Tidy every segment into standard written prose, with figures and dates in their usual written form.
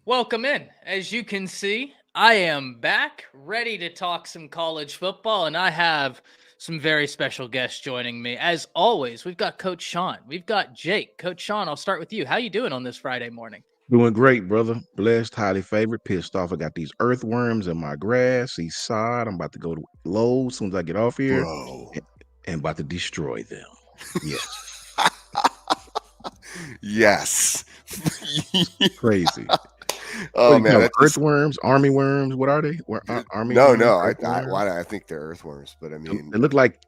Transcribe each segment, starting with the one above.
Welcome in. As you can see, I am back, ready to talk some college football, and I have some very special guests joining me. As always, we've got Coach Sean, we've got Jake. Coach Sean, I'll start with you. How you doing on this Friday morning? Doing great, brother. Blessed, highly favored, pissed off. I got these earthworms in my grass, these sod. I'm about to go to Lowe's as soon as I get off here Bro. a- and about to destroy them. Yes. Yes. Crazy. What Oh do you man, call them? that just Earthworms, army worms? What are they? Army no, worms, no. earthworms? Why I think they're earthworms, but I mean, They look like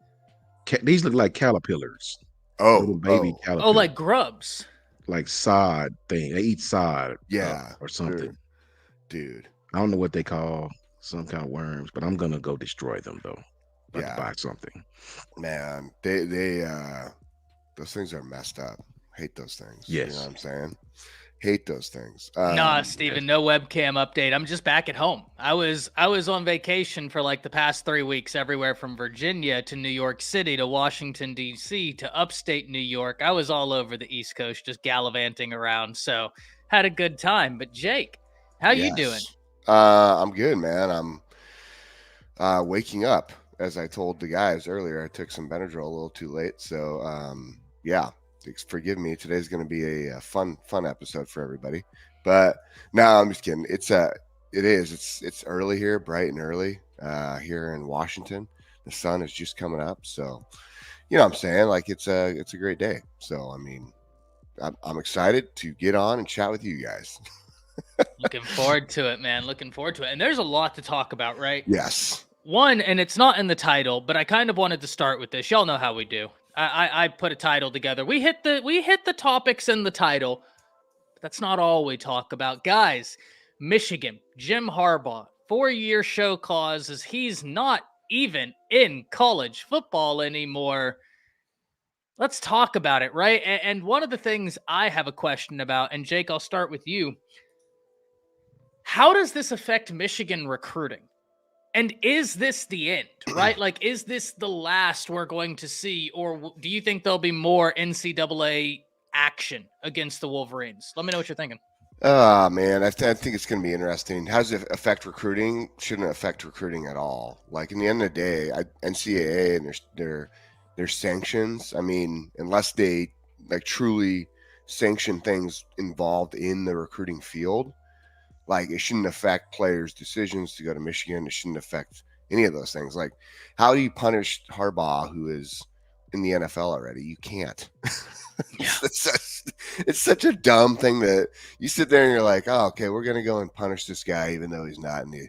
these look like caterpillars, little oh, baby oh, Oh, caterpillars, like grubs. like sod thing. They eat sod yeah, or they're something. dude, I don't know what they call some kind of worms, but I'm gonna go destroy them though. About to yeah, buy something. man. Those things are messed up. Hate those things. You know what Yes. I'm saying? Hate those things. Nah, Yes. Steven, no webcam update. I'm just back at home. I was on vacation for like the past 3 weeks, everywhere from Virginia to New York City to Washington, D.C. to upstate New York. I was all over the East Coast, just gallivanting around. So had a good time. But Jake, how you doing? Yes. I'm good, man. I'm waking up. As I told the guys earlier, I took some Benadryl a little too late. So, yeah, forgive me. Today's going to be a fun episode for everybody. But no, I'm just kidding. It is. It's early here, bright and early here in Washington. The sun is just coming up. So, you know what I'm saying? Like, it's a great day. So, I mean, I'm excited to get on and chat with you guys. Looking forward to it, man. Looking forward to it. And there's a lot to talk about, right? Yes. One, and it's not in the title, but I kind of wanted to start with this. Y'all know how we do. I put a title together. We hit the topics in the title, but that's not all we talk about. Guys, Michigan, Jim Harbaugh, 4-year show clause as he's not even in college football anymore. Let's talk about it, right? And one of the things I have a question about, and Jake, I'll start with you. How does this affect Michigan recruiting? And is this the end, right? Like, is this the last we're going to see? Or do you think there'll be more NCAA action against the Wolverines? Let me know what you're thinking. Oh man, I think it's going to be interesting. How does it affect recruiting? Shouldn't affect recruiting at all. Like in the end of the day, NCAA and their sanctions. I mean, unless they like truly sanction things involved in the recruiting field, like it shouldn't affect players' decisions to go to Michigan. It shouldn't affect any of those things. Like, how do you punish Harbaugh, who is in the NFL already? You can't. Yeah. It's such a dumb thing that you sit there and you're like, oh, okay, we're gonna go and punish this guy even though he's not in the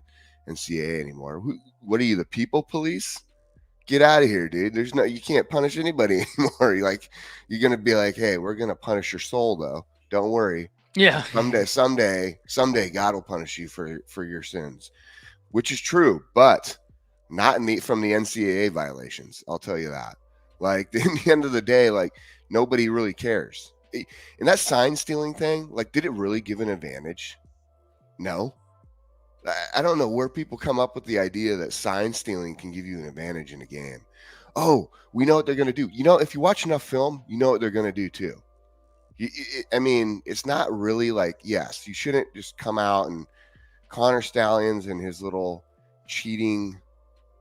NCAA anymore. What are you, the people police? Get out of here, dude. You can't punish anybody anymore. You're gonna be like, hey, we're gonna punish your soul though. Don't worry. Yeah. Someday, God will punish you for your sins, which is true, but not from the NCAA violations. I'll tell you that. Like in the end of the day, like nobody really cares. And that sign stealing thing, like, did it really give an advantage? No. I don't know where people come up with the idea that sign stealing can give you an advantage in a game. Oh, we know what they're going to do. You know, if you watch enough film, you know what they're going to do too. I mean, it's not really like, yes, you shouldn't just come out and Connor Stallions and his little cheating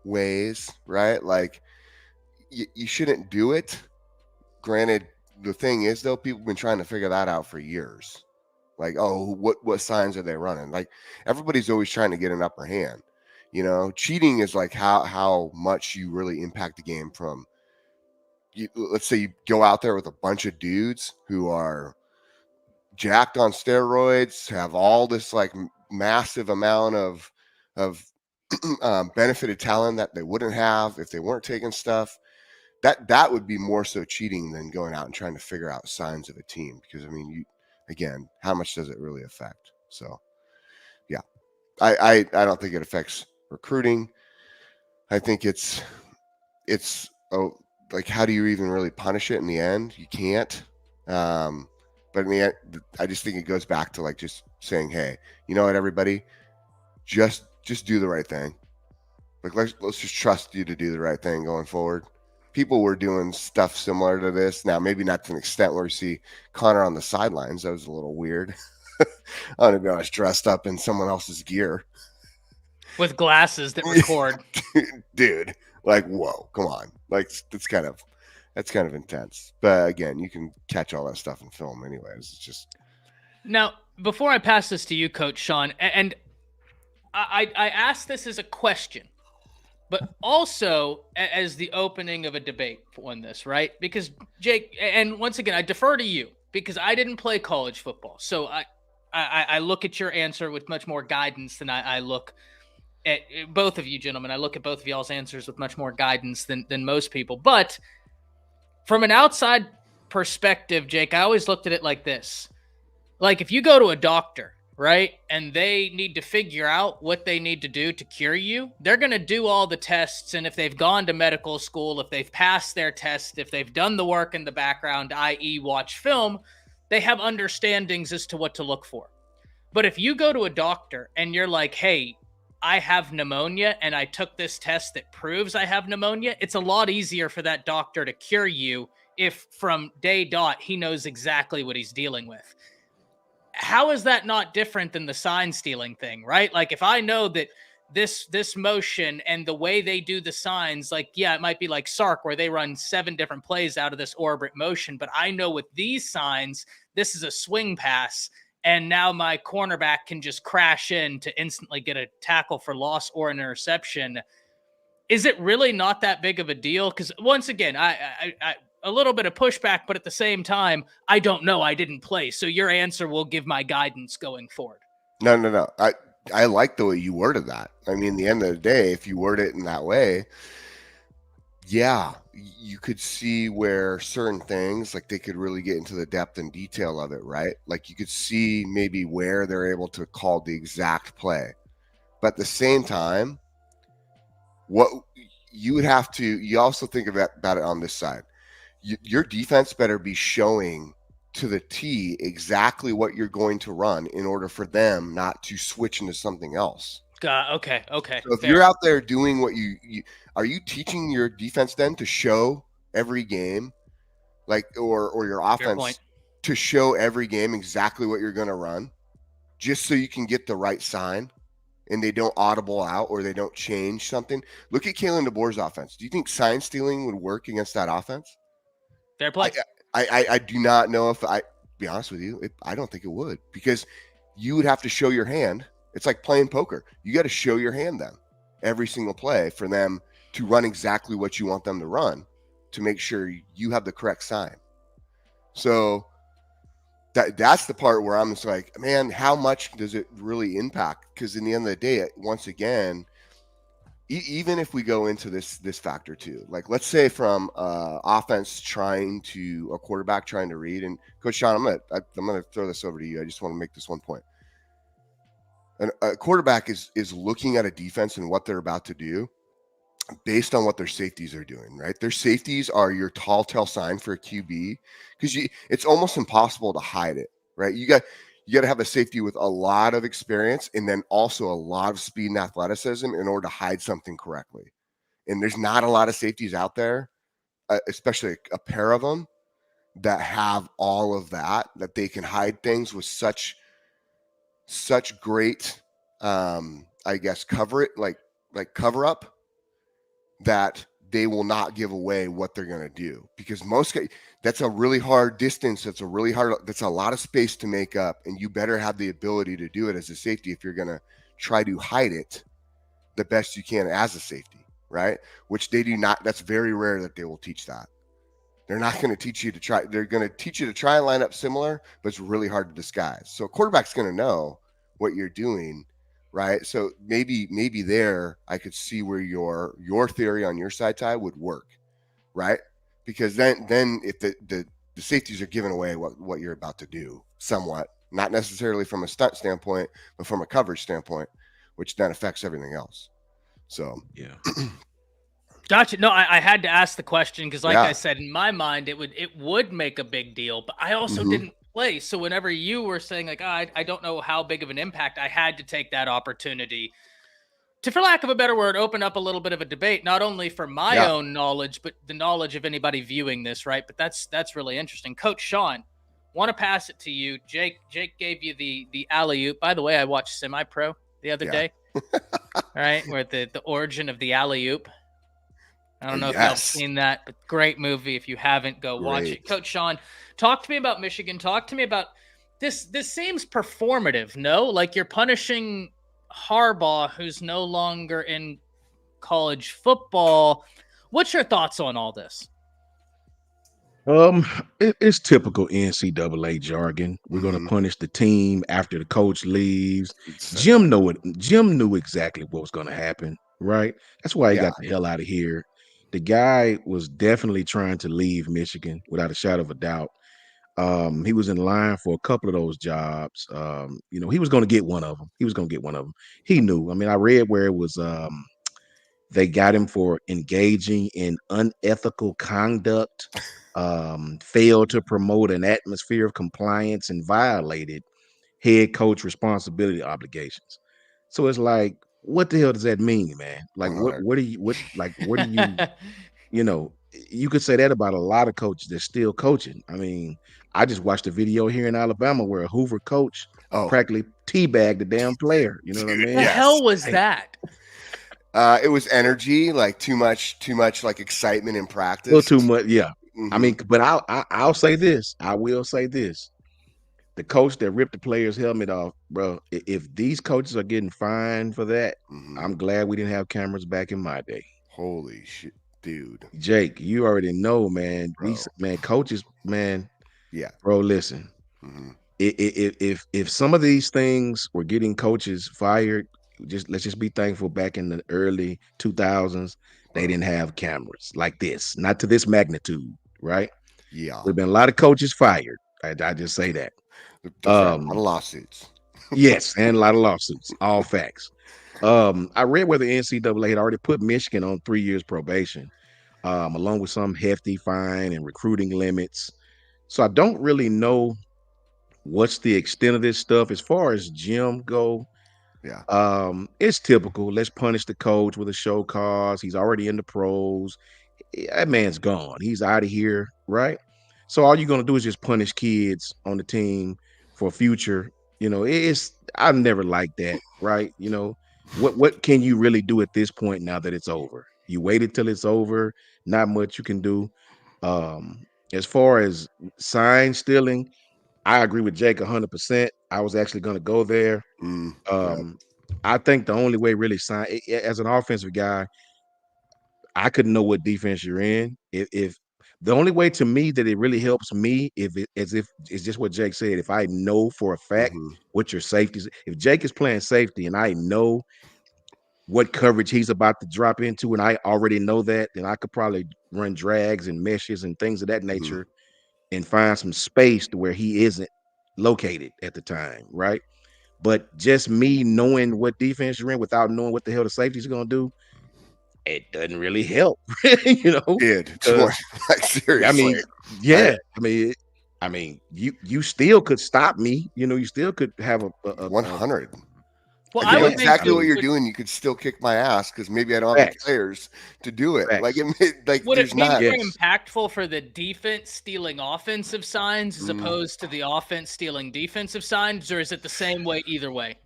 ways, right? Like, you shouldn't do it. Granted, the thing is, though, people have been trying to figure that out for years. Like, oh, what signs are they running? Like, everybody's always trying to get an upper hand. You know, cheating is like how much you really impact the game from. Let's say you go out there with a bunch of dudes who are jacked on steroids, have all this like massive amount of benefited talent that they wouldn't have if they weren't taking stuff. That would be more so cheating than going out and trying to figure out signs of a team. Because I mean, again, how much does it really affect? So yeah, I don't think it affects recruiting. I think it's oh, like, how do you even really punish it in the end? You can't. But in the end, I just think it goes back to like just saying, hey, you know what, everybody, just do the right thing. Like, let's just trust you to do the right thing going forward. People were doing stuff similar to this. Now, maybe not to an extent where you see Connor on the sidelines. That was a little weird. I don't know. I was dressed up in someone else's gear. With glasses that record. Dude, like, whoa, come on. Like, that's kind of intense. But again, you can catch all that stuff in film anyways. It's just. Now, before I pass this to you, Coach Sean, and I ask this as a question, but also as the opening of a debate on this, right? Because Jake, and once again, I defer to you because I didn't play college football. So I look at your answer with much more guidance than I look at both of you gentlemen. I look at both of y'all's answers with much more guidance than most people. But from an outside perspective, Jake, I always looked at it like this. Like if you go to a doctor, right, and they need to figure out what they need to do to cure you, they're going to do all the tests. And if they've gone to medical school, if they've passed their test, if they've done the work in the background, i.e. watch film, they have understandings as to what to look for. But if you go to a doctor and you're like, hey, I have pneumonia and I took this test that proves I have pneumonia, it's a lot easier for that doctor to cure you if from day dot he knows exactly what he's dealing with. How is that not different than the sign stealing thing, right? Like if I know that this motion and the way they do the signs, like, yeah, it might be like Sark where they run 7 different plays out of this orbit motion, but I know with these signs, this is a swing pass. And now my cornerback can just crash in to instantly get a tackle for loss or an interception. Is it really not that big of a deal? Because once again, I a little bit of pushback, but at the same time, I don't know. I didn't play. So your answer will give my guidance going forward. No. I like the way you worded that. I mean, at the end of the day, if you word it in that way, yeah, you could see where certain things, like they could really get into the depth and detail of it, right? Like you could see maybe where they're able to call the exact play. But at the same time, what you would have to, you also think about it on this side. Your defense better be showing to the T exactly what you're going to run in order for them not to switch into something else. Okay. So if you're out there doing what you are you teaching your defense then to show every game, like or your offense to show every game exactly what you're going to run, just so you can get the right sign and they don't audible out or they don't change something? Look at Kalen DeBoer's offense. Do you think sign stealing would work against that offense? Fair play. I do not know if be honest with you, I don't think it would, because you would have to show your hand. It's like playing poker. You got to show your hand then every single play for them to run exactly what you want them to run to make sure you have the correct sign. So that's the part where I'm just like, man, how much does it really impact? Because in the end of the day, once again, even if we go into this factor too, like let's say from offense trying to a quarterback trying to read, and Coach Sean, I'm gonna throw this over to you. I just want to make this one point. And a quarterback is looking at a defense and what they're about to do based on what their safeties are doing, right? Their safeties are your tall tale sign for a QB, because it's almost impossible to hide it, right? You got to have a safety with a lot of experience and then also a lot of speed and athleticism in order to hide something correctly. And there's not a lot of safeties out there, especially a pair of them, that have all of that they can hide things with such great, I guess, cover up, that they will not give away what they're going to do, because that's a really hard distance. That's a lot of space to make up. And you better have the ability to do it as a safety if you're going to try to hide it the best you can as a safety, right? Which they do not. That's very rare that they will teach that. They're not going to teach you to try. They're going to teach you to try and line up similar, but it's really hard to disguise. So a quarterback's going to know what you're doing, right? So maybe there I could see where your theory on your side, Ty, would work, right? Because then if the safeties are giving away what you're about to do somewhat, not necessarily from a stunt standpoint, but from a coverage standpoint, which then affects everything else. So yeah. Gotcha. No, I had to ask the question because, like I said, in my mind, it would make a big deal, but I also didn't play. So whenever you were saying like, I don't know how big of an impact, I had to take that opportunity to, for lack of a better word, open up a little bit of a debate, not only for my own knowledge, but the knowledge of anybody viewing this, right? But that's really interesting. Coach Sean, Want to pass it to you, Jake. Jake gave you the alley oop. By the way, I watched Semi Pro the other day. All right, where the origin of the alley oop. I don't know if y'all have seen that, but great movie. If you haven't, go watch it. Coach Sean, talk to me about Michigan. Talk to me about this. This seems performative, no? Like you're punishing Harbaugh, who's no longer in college football. What's your thoughts on all this? It's typical NCAA jargon. We're going to punish the team after the coach leaves. Jim knew exactly what was going to happen, right? That's why he got the hell out of here. The guy was definitely trying to leave Michigan without a shadow of a doubt. He was in line for a couple of those jobs. He was going to get one of them. He knew. I mean, I read where it was they got him for engaging in unethical conduct, failed to promote an atmosphere of compliance, and violated head coach responsibility obligations. So it's like, what the hell does that mean, man? Like, what do you, you could say that about a lot of coaches that's still coaching. I mean, I just watched a video here in Alabama where a Hoover coach practically teabagged the damn player. You know what I mean? The hell was that? It was energy, like too much like excitement in practice. A little too much, yeah. I mean, but I'll say this. I will say this. The coach that ripped the player's helmet off, bro, if these coaches are getting fined for that, I'm glad we didn't have cameras back in my day. Holy shit, dude. Jake, you already know, man. Coaches, man. Yeah. Bro, listen. If some of these things were getting coaches fired, let's just be thankful back in the early 2000s they didn't have cameras like this, not to this magnitude, right? Yeah, there've been a lot of coaches fired. I just say that. A lot of lawsuits. Yes, and a lot of lawsuits. All facts. I read where the NCAA had already put Michigan on 3 years probation, along with some hefty fine and recruiting limits. So I don't really know what's the extent of this stuff as far as Jim go. Yeah. It's typical. Let's punish the coach with a show cause. He's already in the pros. That man's gone. He's out of here, right? So all you're gonna do is just punish kids on the team for future. I never liked that, right? What can you really do at this point now that it's over? You waited till it's over. Not much you can do. As far as sign stealing, I agree with Jake 100%. I was actually going to go there. I think the only way really as an offensive guy, I couldn't know what defense you're in. If the only way to me that it really helps me, if it's just what Jake said, if I know for a fact what your safeties, if Jake is playing safety and I know what coverage he's about to drop into, and I already know that, then I could probably run drags and meshes and things of that nature and find some space to where he isn't located at the time, right? But just me knowing what defense you're in without knowing what the hell the safety's going to do, it doesn't really help, Dude, like seriously. I mean, you still could stop me. You still could have a 100. Well, I would exactly what you're doing. You could still kick my ass because maybe I don't have the players to do it. Facts. Would it be more impactful for the defense stealing offensive signs as opposed to the offense stealing defensive signs, or is it the same way either way?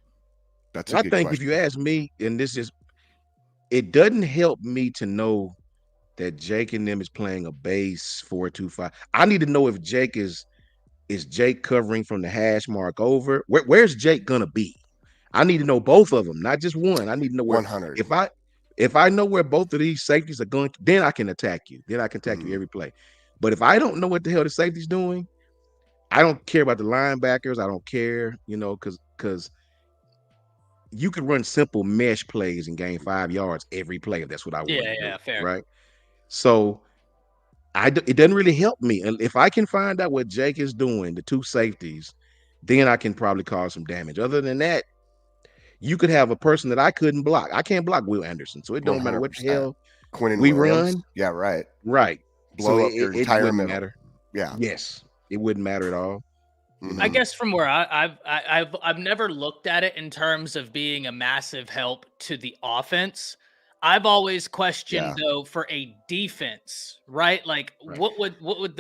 I think if you ask me, and it doesn't help me to know that Jake and them is playing a base 4-2-5. I need to know if Jake is Jake covering from the hash mark over. Where's Jake gonna be? I need to know both of them, not just one. I need to know where. 100. If I know where both of these safeties are going, then I can attack you. Then I can attack you every play. But if I don't know what the hell the safety's doing, I don't care about the linebackers. I don't care, because you could run simple mesh plays and gain 5 yards every play if that's what I want to do. Yeah, fair. Right. So it doesn't really help me. And if I can find out what Jake is doing, the two safeties, then I can probably cause some damage. Other than that, you could have a person that I couldn't block. I can't block Will Anderson, so it don't matter what the hell we run. Yeah, right. Blow up your entire wouldn't middle. matter. Yeah. Yes, it wouldn't matter at all. I guess from where I've never looked at it in terms of being a massive help to the offense. I've always questioned though for a defense, right? Like what would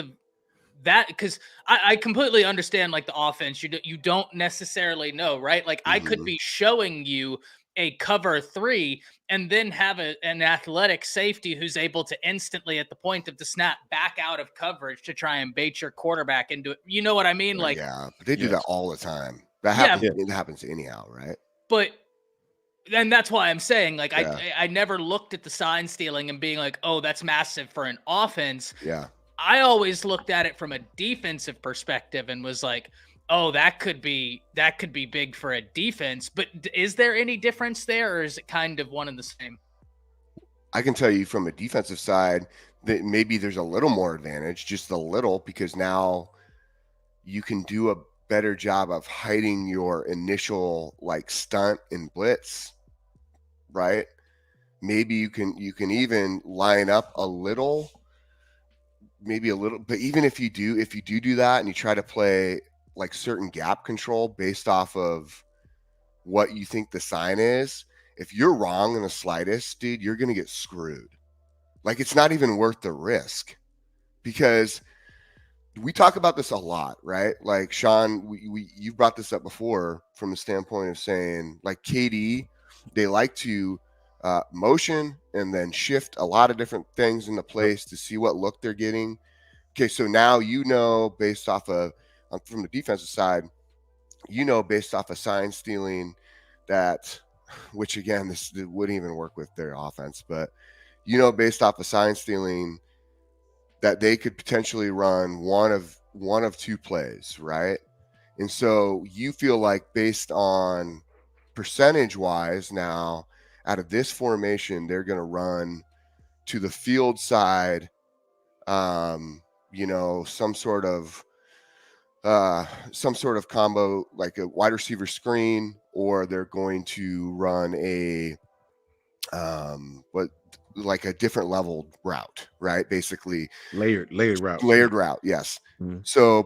that, because I completely understand like the offense. You don't necessarily know, right? Like I could be showing you a cover 3 and then have an athletic safety who's able to instantly at the point of the snap back out of coverage to try and bait your quarterback into it. You know what I mean? Like, yeah, but they do that all the time. That Yeah. happens. It happens anyhow, right? but and that's why I'm saying, like, Yeah. I never looked at the sign stealing and being like, oh, that's massive for an offense. Yeah. I always looked at it from a defensive perspective and was like, oh, that could be big for a defense. But is there any difference there, or is it kind of one and the same? I can tell you from a defensive side that maybe there's a little more advantage, just a little, because now you can do a better job of hiding your initial like stunt and blitz, right? Maybe you can even line up a little, maybe a little, but even if you do that and you try to play like certain gap control based off of what you think the sign is, if you're wrong in the slightest, dude, you're going to get screwed. Like, it's not even worth the risk, because we talk about this a lot, right? Like, Sean, you've brought this up before from the standpoint of saying, like, KD, they like to motion and then shift a lot of different things into place to see what look they're getting. Okay, so now based off of, from the defensive side, based off of sign stealing that, which again, this wouldn't even work with their offense, but based off of sign stealing, that they could potentially run one of two plays, right? And so you feel like, based on percentage wise, now out of this formation, they're going to run to the field side, some sort of combo, like a wide receiver screen, or they're going to run like a different level route, right? Basically layered route. Layered route, yes. Mm-hmm. So,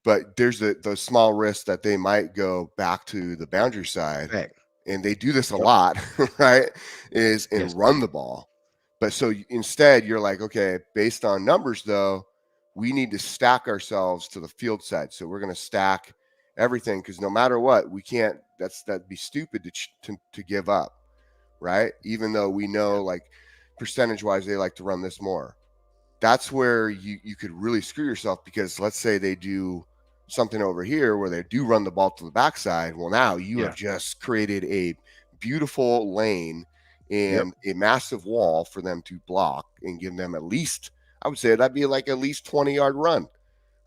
but there's the small risk that they might go back to the boundary side, and they do this a lot, right? Run the ball. But so instead, you're like, okay, based on numbers, though, we need to stack ourselves to the field side. So we're going to stack everything, because no matter what, we can't. That'd be stupid to give up, right? Even though we know, like, percentage wise, they like to run this more. That's where you could really screw yourself, because let's say they do something over here where they do run the ball to the backside. Well, now you have just created a beautiful lane and a massive wall for them to block, and give them at least, I would say that'd be like at least 20-yard run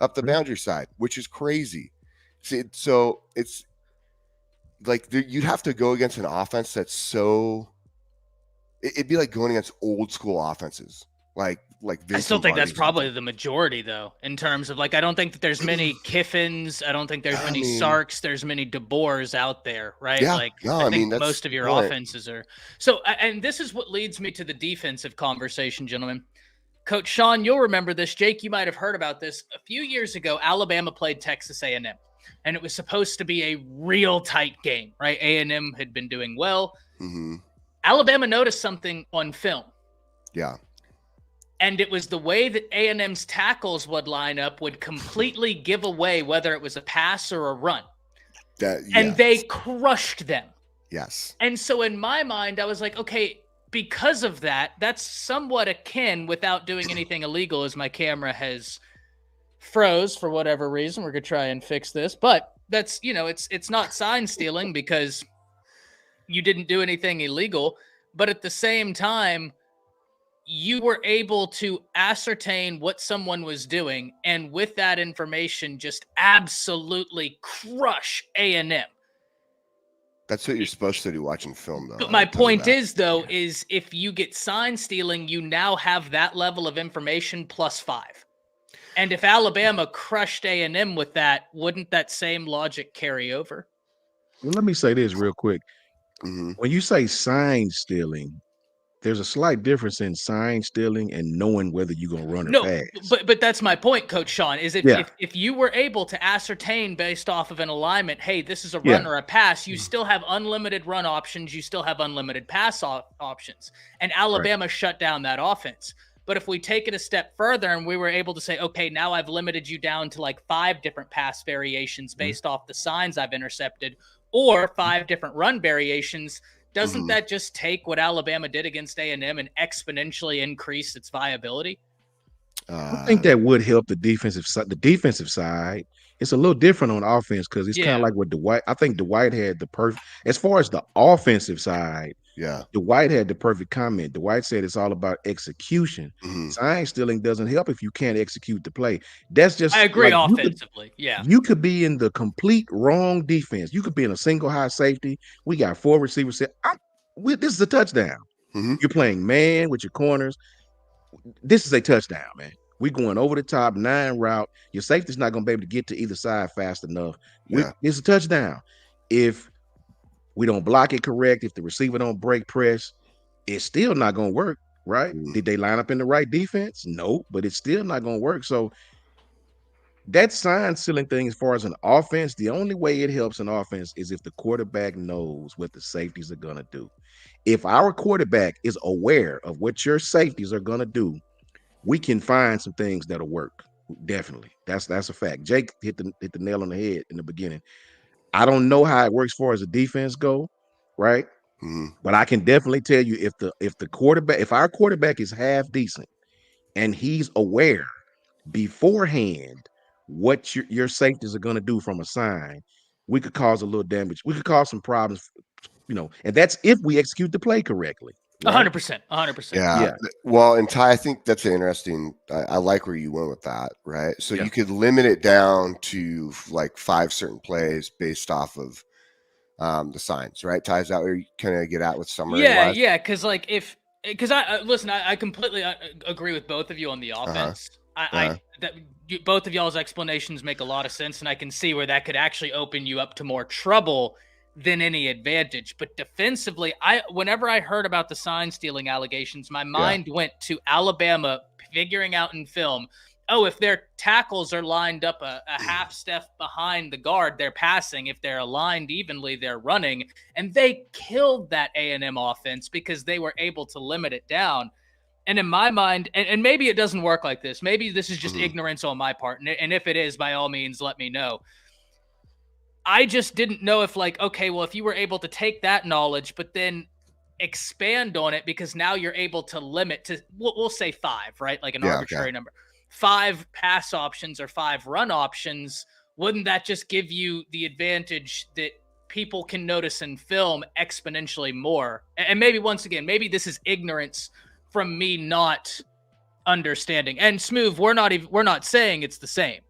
up the boundary side, which is crazy. See, so it's like you'd have to go against an offense that's so. It'd be like going against old school offenses, like Vince. I still think that's probably the majority, though, in terms of, like, I don't think that there's many Kiffins. I don't think there's many Sarks. There's many DeBoers out there, right? Yeah, like, no, I think most of your offenses are. So, and this is what leads me to the defensive conversation, gentlemen. Coach Sean, you'll remember this. Jake, you might have heard about this. A few years ago, Alabama played Texas A&M, and it was supposed to be a real tight game, right? A&M had been doing well. Mm-hmm. Alabama noticed something on film. Yeah. And it was the way that A&M's tackles would line up would completely give away whether it was a pass or a run. And they crushed them. Yes. And so in my mind, I was like, okay, because of that, that's somewhat akin, without doing anything illegal, as my camera has froze for whatever reason. We're going to try and fix this. But that's, it's not sign stealing because you didn't do anything illegal, but at the same time, you were able to ascertain what someone was doing, and with that information, just absolutely crush A&M. That's what you're supposed to do watching film, though. But my point is, though, is if you get sign stealing, you now have that level of information +5. And if Alabama crushed A&M with that, wouldn't that same logic carry over? Well, let me say this real quick. Mm-hmm. When you say sign stealing, there's a slight difference in sign stealing and knowing whether you're going to run or pass. But that's my point, Coach Sean, is if you were able to ascertain based off of an alignment, hey, this is a run or a pass, you still have unlimited run options, you still have unlimited pass options. And Alabama shut down that offense. But if we take it a step further and we were able to say, okay, now I've limited you down to like 5 different pass variations based off the signs I've intercepted, or 5 different run variations, doesn't that just take what Alabama did against A&M and exponentially increase its viability? I think that would help the defensive side. The defensive side, it's a little different on offense because it's kind of like what Dwight. I think Dwight had the perfect. As far as the offensive side, Dwight had the perfect comment. Dwight said it's all about execution. Sign stealing doesn't help if you can't execute the play. That's just. I agree like offensively. You could be in the complete wrong defense. You could be in a single high safety. We got 4 receivers. This is a touchdown. You're playing man with your corners. This is a touchdown, man. We going over the top 9 route. Your safety's not going to be able to get to either side fast enough. It's a touchdown. If we don't block it correct, if the receiver don't break press, it's still not going to work, right? Did they line up in the right defense? No, but it's still not going to work. So that sign stealing thing, as far as an offense, the only way it helps an offense is if the quarterback knows what the safeties are going to do. If our quarterback is aware of what your safeties are going to do, we can find some things that'll work. Definitely. That's a fact. Jake hit the nail on the head in the beginning. I don't know how it works far as the defense go, right? But I can definitely tell you if our quarterback is half decent and he's aware beforehand what your safeties are going to do from a sign, we could cause a little damage. We could cause some problems, and that's if we execute the play correctly. 100%. 100%. Yeah. Well, and Ty, I think that's interesting. I like where you went with that, right? So you could limit it down to like 5 certain plays based off of the signs, right? Ty, is that where you kind of get at with summary? Yeah. Because I completely agree with both of you on the offense. Both of y'all's explanations make a lot of sense, and I can see where that could actually open you up to more trouble than any advantage. But defensively, whenever I heard about the sign stealing allegations, my mind went to Alabama figuring out in film, if their tackles are lined up a half step behind the guard, they're passing. If they're aligned evenly, they're running. And they killed that A&M offense because they were able to limit it down. And in my mind, and maybe it doesn't work like this. Maybe this is just ignorance on my part. And if it is, by all means, let me know. I just didn't know if if you were able to take that knowledge, but then expand on it, because now you're able to limit to, we'll say 5, right? Like an arbitrary number. 5 pass options or 5 run options. Wouldn't that just give you the advantage that people can notice in film exponentially more? And maybe, once again, maybe this is ignorance from me not understanding. And Smooth, we're not saying it's the same.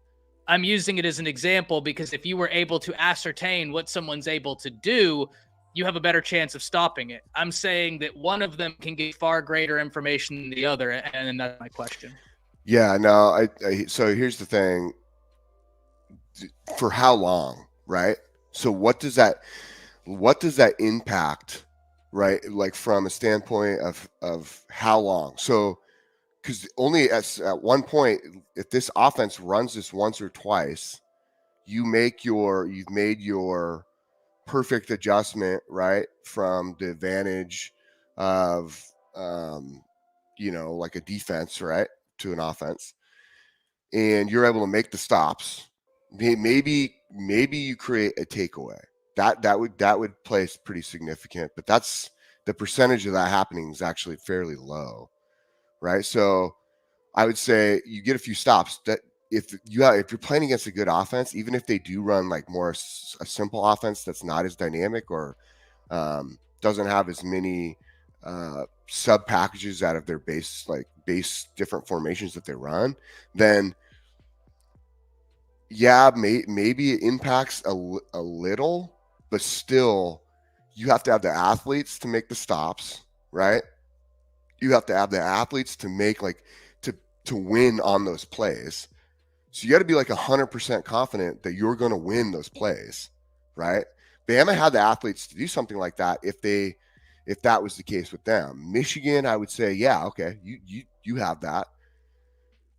I'm using it as an example because if you were able to ascertain what someone's able to do, you have a better chance of stopping it. I'm saying that one of them can get far greater information than the other, and that's my question. Yeah, no, so here's the thing. For how long, right? So what does that impact, right? Like from a standpoint of how long? So because only at one point, if this offense runs this once or twice, you've made your perfect adjustment, right, from the advantage of like a defense, right, to an offense, and you're able to make the stops. Maybe you create a takeaway. That would play pretty significant, but that's the percentage of that happening is actually fairly low. Right. So I would say you get a few stops. That if you're playing against a good offense, even if they do run like more a simple offense that's not as dynamic or doesn't have as many sub packages out of their base different formations that they run, then maybe it impacts a little, but still you have to have the athletes to make the stops, right? You have to have the athletes to make to win on those plays. So you got to be 100% confident that you're going to win those plays, right? Bama had the athletes to do something like that if that was the case with them. Michigan, I would say, yeah, okay, you have that.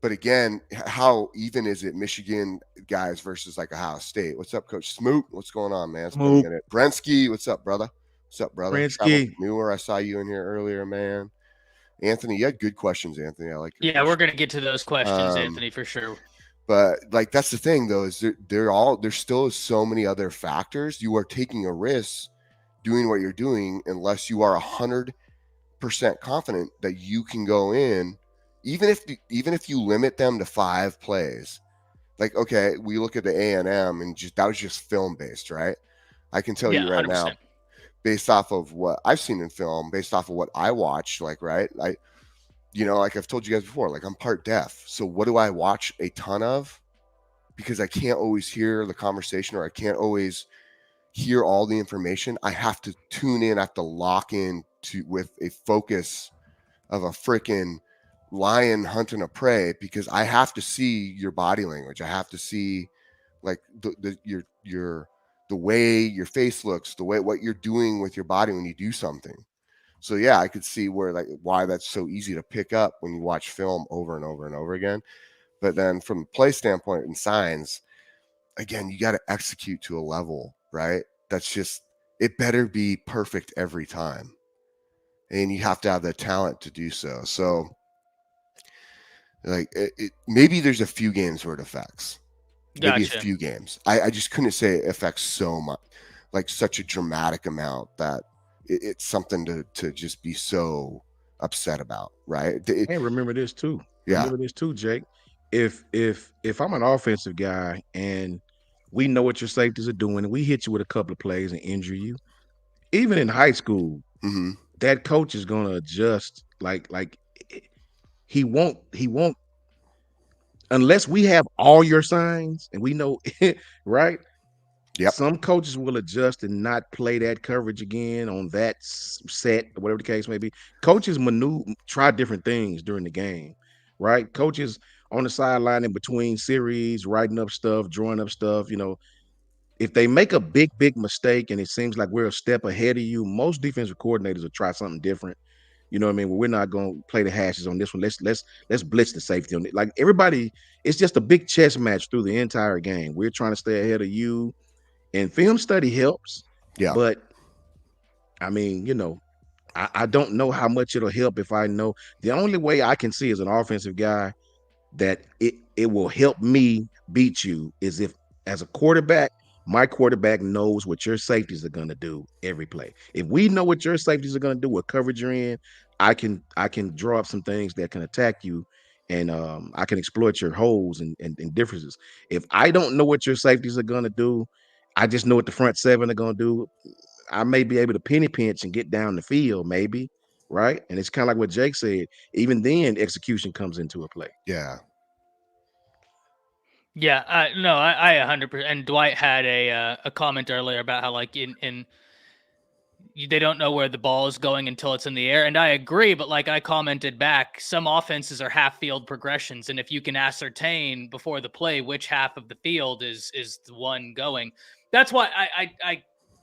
But again, how even is it Michigan guys versus Ohio State? What's up, Coach Smoot? What's going on, man? It's been a minute. Brensky, what's up, brother? What's up, brother? Brensky. Newer, I saw you in here earlier, man. Anthony, you had good questions, Anthony. I like your Yeah, we're questions. gonna get to those questions, Anthony, for sure. But like that's the thing though, is there's still so many other factors. You are taking a risk doing what you're doing unless you are 100% confident that you can go in, even if you limit them to 5 plays. Like, okay, we look at the A&M and just that was just film based, right? I can tell Yeah, you right 100%. now, based off of what I've seen in film, based off of what I watched, like, right, like I've told you guys before, like I'm part deaf, so what do I watch a ton of? Because I can't always hear the conversation, or I can't always hear all the information. I have to tune in, I have to lock in to with a focus of a freaking lion hunting a prey, because I have to see your body language. I have to see like the way your face looks, the way what you're doing with your body when you do something. So yeah, I could see why that's so easy to pick up when you watch film over and over and over again. But then from the play standpoint and signs, again, you got to execute to a level, right? That's just, it better be perfect every time. And you have to have the talent to do so. So like maybe there's a few games where it affects. Maybe a Gotcha. few games. I just couldn't say it affects so much, like such a dramatic amount that it's something to just be so upset about, right? And remember this too. Yeah. Remember this too, Jake. If I'm an offensive guy and we know what your safeties are doing, and we hit you with a couple of plays and injure you, even in high school, Mm-hmm. that coach is gonna adjust. Like he won't unless we have all your signs and we know right. Yep. Some coaches will adjust and not play that coverage again on that set, or whatever the case may be. Coaches try different things during the game, right? Coaches on the sideline in between series, writing up stuff, drawing up stuff. If they make a big mistake and it seems like we're a step ahead of you, most defensive coordinators will try something different. You know what I mean? Well, we're not going to play the hashes on this one. Let's blitz the safety on it. Like everybody, it's just a big chess match through the entire game. We're trying to stay ahead of you. And film study helps, Yeah. but I mean, I don't know how much it'll help if I know. The only way I can see as an offensive guy that it will help me beat you is if, as a quarterback, my quarterback knows what your safeties are going to do every play. If we know what your safeties are going to do, what coverage you're in, I can draw up some things that can attack you, and I can exploit your holes and differences. If I don't know what your safeties are going to do, I just know what the front seven are going to do. I may be able to penny pinch and get down the field, maybe, right? And it's kind of like what Jake said. Even then, execution comes into a play. Yeah. Yeah, no, I 100%. And Dwight had a comment earlier about how like they don't know where the ball is going until it's in the air, and I agree. But like I commented back, some offenses are half field progressions, and if you can ascertain before the play which half of the field is the one going, that's why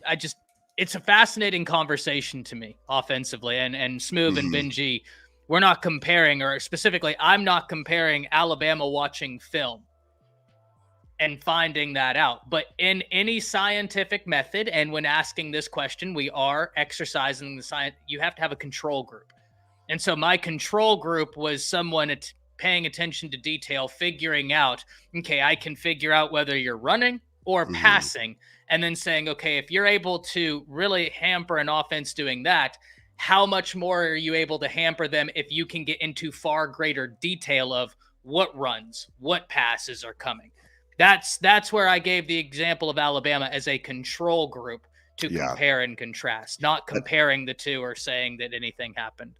I just, it's a fascinating conversation to me offensively. And Smoove and Benji, we're not comparing, or specifically, I'm not comparing Alabama watching film and finding that out. But in any scientific method, and when asking this question, we are exercising the science. You have to have a control group. And so my control group was someone paying attention to detail, figuring out, okay, I can figure out whether you're running or passing, and then saying, okay, if you're able to really hamper an offense doing that, how much more are you able to hamper them if you can get into far greater detail of what runs, what passes are coming? That's where I gave the example of Alabama as a control group to compare and contrast, not comparing the two or saying that anything happened.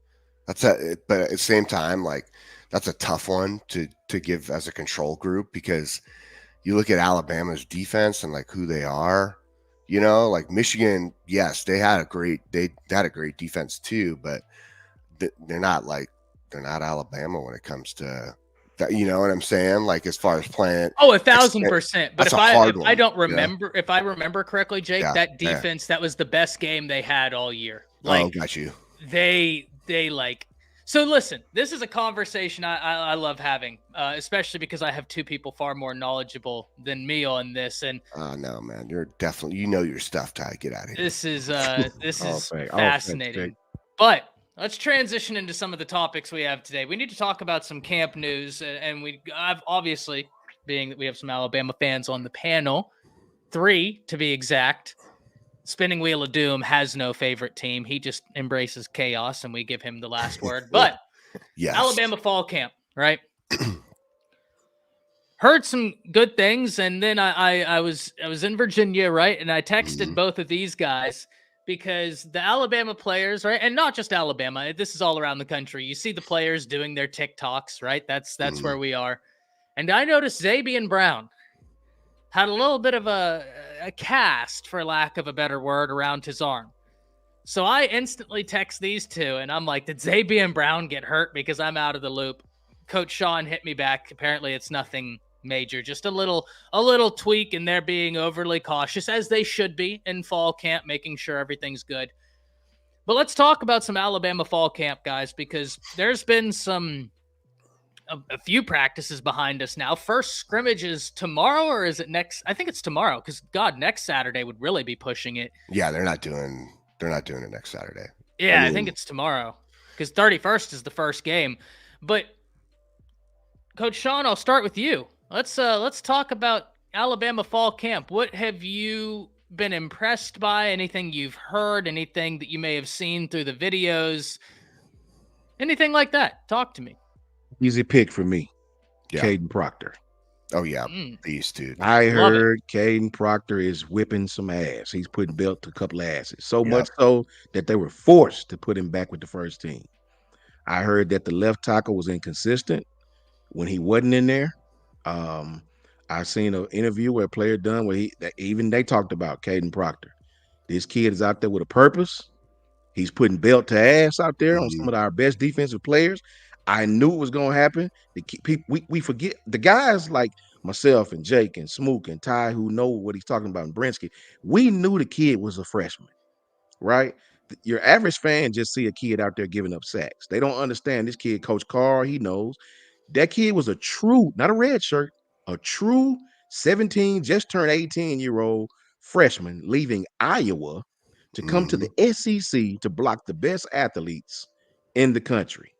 But at the same time, like that's a tough one to give as a control group, because you look at Alabama's defense and like who they are, like Michigan. Yes, they had a great defense too, but they're not Alabama when it comes to that. You know what I'm saying? Like as far as playing. Oh, 1,000%. But if I don't remember, if I remember correctly, Jake, that defense, that was the best game they had all year. Like, got you. They like. So listen, this is a conversation I love having, especially because I have two people far more knowledgeable than me on this. And no, man, you're definitely, your stuff, Ty. Get out of here. This is fascinating. But Let's transition into some of the topics we have today. We need to talk about some camp news, and I've obviously, being that we have some Alabama fans on the panel, 3 to be exact. Spinning Wheel of Doom has no favorite team. He just embraces chaos, and we give him the last word. But Yes. Alabama fall camp, right? Heard some good things, and then I was in Virginia, right? And I texted both of these guys because the Alabama players, right, and not just Alabama, this is all around the country. You see the players doing their TikToks, right? That's where we are. And I noticed Zabian Brown had a little bit of a cast, for lack of a better word, around his arm. So I instantly text these two, and I'm like, did Zabian Brown get hurt? Because I'm out of the loop. Coach Sean hit me back. Apparently it's nothing major, just a little tweak, and they're being overly cautious, as they should be in fall camp, making sure everything's good. But let's talk about some Alabama fall camp, guys, because there's been a few practices behind us now. First scrimmage is tomorrow, or is it next? I think it's tomorrow, because God, next Saturday would really be pushing it. Yeah, they're not doing it next Saturday. Yeah, I think it's tomorrow, because 31st is the first game. But Coach Sean, I'll start with you. Let's talk about Alabama fall camp. What have you been impressed by? Anything you've heard? Anything that you may have seen through the videos? Anything like that? Talk to me. Easy pick for me. Yeah. Caden Proctor. Oh yeah, beast, dude. I heard Caden Proctor is whipping some ass. He's putting belt to a couple of asses. So much so that they were forced to put him back with the first team. I heard that the left tackle was inconsistent when he wasn't in there. I seen an interview where a player done where they talked about Caden Proctor. This kid is out there with a purpose. He's putting belt to ass out there on some of our best defensive players. I knew it was going to happen. We forget the guys like myself and Jake and Smook and Ty who know what he's talking about, and Brinsky. We knew the kid was a freshman, right? Your average fan just see a kid out there giving up sacks. They don't understand this kid, Coach Carr, he knows. That kid was a true, not a red shirt, a true 17, just turned 18-year-old freshman leaving Iowa to come to the SEC to block the best athletes in the country.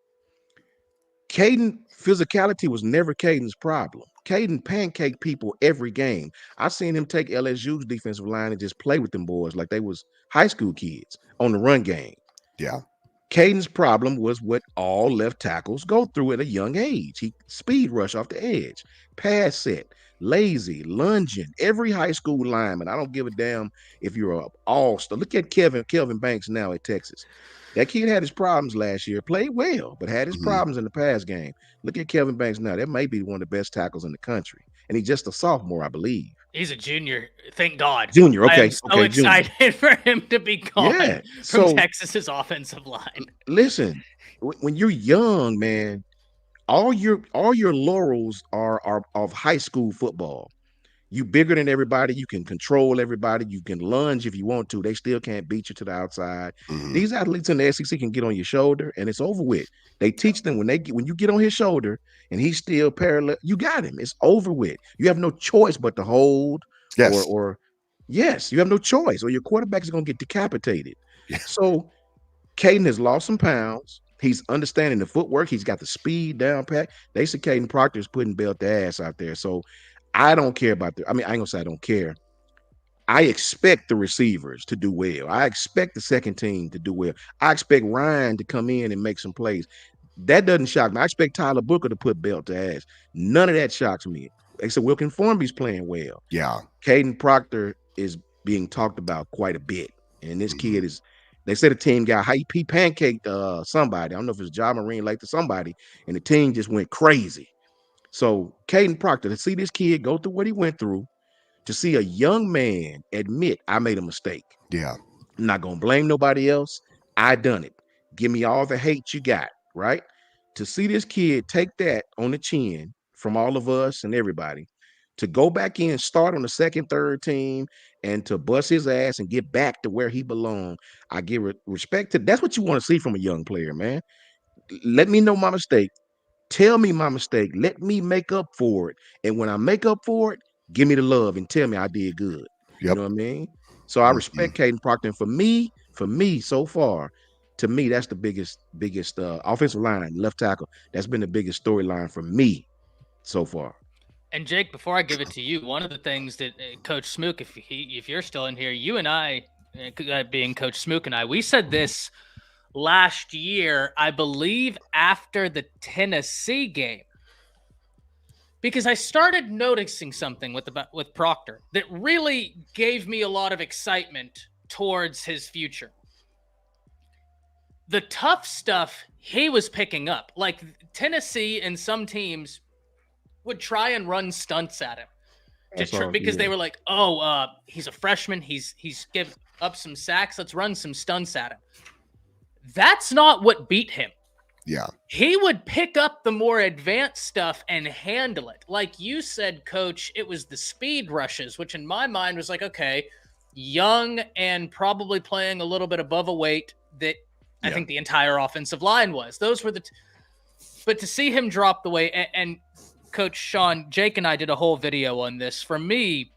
Caden physicality was never Caden's problem. Caden pancaked people every game. I seen him take LSU's defensive line and just play with them boys like they was high school kids on the run game. Yeah. Caden's problem was what all left tackles go through at a young age. He speed rush off the edge, pass set, lazy, lunging. Every high school lineman, I don't give a damn if you're an all-star. Look at Kelvin Banks now at Texas. That kid had his problems last year, played well, but had his problems in the pass game. Look at Kelvin Banks now. That may be one of the best tackles in the country. And he's just a sophomore, I believe. He's a junior. Thank God. Junior, okay. I am so excited for him to be gone from Texas's offensive line. Listen, when you're young, man, all your laurels are of high school football. You bigger than everybody. You can control everybody. You can lunge if you want to. They still can't beat you to the outside. These athletes in the SEC can get on your shoulder, and it's over with. They teach them when you get on his shoulder and he's still parallel, you got him. It's over with. You have no choice but to hold. Yes. Or yes, you have no choice, or your quarterback is going to get decapitated. Yeah. So Caden has lost some pounds. He's understanding the footwork. He's got the speed down pat. They say Caden Proctor is putting belt to ass out there. So I don't care about I ain't gonna say I don't care. I expect the receivers to do well. I expect the second team to do well. I expect Ryan to come in and make some plays. That doesn't shock me. I expect Tyler Booker to put belt to ass. None of that shocks me. They said Wilkin Formby's playing well. Yeah. Caden Proctor is being talked about quite a bit. And this kid is, they said the team got he pancaked somebody. I don't know if it was Ja Marine like to somebody, and the team just went crazy. So Caden Proctor, to see this kid go through what he went through, to see a young man admit I made a mistake. Yeah. I'm not gonna blame nobody else. I done it. Give me all the hate you got, right? To see this kid take that on the chin from all of us and everybody, to go back in, start on the second, third team, and to bust his ass and get back to where he belonged. I give respect to. That's what you want to see from a young player, man. Let me know my mistake. Tell me my mistake. Let me make up for it. And when I make up for it, give me the love and tell me I did good. You know what I mean? So I respect Caden Proctor. And for me, so far, to me, that's the biggest offensive line, left tackle. That's been the biggest storyline for me so far. And Jake, before I give it to you, one of the things that Coach Smook, if you're still in here, you and I, being Coach Smook and I, we said this last year, I believe after the Tennessee game, because I started noticing something with Proctor that really gave me a lot of excitement towards his future. The tough stuff he was picking up, like Tennessee and some teams would try and run stunts at him because they were like, "Oh, he's a freshman. He's given up some sacks. Let's run some stunts at him." That's not what beat him. Yeah. He would pick up the more advanced stuff and handle it. Like you said, Coach, it was the speed rushes, which in my mind was like, okay, young and probably playing a little bit above a weight that I think the entire offensive line was. Those were but to see him drop the weight and Coach Sean, Jake and I did a whole video on this. For me,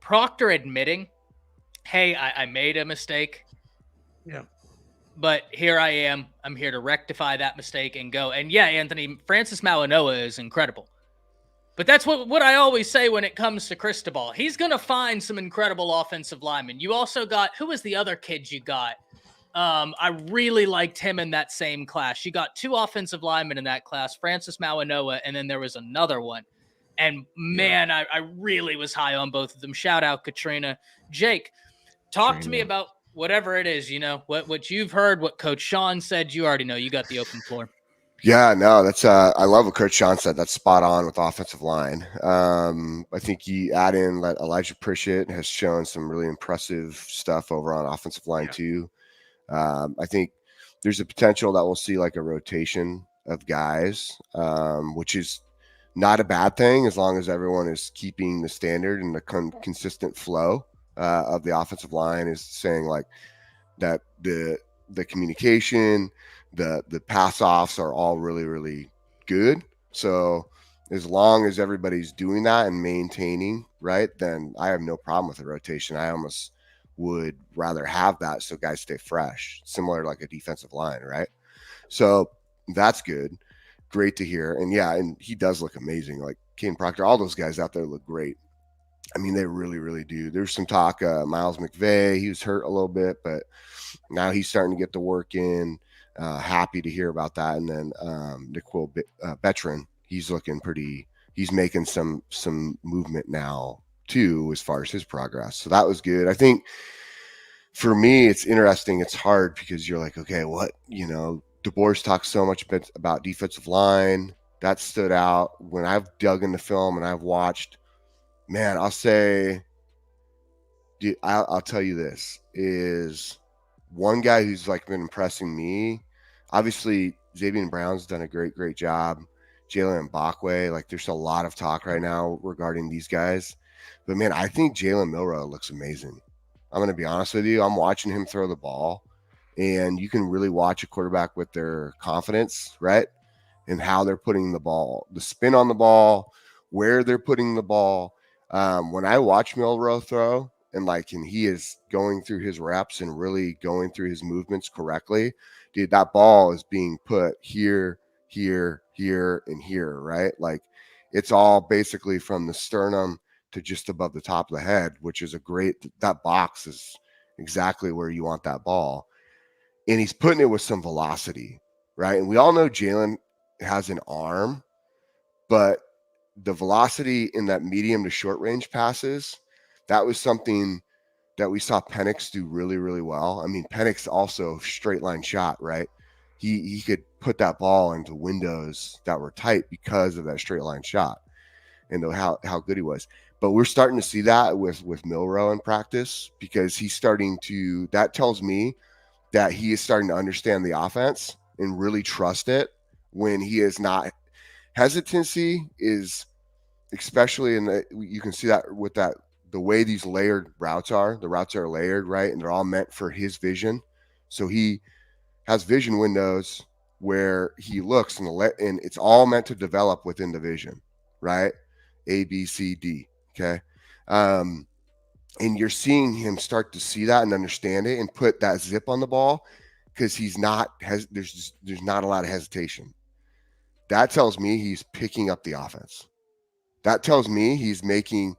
Proctor admitting, hey, I made a mistake. Yeah. But here I am. I'm here to rectify that mistake and go. And yeah, Anthony, Francis Malinois is incredible. But that's what I always say when it comes to Cristobal. He's going to find some incredible offensive linemen. You also got, who was the other kid you got? I really liked him in that same class. You got 2 offensive linemen in that class, Francis Malinois, and then there was another one. And man, I really was high on both of them. Shout out Katrina. Jake, talk to me about whatever it is, what you've heard, what Coach Sean said. You already know. You got the open floor. Yeah, no, that's I love what Coach Sean said. That's spot on with offensive line. I think you add in that Elijah Pritchett has shown some really impressive stuff over on offensive line too. I think there's a potential that we'll see like a rotation of guys, which is not a bad thing as long as everyone is keeping the standard and the consistent flow of the offensive line, is saying like that the communication, the pass offs are all really, really good. So as long as everybody's doing that and maintaining, right, then I have no problem with the rotation. I almost would rather have that so guys stay fresh, similar to like a defensive line, right? So that's good. Great to hear. And yeah, and he does look amazing. Like Kane Proctor, all those guys out there look great. I mean, they really, really do. There's some talk, Miles McVay, he was hurt a little bit, but now he's starting to get the work in. Happy to hear about that. And then Nikhil Betron, he's looking pretty, he's making some movement now too, as far as his progress. So that was good. I think for me, it's interesting. It's hard because you're like, okay, what, DeBoer's talks so much about defensive line. That stood out when I've dug in the film and I've watched, man, I'll say, dude, I'll tell you this is one guy who's like been impressing me. Obviously, Xavier Brown's done a great job. Jalen Mbakwe, like there's a lot of talk right now regarding these guys. But man, I think Jalen Milroe looks amazing. I'm going to be honest with you. I'm watching him throw the ball, and you can really watch a quarterback with their confidence, right? And how they're putting the ball, the spin on the ball, where they're putting the ball. When I watch Milroe throw, and he is going through his reps and really going through his movements correctly, dude, that ball is being put here, here, here, and here, right? Like it's all basically from the sternum to just above the top of the head, which is that box is exactly where you want that ball. And he's putting it with some velocity, right? And we all know Jalen has an arm, but the velocity in that medium to short range passes, that was something that we saw Penix do really, really well. I mean, Penix also straight line shot, right? He could put that ball into windows that were tight because of that straight line shot and how good he was. But we're starting to see that with Milroe in practice, because he's starting to, that tells me that he is starting to understand the offense and really trust it when he is not. Hesitancy is, especially you can see that with the way these layered routes are. The routes are layered, right? And they're all meant for his vision. So he has vision windows where he looks and it's all meant to develop within the vision, right? A, B, C, D. Okay. And you're seeing him start to see that and understand it and put that zip on the ball. because there's not a lot of hesitation. That tells me he's picking up the offense. That tells me he's making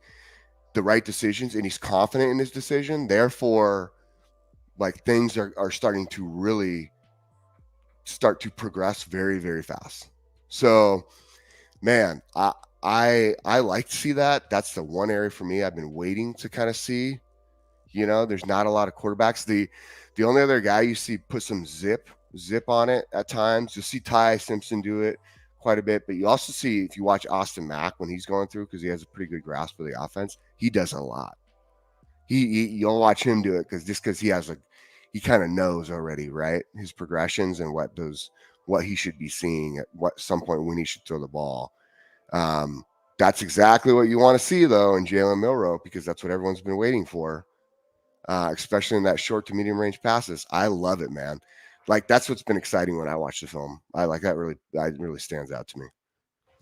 the right decisions and he's confident in his decision. Therefore, like, things are starting to really start to progress very, very fast. So, man, I like to see that. That's the one area for me I've been waiting to kind of see. You know, there's not a lot of quarterbacks. The only other guy you see put some zip on it at times. You'll see Ty Simpson do it quite a bit, but you also see, if you watch Austin Mack when he's going through, because he has a pretty good grasp of the offense, he does a lot. You'll watch him do it because he kind of knows already, right? His progressions and what he should be seeing at some point when he should throw the ball. That's exactly what you want to see, though, in Jalen Milroe, because that's what everyone's been waiting for, especially in that short to medium range passes. I love it, man. Like, that's what's been exciting when I watch the film. I like that. Really stands out to me.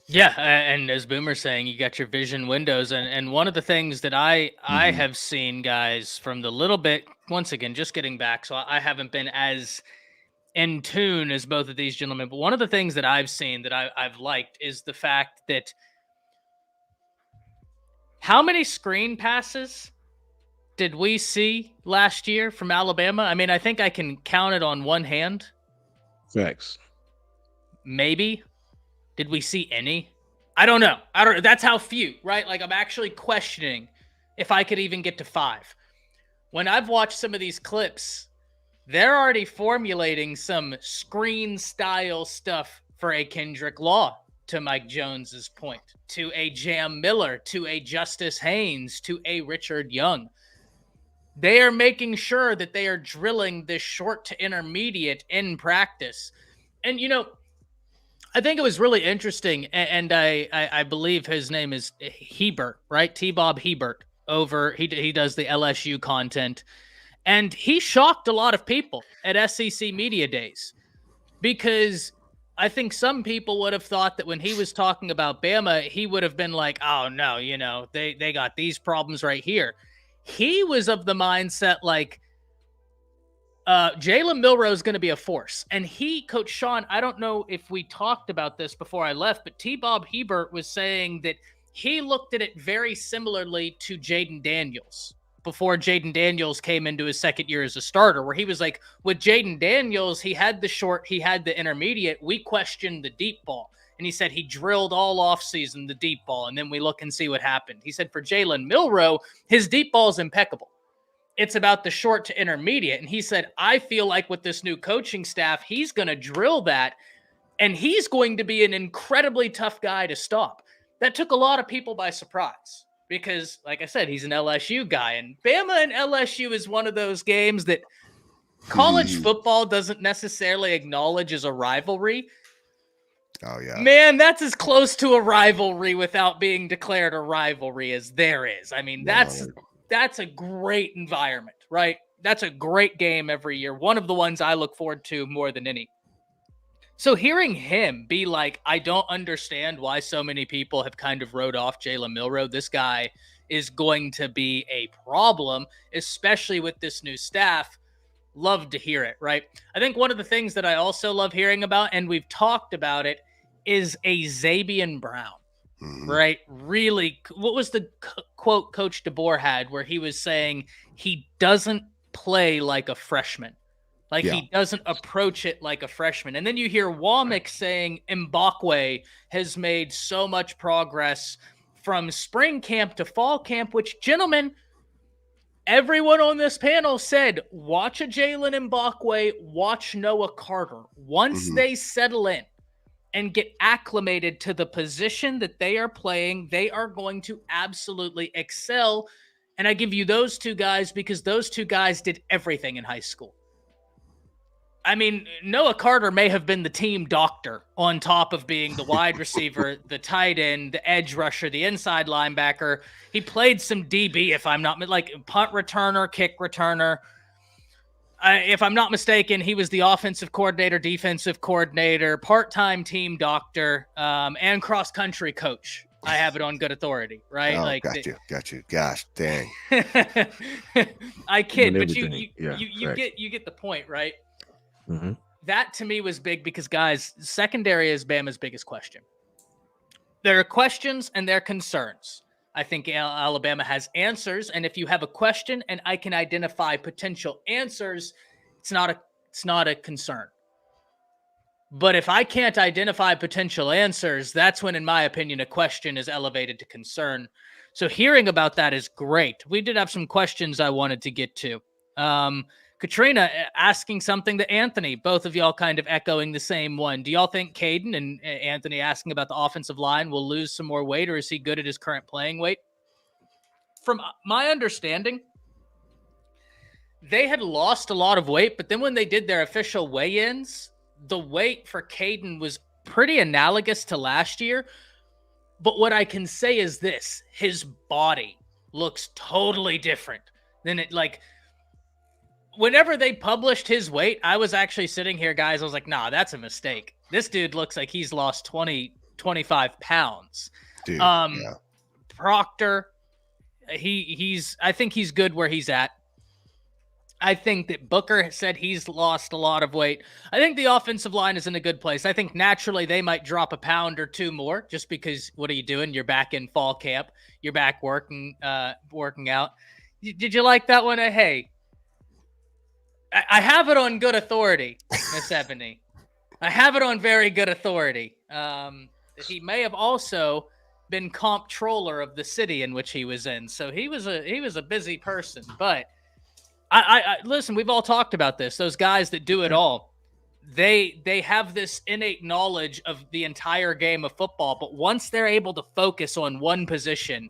Yeah, and as Boomer's saying, you got your vision windows, and one of the things that I have seen, guys, from the little bit, once again, just getting back, so I haven't been as in tune as both of these gentlemen, but one of the things that I've seen that I've liked is the fact that how many screen passes did we see last year from Alabama? I mean, I think I can count it on one hand. Facts. Maybe. Did we see any? I don't know. That's how few, right? Like, I'm actually questioning if I could even get to 5. When I've watched some of these clips, they're already formulating some screen style stuff for a Kendrick Law, to Mike Jones's point, to a Jam Miller, to a Justice Haynes, to a Richard Young. They are making sure that they are drilling this short to intermediate in practice. And, you know, I think it was really interesting, and I believe his name is Hebert, right? T-Bob Hebert. He does the LSU content, and he shocked a lot of people at SEC Media Days, because I think some people would have thought that when he was talking about Bama, he would have been like, oh, no, you know, they got these problems right here. He was of the mindset like, Jalen Milroe is going to be a force. And Coach Sean, I don't know if we talked about this before I left, but T-Bob Hebert was saying that he looked at it very similarly to Jaden Daniels before Jaden Daniels came into his second year as a starter, where he was like, with Jaden Daniels, he had the short, he had the intermediate. We questioned the deep ball. And he said he drilled all offseason the deep ball, and then we look and see what happened. He said for Jalen Milroe, his deep ball is impeccable. It's about the short to intermediate. And he said, I feel like with this new coaching staff, he's going to drill that, and he's going to be an incredibly tough guy to stop. That took a lot of people by surprise because, like I said, he's an LSU guy, and Bama and LSU is one of those games that college football doesn't necessarily acknowledge as a rivalry. Oh, yeah. Man, that's as close to a rivalry without being declared a rivalry as there is. I mean, that's a great environment, right? That's a great game every year. One of the ones I look forward to more than any. So hearing him be like, I don't understand why so many people have kind of wrote off Jalen Milroe. This guy is going to be a problem, especially with this new staff. Love to hear it, right? I think one of the things that I also love hearing about, and we've talked about it, is a Zabian Brown. Right? Really, what was the quote Coach DeBoer had where he was saying he doesn't play like a freshman? Like he doesn't approach it like a freshman. And then you hear Womack saying Mbakwe has made so much progress from spring camp to fall camp, which, gentlemen, everyone on this panel said, watch a Jalen Mbakwe, watch Noah Carter. Once they settle in and get acclimated to the position that they are playing, they are going to absolutely excel. And I give you those two guys because those two guys did everything in high school. I mean, Noah Carter may have been the team doctor on top of being the wide receiver, the tight end, the edge rusher, the inside linebacker. He played some DB, if I'm not like punt returner, kick returner. If I'm not mistaken, he was the offensive coordinator, defensive coordinator, part-time team doctor, and cross-country coach. I have it on good authority, right? Oh, like got you. Gosh, dang. I kid, but you get the point, right? Mhm. That to me was big because, guys, secondary is Bama's biggest question. There are questions and there are concerns. I think Alabama has answers, and if you have a question and I can identify potential answers, it's not a concern. But if I can't identify potential answers, that's when, in my opinion, a question is elevated to concern. So hearing about that is great. We did have some questions I wanted to get to. Katrina asking something to Anthony, both of y'all kind of echoing the same one. Do y'all think Caden and Anthony asking about the offensive line will lose some more weight, or is he good at his current playing weight? From my understanding, they had lost a lot of weight, but then when they did their official weigh-ins, the weight for Caden was pretty analogous to last year. But what I can say is this: his body looks totally different than it, like, whenever they published his weight, I was actually sitting here, guys. I was like, nah, that's a mistake. This dude looks like he's lost 20, 25 pounds. Dude, yeah. Proctor, I think he's good where he's at. I think that Booker said he's lost a lot of weight. I think the offensive line is in a good place. I think naturally they might drop a pound or two more just because what are you doing? You're back in fall camp. You're back working out. Did you like that one? Hey, I have it on good authority, Miss Ebony. I have it on very good authority. He may have also been comptroller of the city in which he was in. So he was a busy person, but I listen, we've all talked about this. Those guys that do it all, they have this innate knowledge of the entire game of football. But once they're able to focus on one position,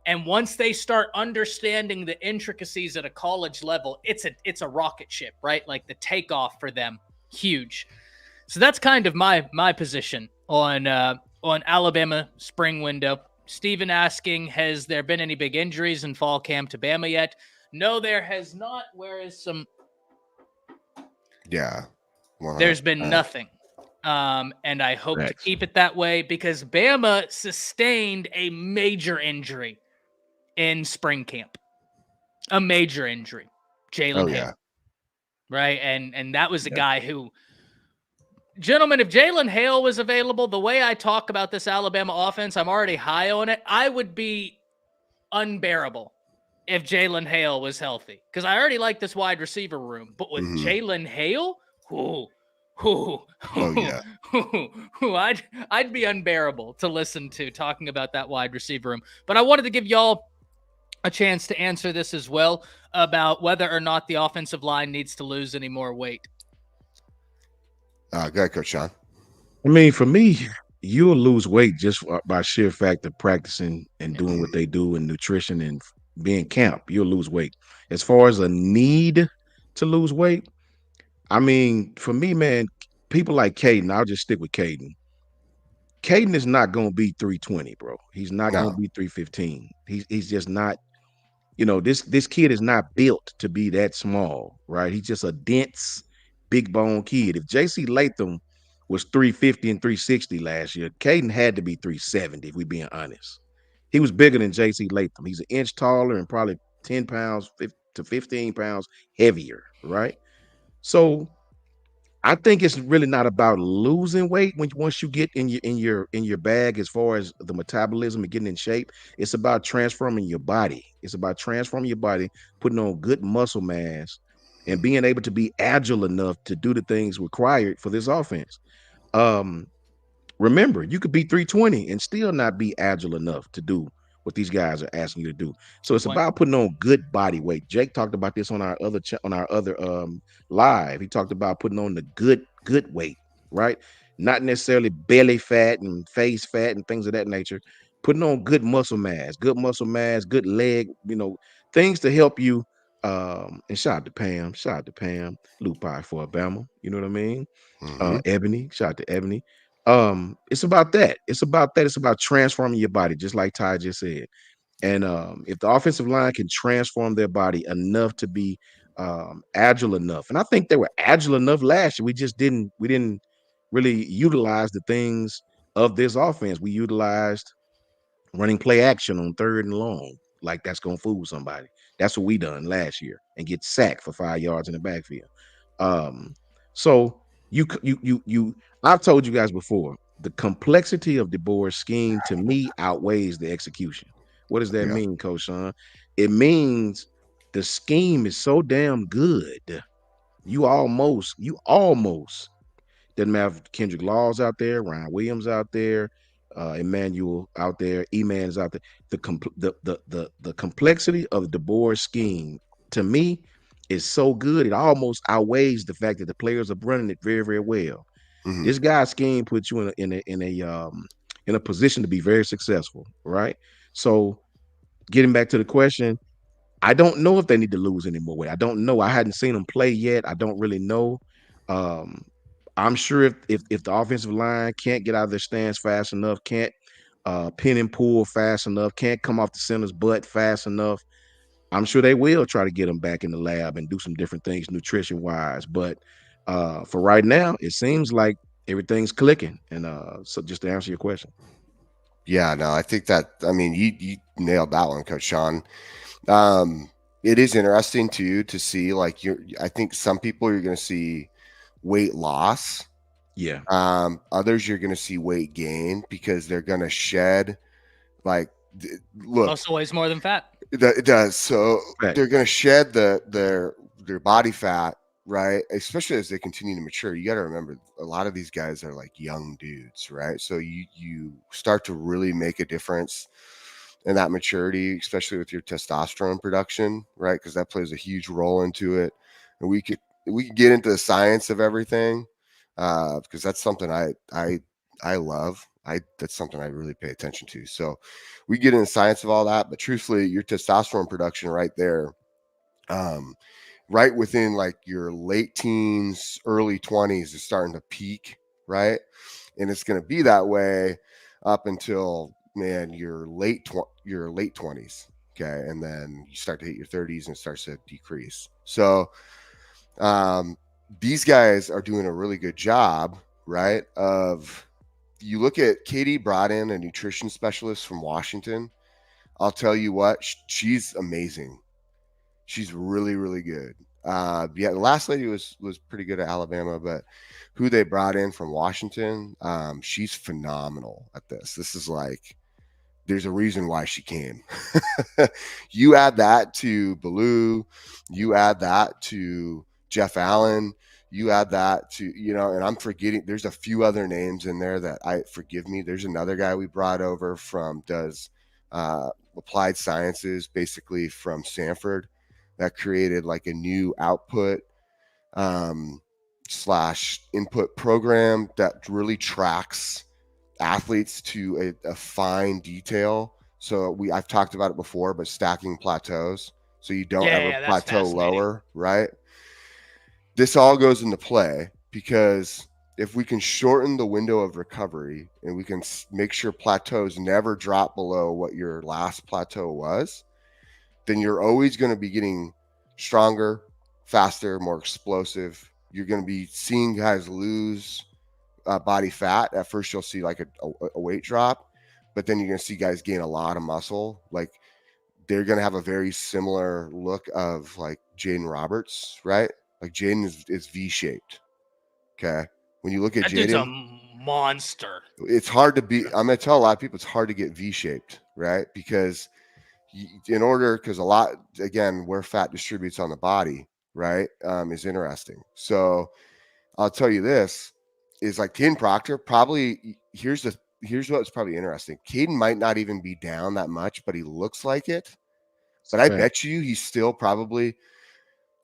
and once they start understanding the intricacies at a college level, it's a rocket ship, right? Like the takeoff for them, huge. So that's kind of my position on Alabama spring window. Steven asking, has there been any big injuries in fall camp to Bama yet? No, there has not. Whereas there's been nothing. And I hope to keep it that way because Bama sustained a major injury in spring camp. A major injury. Jalen Hale. Right? And that was a guy who, gentlemen, if Jalen Hale was available, the way I talk about this Alabama offense, I'm already high on it. I would be unbearable if Jalen Hale was healthy, because I already like this wide receiver room. But with Jalen Hale, I'd be unbearable to listen to talking about that wide receiver room. But I wanted to give y'all a chance to answer this as well about whether or not the offensive line needs to lose any more weight. Go ahead, Coach Sean. I mean, for me, you'll lose weight just by sheer fact of practicing and doing what they do in nutrition and being camp. You'll lose weight. As far as a need to lose weight, I mean, for me, man, people like Caden, I'll just stick with Caden. Caden is not going to be 320, bro. He's not going to be 315. He's just not. This kid is not built to be that small, right? He's just a dense, big bone kid. If J.C. Latham was 350 and 360 last year, Caden had to be 370, if we're being honest. He was bigger than J.C. Latham. He's an inch taller and probably 10 pounds to 15 pounds heavier, right? So I think it's really not about losing weight once you get in your bag as far as the metabolism and getting in shape. It's about transforming your body. It's about transforming your body, putting on good muscle mass, and being able to be agile enough to do the things required for this offense. Remember, you could be 320 and still not be agile enough to do what these guys are asking you to do. So it's about putting on good body weight. Jake talked about this on our other live. He talked about putting on the good weight, right? Not necessarily belly fat and face fat and things of that nature. Putting on good muscle mass, good leg, things to help you. And shout out to Pam, Lupi for Alabama. You know what I mean? Ebony, shout out to Ebony. It's about that. It's about transforming your body, just like Ty just said. And if the offensive line can transform their body enough to be agile enough, and I think they were agile enough last year. We didn't really utilize the things of this offense. We utilized running play action on 3rd and long, like that's gonna fool somebody. That's what we done last year and get sacked for 5 yards in the backfield. So I've told you guys before, the complexity of DeBoer's scheme to me outweighs the execution. What does that Yeah. mean, Coach Sean? It means the scheme is so damn good. You almost doesn't have Kendrick Laws out there, Ryan Williams out there, Emmanuel out there, E-Man's out there. The complexity of the DeBoer scheme to me is so good. It almost outweighs the fact that the players are running it very, very well. Hmm. This guy's scheme puts you in a position to be very successful, right? So getting back to the question, I don't know if they need to lose any more weight. I don't know. I hadn't seen them play yet. I don't really know. Um, I'm sure if the offensive line can't get out of their stance fast enough, can't pin and pull fast enough, can't come off the center's butt fast enough, I'm sure they will try to get them back in the lab and do some different things nutrition wise. But for right now, it seems like everything's clicking. And so just to answer your question. Yeah, no, I think that, I mean, you nailed that one, Coach Sean. Um, it is interesting too to see, like, I think some people you're going to see weight loss. Yeah. Others you're going to see weight gain because they're going to shed, like, look, Muscle weighs more than fat. it does. So Right. they're going to shed their body fat, right? Especially as they continue to mature. You got to remember, a lot of these guys are like young dudes, right? So you start to really make a difference in that maturity, especially with your testosterone production, right? Because that plays a huge role into it. And we could get into the science of everything, because that's something I love. That's something I really pay attention to. So we get into the science of all that, but truthfully, your testosterone production right there, right within like your late teens, early 20s is starting to peak, right? And it's going to be that way up until, man, your late 20s. Okay. And then you start to hit your 30s and it starts to decrease. So these guys are doing a really good job, right? Of, you look at Katie brought in a nutrition specialist from Washington. I'll tell you what, she's amazing. She's really, really good. Yeah, the last lady was pretty good at Alabama, but who they brought in from Washington, she's phenomenal at this. This is like, there's a reason why she came. You add that to Baloo, you add that to Jeff Allen, you add that to, and I'm forgetting, there's a few other names in there that forgive me. There's another guy we brought over does applied sciences, basically from Stanford, that created like a new output slash input program that really tracks athletes to a fine detail. So I've talked about it before, but stacking plateaus, so you don't ever Yeah, that's plateau fascinating. lower, right? This all goes into play because if we can shorten the window of recovery and we can make sure plateaus never drop below what your last plateau was, then you're always going to be getting stronger, faster, more explosive. You're going to be seeing guys lose body fat. At first, you'll see like a weight drop, but then you're going to see guys gain a lot of muscle. Like, they're going to have a very similar look of like Jaden Roberts, right? Like, Jaden is V-shaped. Okay. When you look at That dude's a Jaden, monster. it's hard to be, I'm going to tell a lot of people it's hard to get V-shaped, right? Because because a lot, again, where fat distributes on the body, right, is interesting. So I'll tell you this is like Caden Proctor probably, here's what's probably interesting. Caden might not even be down that much, but he looks like it. But I bet you he's still probably,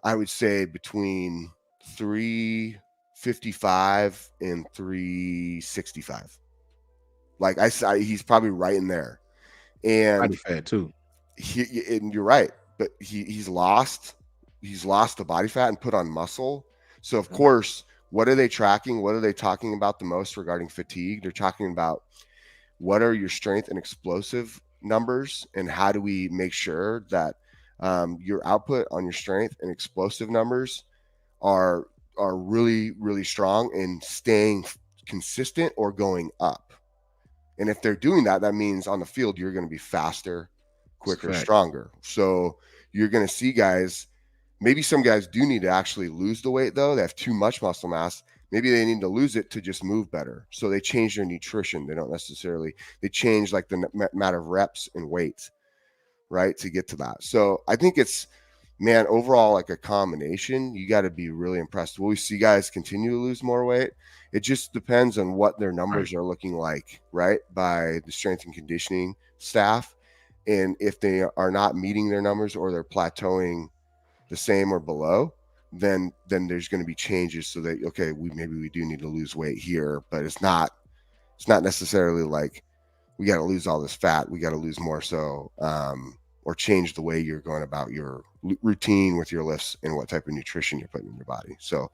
I would say, between 355 and 365. Like he's probably right in there. And Body fat too. and you're right, but he's lost the body fat and put on muscle. So of course, what are they tracking? What are they talking about the most regarding fatigue? They're talking about what are your strength and explosive numbers, and how do we make sure that your output on your strength and explosive numbers are really, really strong and staying consistent or going up. And if they're doing that, that means on the field you're going to be faster, quicker, stronger. So you're going to see guys Maybe some guys do need to actually lose the weight though. They have too much muscle mass. Maybe they need to lose it to just move better. So they change their nutrition. They don't necessarily, they change like the amount of reps and weight, right, to get to that. So I think it's, man, overall, like a combination, you got to be really impressed. Will we see guys continue to lose more weight? It just depends on what their numbers are looking like, right, by the strength and conditioning staff. And if they are not meeting their numbers or they're plateauing the same or below, then there's going to be changes so that, okay, maybe we do need to lose weight here, but it's not necessarily like we got to lose all this fat. We got to lose more so, or change the way you're going about your routine with your lifts and what type of nutrition you're putting in your body. So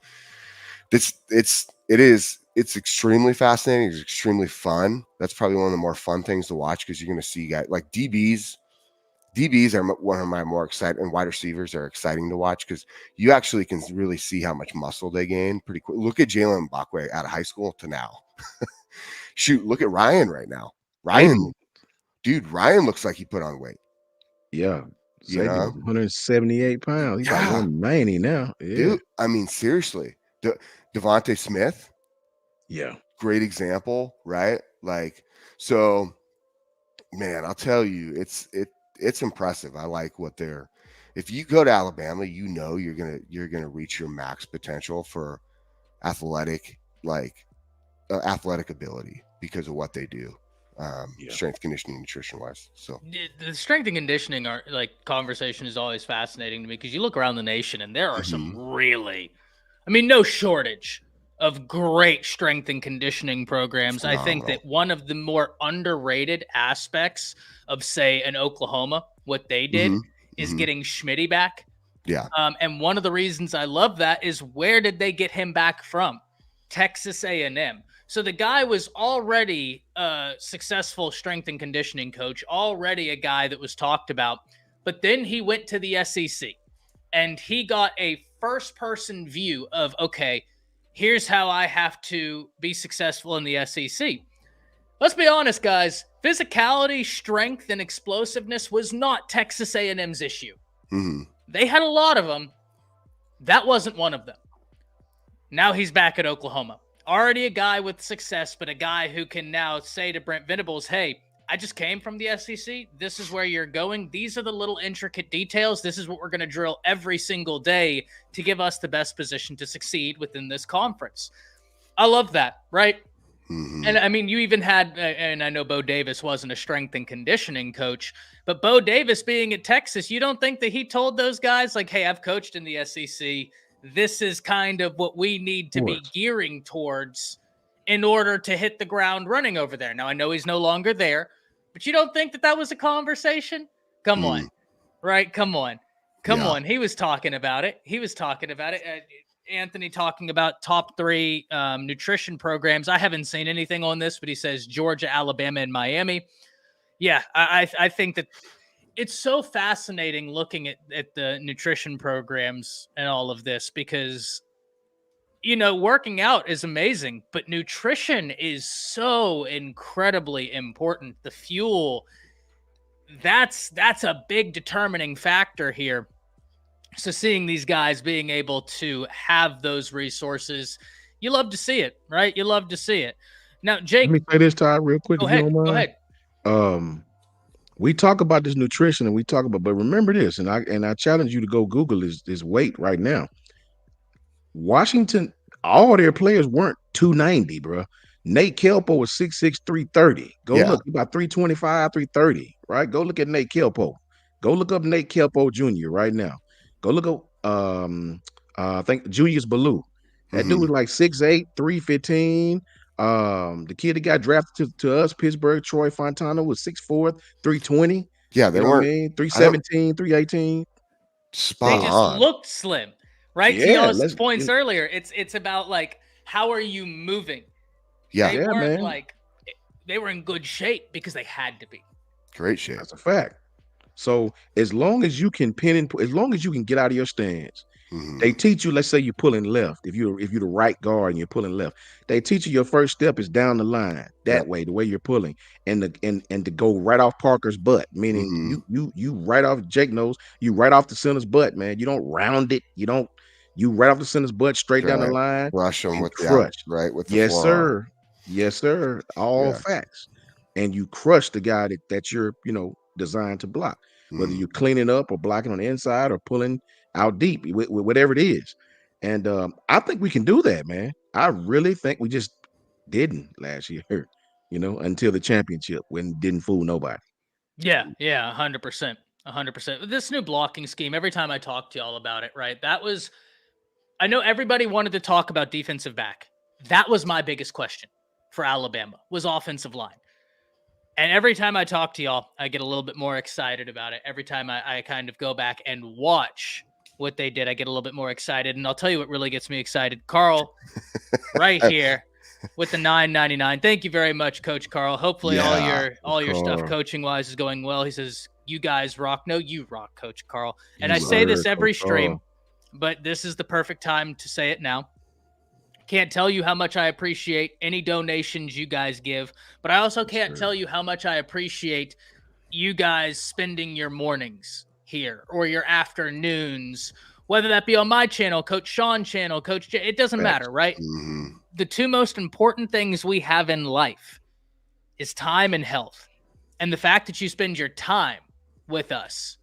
it's extremely fascinating. It's extremely fun. That's probably one of the more fun things to watch because you're going to see guys like DBs. DBs are one of my more exciting, and wide receivers are exciting to watch because you actually can really see how much muscle they gain pretty quick. Look at Jalen Mbakwe out of high school to now. Shoot, look at Ryan right now. Ryan looks like he put on weight. Yeah. You know? 178 pounds. He's like 190 now. Yeah. Dude, I mean, seriously. Devontae Smith. Yeah. Great example, right? Like, so, man, I'll tell you, it's impressive. I like what they're. If you go to Alabama, you know you're gonna reach your max potential for athletic ability because of what they do, strength conditioning, nutrition wise. So the strength and conditioning conversation is always fascinating to me because you look around the nation and there are some really, no shortage of great strength and conditioning programs. Phenomenal. I think that one of the more underrated aspects of, say, an Oklahoma, what they did is getting Schmitty back. Yeah. And one of the reasons I love that is where did they get him back from? Texas A&M. So the guy was already a successful strength and conditioning coach, already a guy that was talked about. But then he went to the SEC and he got a first-person view of, okay, here's how I have to be successful in the SEC. Let's be honest, guys. Physicality, strength, and explosiveness was not Texas A&M's issue. They had a lot of them. That wasn't one of them. Now he's back at Oklahoma. Already a guy with success, but a guy who can now say to Brent Venables, hey, I just came from the SEC. This is where you're going. These are the little intricate details. This is what we're going to drill every single day to give us the best position to succeed within this conference. I love that, right? And you even had, and I know Bo Davis wasn't a strength and conditioning coach, but Bo Davis being at Texas, you don't think that he told those guys like, hey, I've coached in the SEC. This is kind of what we need to be gearing towards in order to hit the ground running over there. Now, I know he's no longer there, but you don't think that was a conversation? Come on, right? Come on. He was talking about it. Anthony talking about top 3 nutrition programs. I haven't seen anything on this, but he says Georgia, Alabama, and Miami. Yeah, I think that it's so fascinating looking at the nutrition programs and all of this because, working out is amazing, but nutrition is so incredibly important. The fuel, that's a big determining factor here. So seeing these guys being able to have those resources, you love to see it, right? You love to see it. Now, Jake. Let me say this, Todd, real quick. Go ahead. We talk about this nutrition and but remember this, and I challenge you to go Google this weight right now. Washington, all their players weren't 290, bro. Nate Kelpo was 6'6", 330. Go look, about 325, 330, right? Go look at Nate Kelpo. Go look up Nate Kelpo Jr. right now. Go look up, I think Julius Ballou. That dude was like 6'8", 315. The kid that got drafted to us, Pittsburgh, Troy Fontana, was 6'4", 320. Yeah, they weren't 317, 318. Spot they just on. Looked slim, right? To y'all's points earlier, it's about like how are you moving? Yeah, they weren't man. They were in good shape because they had to be. Great shape. That's a fact. So as long as you can as long as you can get out of your stance They teach you, let's say you're pulling left. If you're the right guard and you're pulling left, they teach you your first step is down the line that way, the way you're pulling, and to go right off Parker's butt, meaning you right off Jake knows, you right off the center's butt, man. You don't round it, you right off the center's butt, straight down the line, Rush them with crush. with the Yes, forearm. sir. All facts. And you crush the guy that you're designed to block, whether you're cleaning up or blocking on the inside or pulling out deep, whatever it is. And I think we can do that, man. I really think we just didn't last year, until the championship when it didn't fool nobody. Yeah, 100%. 100%. This new blocking scheme, every time I talk to y'all about it, right? I know everybody wanted to talk about defensive back. That was my biggest question for Alabama, was offensive line. And every time I talk to y'all, I get a little bit more excited about it. Every time I kind of go back and watch what they did, I get a little bit more excited. And I'll tell you what really gets me excited. Carl, right here with the $9.99. Thank you very much, Coach Carl. Hopefully all your stuff coaching-wise is going well. He says, you guys rock. No, you rock, Coach Carl. And I say this every stream, but this is the perfect time to say it now. Can't tell you how much I appreciate any donations you guys give, but I also can't tell you how much I appreciate you guys spending your mornings here or your afternoons, whether that be on my channel, Coach Sean's channel, Coach J. It doesn't matter, right? The two most important things we have in life is time and health. And the fact that you spend your time with us,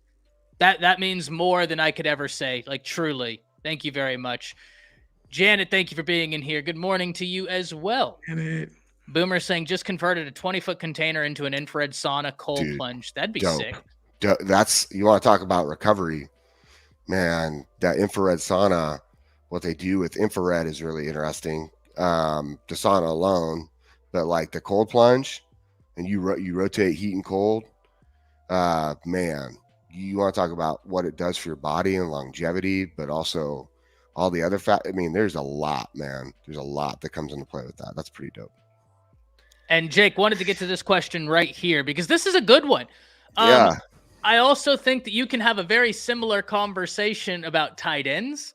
that means more than I could ever say. Like, truly, thank you very much. Janet, thank you for being in here. Good morning to you as well. Janet. Boomer saying, just converted a 20-foot container into an infrared sauna cold plunge. That'd be sick. That's, you want to talk about recovery, man. That infrared sauna, what they do with infrared is really interesting. The sauna alone, but like the cold plunge, and you rotate heat and cold. Man, you want to talk about what it does for your body and longevity, but also all the other I mean, there's a lot, man. There's a lot that comes into play with that. That's pretty dope. And Jake wanted to get to this question right here because this is a good one. Yeah. I also think that you can have a very similar conversation about tight ends,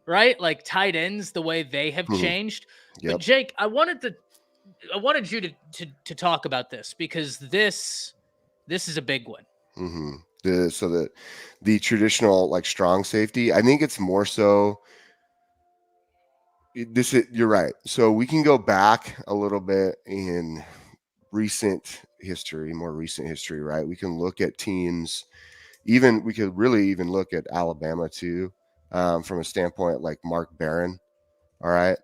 right? Like tight ends, the way they have changed. But Jake, I wanted you to talk about this because this is a big one. So the traditional like strong safety, I think it's more so. You're right. So we can go back a little bit in more recent history, right? We can look at teams, we could really even look at Alabama too, from a standpoint like Mark Barron. All right.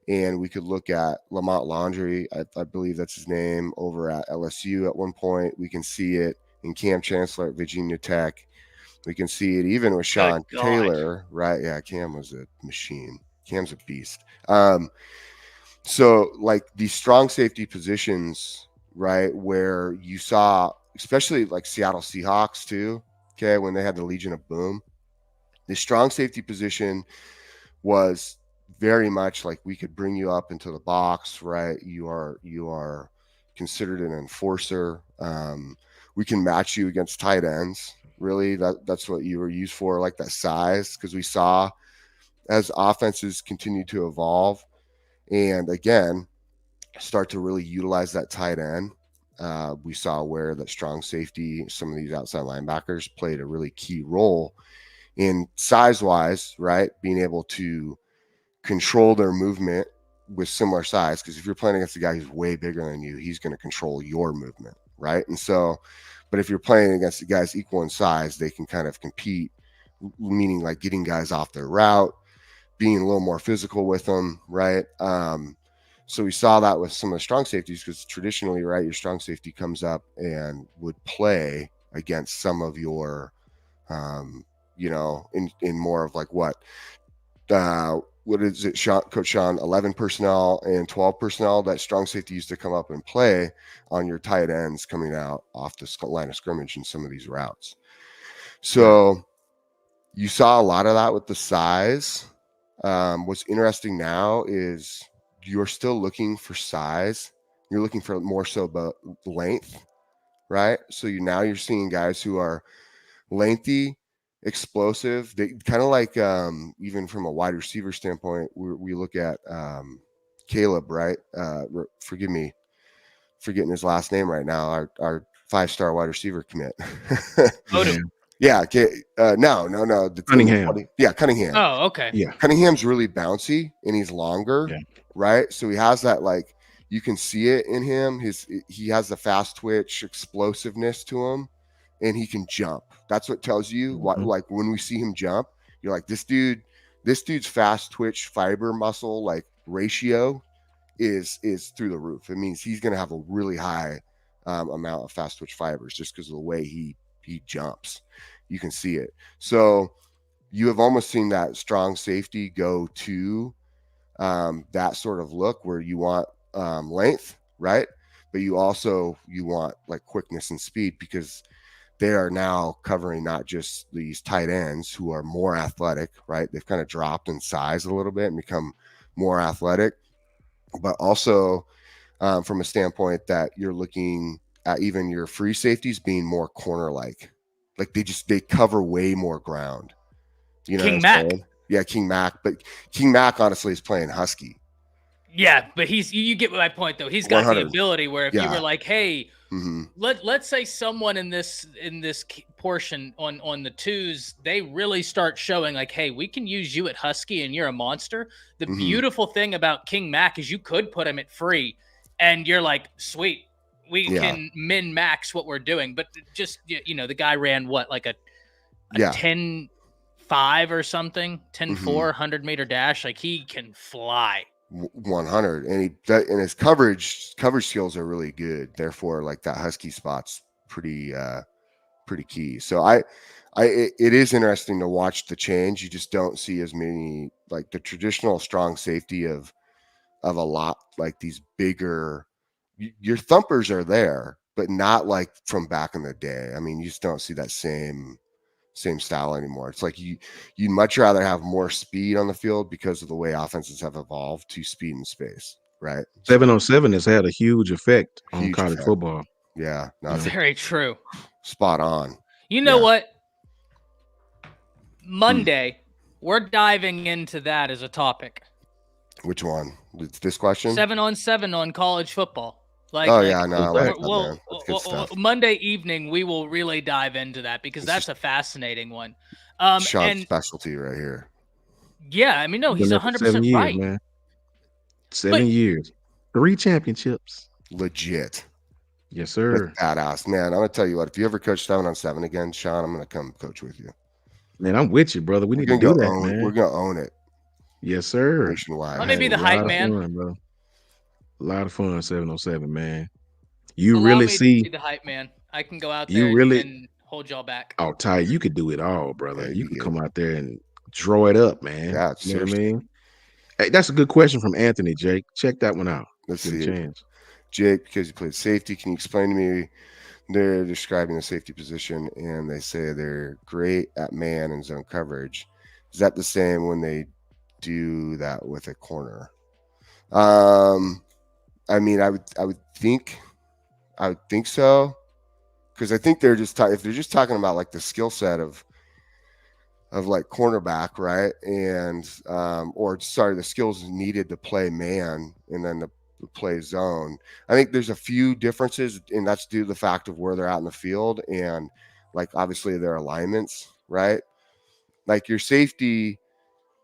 And we could look at Lamont Landry, I believe that's his name, over at LSU at one point. We can see it in Cam Chancellor at Virginia Tech. We can see it even with Sean Taylor, right? Yeah, Cam was a machine. Cam's a beast. So like these strong safety positions, right, where you saw, especially like Seattle Seahawks too, okay, when they had the Legion of Boom, the strong safety position was very much like we could bring you up into the box, right? You are considered an enforcer. We can match you against tight ends. Really, that's what you were used for, like that size, because we saw as offenses continue to evolve and again start to really utilize that tight end. We saw where that strong safety, some of these outside linebackers played a really key role in size-wise, right? Being able to control their movement with similar size, because if you're playing against a guy who's way bigger than you, he's going to control your movement, right? And so, but if you're playing against the guys equal in size, they can kind of compete, meaning like getting guys off their route, being a little more physical with them, right? So we saw that with some of the strong safeties, because traditionally, right, your strong safety comes up and would play against some of your, in more of like what is it, Coach Sean, 11 personnel and 12 personnel, that strong safety used to come up and play on your tight ends coming out off the line of scrimmage in some of these routes. So you saw a lot of that with the size. What's interesting now is you're still looking for size. You're looking for more so about length, right? So you're seeing guys who are lengthy explosive. They kind of like even from a wide receiver standpoint, we look at Caleb, right? Forgive me, forgetting his last name right now. Our 5-star wide receiver commit. Odom. Yeah. No. The Cunningham. Yeah, Cunningham. Oh, okay. Yeah. Cunningham's really bouncy and he's longer, Yeah. right? So he has that, like, you can see it in him. He has the fast twitch explosiveness to him, and he can jump. That's what tells you what, Mhm. like, when we see him jump, you're like, this dude's fast twitch fiber muscle like ratio is through the roof. It means he's going to have a really high amount of fast twitch fibers just because of the way he jumps. You can see it. So you have almost seen that strong safety go to that sort of look where you want length, right? But you want like quickness and speed, because they are now covering not just these tight ends who are more athletic, right? They've kind of dropped in size a little bit and become more athletic, but also from a standpoint that you're looking at even your free safeties being more corner-like. Like they cover way more ground. You know King what I'm Mac. saying? Yeah, King Mac. But King Mac honestly is playing Husky. Yeah, but you get my point though. He's got the 100. ability where if you were like, hey, Mm-hmm. let's say someone in this portion on the twos, they really start showing like, hey, we can use you at Husky and you're a monster. The Mm-hmm. beautiful thing about King Mac is you could put him at free and you're like, sweet, we can min max what we're doing. But just, you know, the guy ran what, like a 10-5 or something, 10-4, 100-meter dash. Like, he can fly. 100, and his coverage skills are really good. Therefore, like, that Husky spot's pretty key. So it is interesting to watch the change. You just don't see as many, like, the traditional strong safety of a lot, like these bigger, your thumpers are there, but not like from back in the day. I mean, you just don't see that same style anymore. It's like you'd much rather have more speed on the field because of the way offenses have evolved to speed and space, right? 7-on-7 has had a huge effect on Huge college effect. football. Yeah, no, You know. Very true. Spot on. You know what? Monday, we're diving into that as a topic. Which one? It's this question? 7-on-7 on college football. Like, oh yeah, no, I like that, man. That's good stuff. Monday evening, we will really dive into that because that's a fascinating one. Sean's specialty right here. Yeah, I mean, no, he's 100% right, man. 7 years, 3 championships. Legit. Yes, sir. That's badass, man. I'm gonna tell you what. If you ever coach 7-on-7 again, Sean, I'm gonna come coach with you. Man, I'm with you, brother. We need to do that, man. We're gonna own it. Yes, sir. Nationwide. Let me be the hype man. Fun, bro. A lot of fun, 7-on-7, man. You really see be the hype man. I can go out there and hold y'all back. Oh, Ty, you could do it all, brother. You could come out there and draw it up, man. Yeah, you know what I mean? Hey, that's a good question from Anthony, Jake. Check that one out. Let's see it. Jake, because you played safety, can you explain to me? They're describing the safety position and they say they're great at man and zone coverage. Is that the same when they do that with a corner? I mean, I would think so, because I think they're just if they're just talking about like the skill set of like cornerback, right? And the skills needed to play man and then to play zone. I think there's a few differences, and that's due to the fact of where they're out in the field and, like, obviously their alignments, right? Like, your safety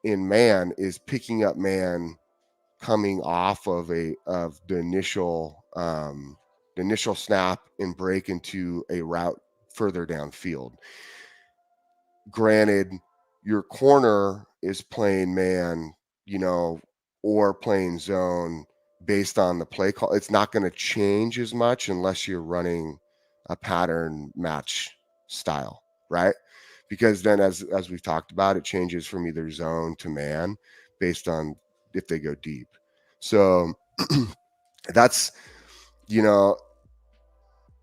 in man is picking up man coming off of the initial snap and break into a route further downfield. Granted, your corner is playing man, or playing zone based on the play call. It's not going to change as much unless you're running a pattern match style, right? Because then, as we've talked about, it changes from either zone to man based on if they go deep. So that's,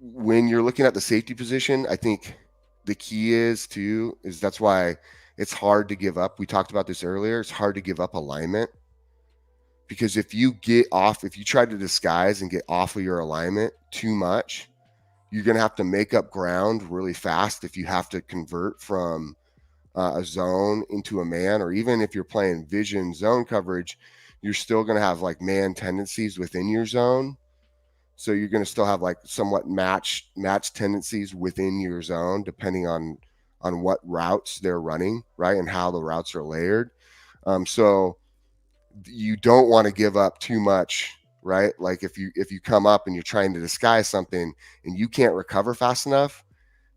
when you're looking at the safety position, I think the key is that's why it's hard to give up. We talked about this earlier. It's hard to give up alignment, because if you try to disguise and get off of your alignment too much, you're going to have to make up ground really fast if you have to convert from a zone into a man, or even if you're playing vision zone coverage, you're still going to have like man tendencies within your zone. So you're going to still have like somewhat match tendencies within your zone, depending on what routes they're running, right, and how the routes are layered. So you don't want to give up too much, right? Like if you come up and you're trying to disguise something and you can't recover fast enough,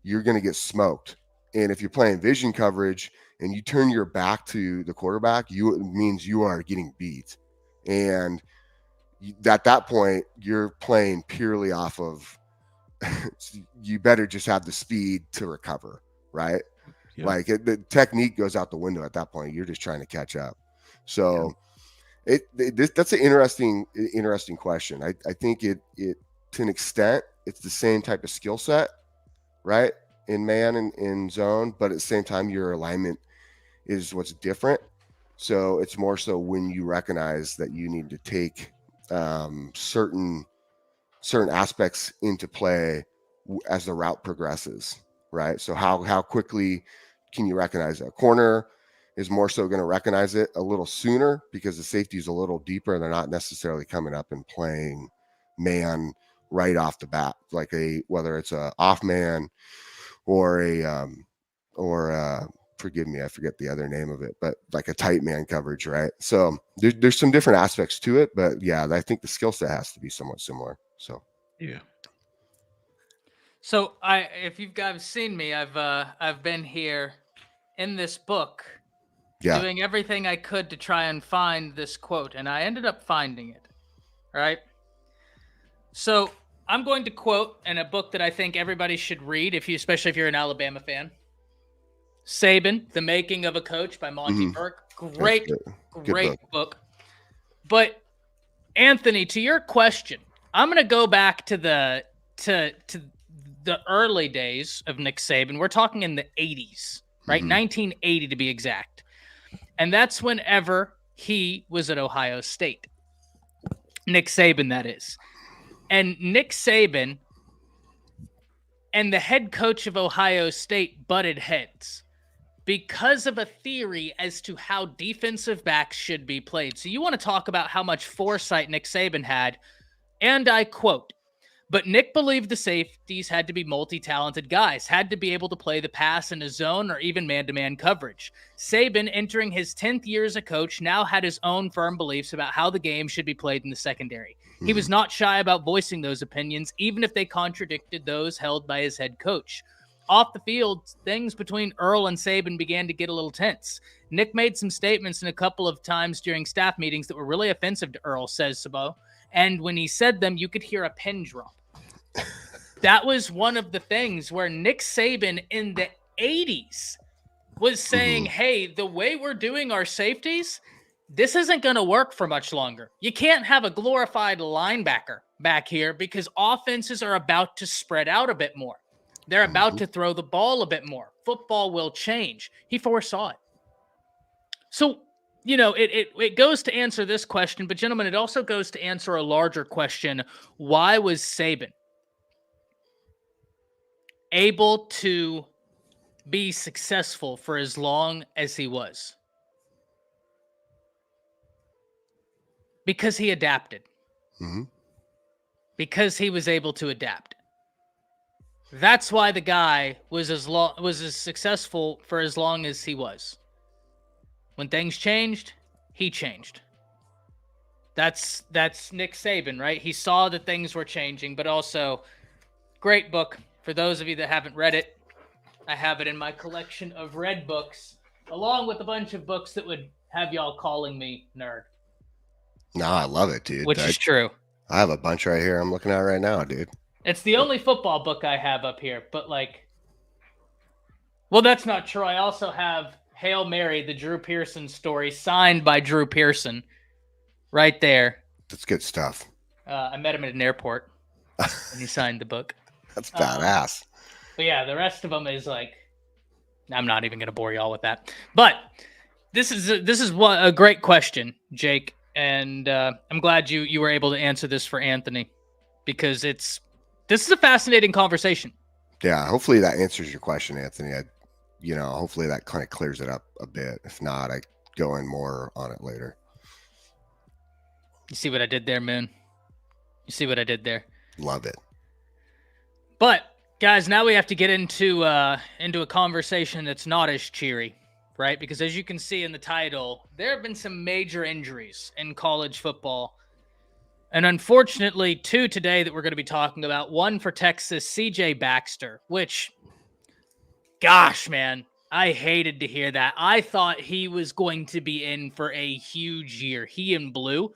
you're going to get smoked. And if you're playing vision coverage and you turn your back to the quarterback, it means you are getting beat. And at that point, you're playing purely off of you better just have the speed to recover, right? Yeah. Like the technique goes out the window at that point. You're just trying to catch up. So that's an interesting question. I think it to an extent, it's the same type of skill set, right? In man and in zone, but at the same time, your alignment is what's different. So it's more so when you recognize that you need to take certain aspects into play as the route progresses, right? So how quickly can you recognize that? Corner is more so going to recognize it a little sooner because the safety is a little deeper and they're not necessarily coming up and playing man right off the bat, like whether it's a off man or forgive me, I forget the other name of it, but like a tight man coverage, right? So there's some different aspects to it, but yeah, I think the skill set has to be somewhat similar. So yeah. So if you guys seen me, I've been here in this book, doing everything I could to try and find this quote, and I ended up finding it. Right. So I'm going to quote in a book that I think everybody should read, especially if you're an Alabama fan. Saban, The Making of a Coach by Monty Burke. Great book. But Anthony, to your question, I'm going to go back to the early days of Nick Saban. We're talking in the 80s, right? 1980 to be exact. And that's whenever he was at Ohio State. Nick Saban, that is. And Nick Saban and the head coach of Ohio State butted heads because of a theory as to how defensive backs should be played. So you want to talk about how much foresight Nick Saban had, and I quote, "But Nick believed the safeties had to be multi-talented guys, had to be able to play the pass in a zone or even man-to-man coverage. Saban, entering his 10th year as a coach, now had his own firm beliefs about how the game should be played in the secondary. He was not shy about voicing those opinions, even if they contradicted those held by his head coach. Off the field, things between Earl and Saban began to get a little tense. Nick made some statements in a couple of times during staff meetings that were really offensive to Earl, says Sabo. And when he said them, you could hear a pin drop." That was one of the things where Nick Saban in the 80s was saying, hey, the way we're doing our safeties, this isn't going to work for much longer. You can't have a glorified linebacker back here because offenses are about to spread out a bit more. They're about to throw the ball a bit more. Football will change. He foresaw it. So, it goes to answer this question, but gentlemen, it also goes to answer a larger question. Why was Saban able to be successful for as long as he was? Because he adapted. Because he was able to adapt. That's why the guy was as successful for as long as he was. When things changed, he changed. That's Nick Saban, right? He saw that things were changing, but also great book. For those of you that haven't read it, I have it in my collection of read books, along with a bunch of books that would have y'all calling me nerd. No, I love it, dude. Which is true. I have a bunch right here I'm looking at right now, dude. It's the only football book I have up here, but well, that's not true. I also have Hail Mary, the Drew Pearson story, signed by Drew Pearson, right there. That's good stuff. I met him at an airport, and he signed the book. That's badass. But yeah, the rest of them is I'm not even going to bore y'all with that. But this is a great question, Jake, and I'm glad you were able to answer this for Anthony, because this is a fascinating conversation. Yeah, hopefully that answers your question, Anthony. hopefully that kind of clears it up a bit. If not, I go in more on it later. You see what I did there, Moon? You see what I did there? Love it. But guys, now we have to get into a conversation that's not as cheery, right? Because as you can see in the title, there have been some major injuries in college football. And unfortunately, 2 today that we're going to be talking about. One for Texas, CJ Baxter, which, gosh, man, I hated to hear that. I thought he was going to be in for a huge year. He and Blue,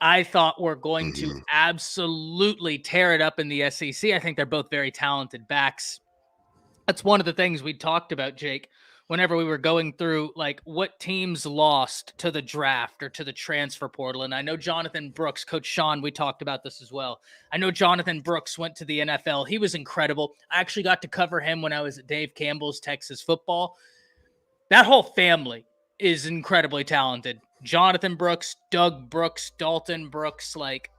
I thought were going to absolutely tear it up in the SEC. I think they're both very talented backs. That's one of the things we talked about, Jake, whenever we were going through like what teams lost to the draft or to the transfer portal. And I know Jonathan Brooks, Coach Sean, we talked about this as well. I know Jonathan Brooks went to the NFL. He was incredible. I actually got to cover him when I was at Dave Campbell's Texas Football. That whole family is incredibly talented. Jonathan Brooks, Doug Brooks, Dalton Brooks, like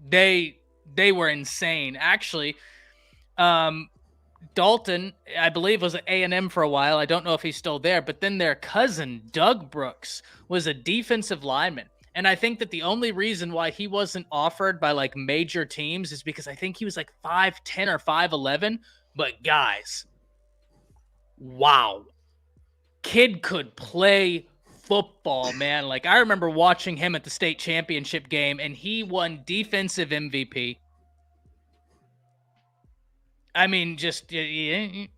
they were insane. Actually, Dalton, I believe, was at A&M for a while. I don't know if he's still there, but then their cousin, Doug Brooks, was a defensive lineman. And I think that the only reason why he wasn't offered by like major teams is because I think he was like 5'10 or 5'11. But guys, wow. Kid could play football, man. Like I remember watching him at the state championship game and he won defensive MVP. I mean, just I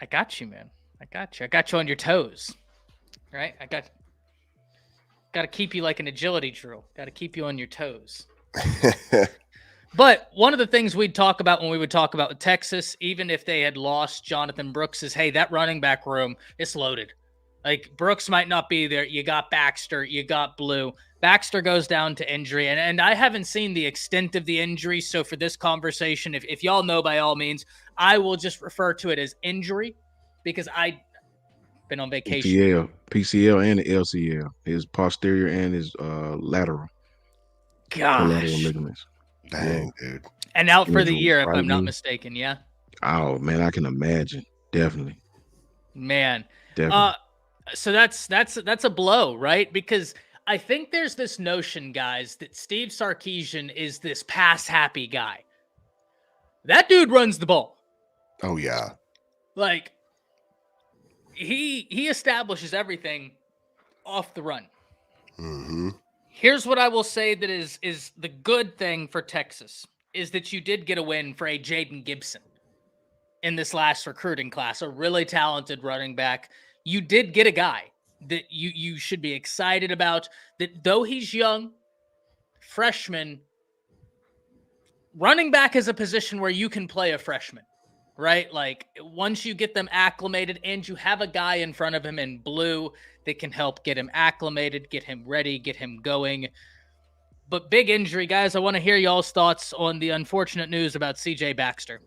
got you, man. I got you. I got you on your toes, right? I got to keep you like an agility drill. Got to keep you on your toes. But one of the things we'd talk about when we would talk about Texas, even if they had lost Jonathan Brooks, is, hey, that running back room is loaded. Like Brooks might not be there. You got Baxter, you got Blue. Baxter goes down to injury, and I haven't seen the extent of the injury. So for this conversation, if y'all know, by all means, I will just refer to it as injury because I've been on vacation. PCL and the LCL, his posterior and his lateral. Collateral Gosh. ligaments. Dang, dude. And out for the year, if I'm not mistaken, yeah? Oh, man, I can imagine. Definitely. Man. Definitely. So that's a blow, right? Because I think there's this notion, guys, that Steve Sarkisian is this pass-happy guy. That dude runs the ball. Oh, yeah. Like, he establishes everything off the run. Mm-hmm. Here's what I will say that is the good thing for Texas, is that you did get a win for a Jaden Gibson in this last recruiting class, a really talented running back. You did get a guy that you should be excited about, that though he's young, freshman, running back is a position where you can play a freshman, right? Like once you get them acclimated and you have a guy in front of him in Blue that can help get him acclimated, get him ready, get him going. But big injury, guys. I want to hear y'all's thoughts on the unfortunate news about CJ Baxter.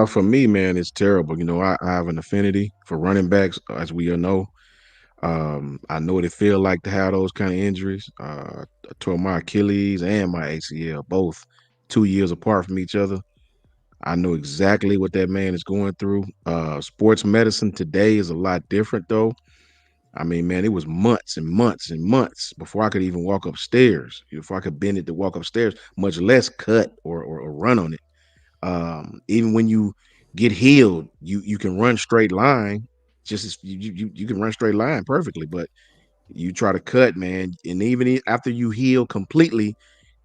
For me, man, it's terrible. You know, I have an affinity for running backs, as we all know. I know what it feels like to have those kind of injuries. I tore my Achilles and my ACL, both 2 years apart from each other. I know exactly what that man is going through. Sports medicine today is a lot different, though. I mean, man, it was months and months and months before I could even walk upstairs, before I could bend it to walk upstairs, much less cut or run on it. Even when you get healed, you can run straight line, just as you can run straight line perfectly, but you try to cut, man, and even after you heal completely,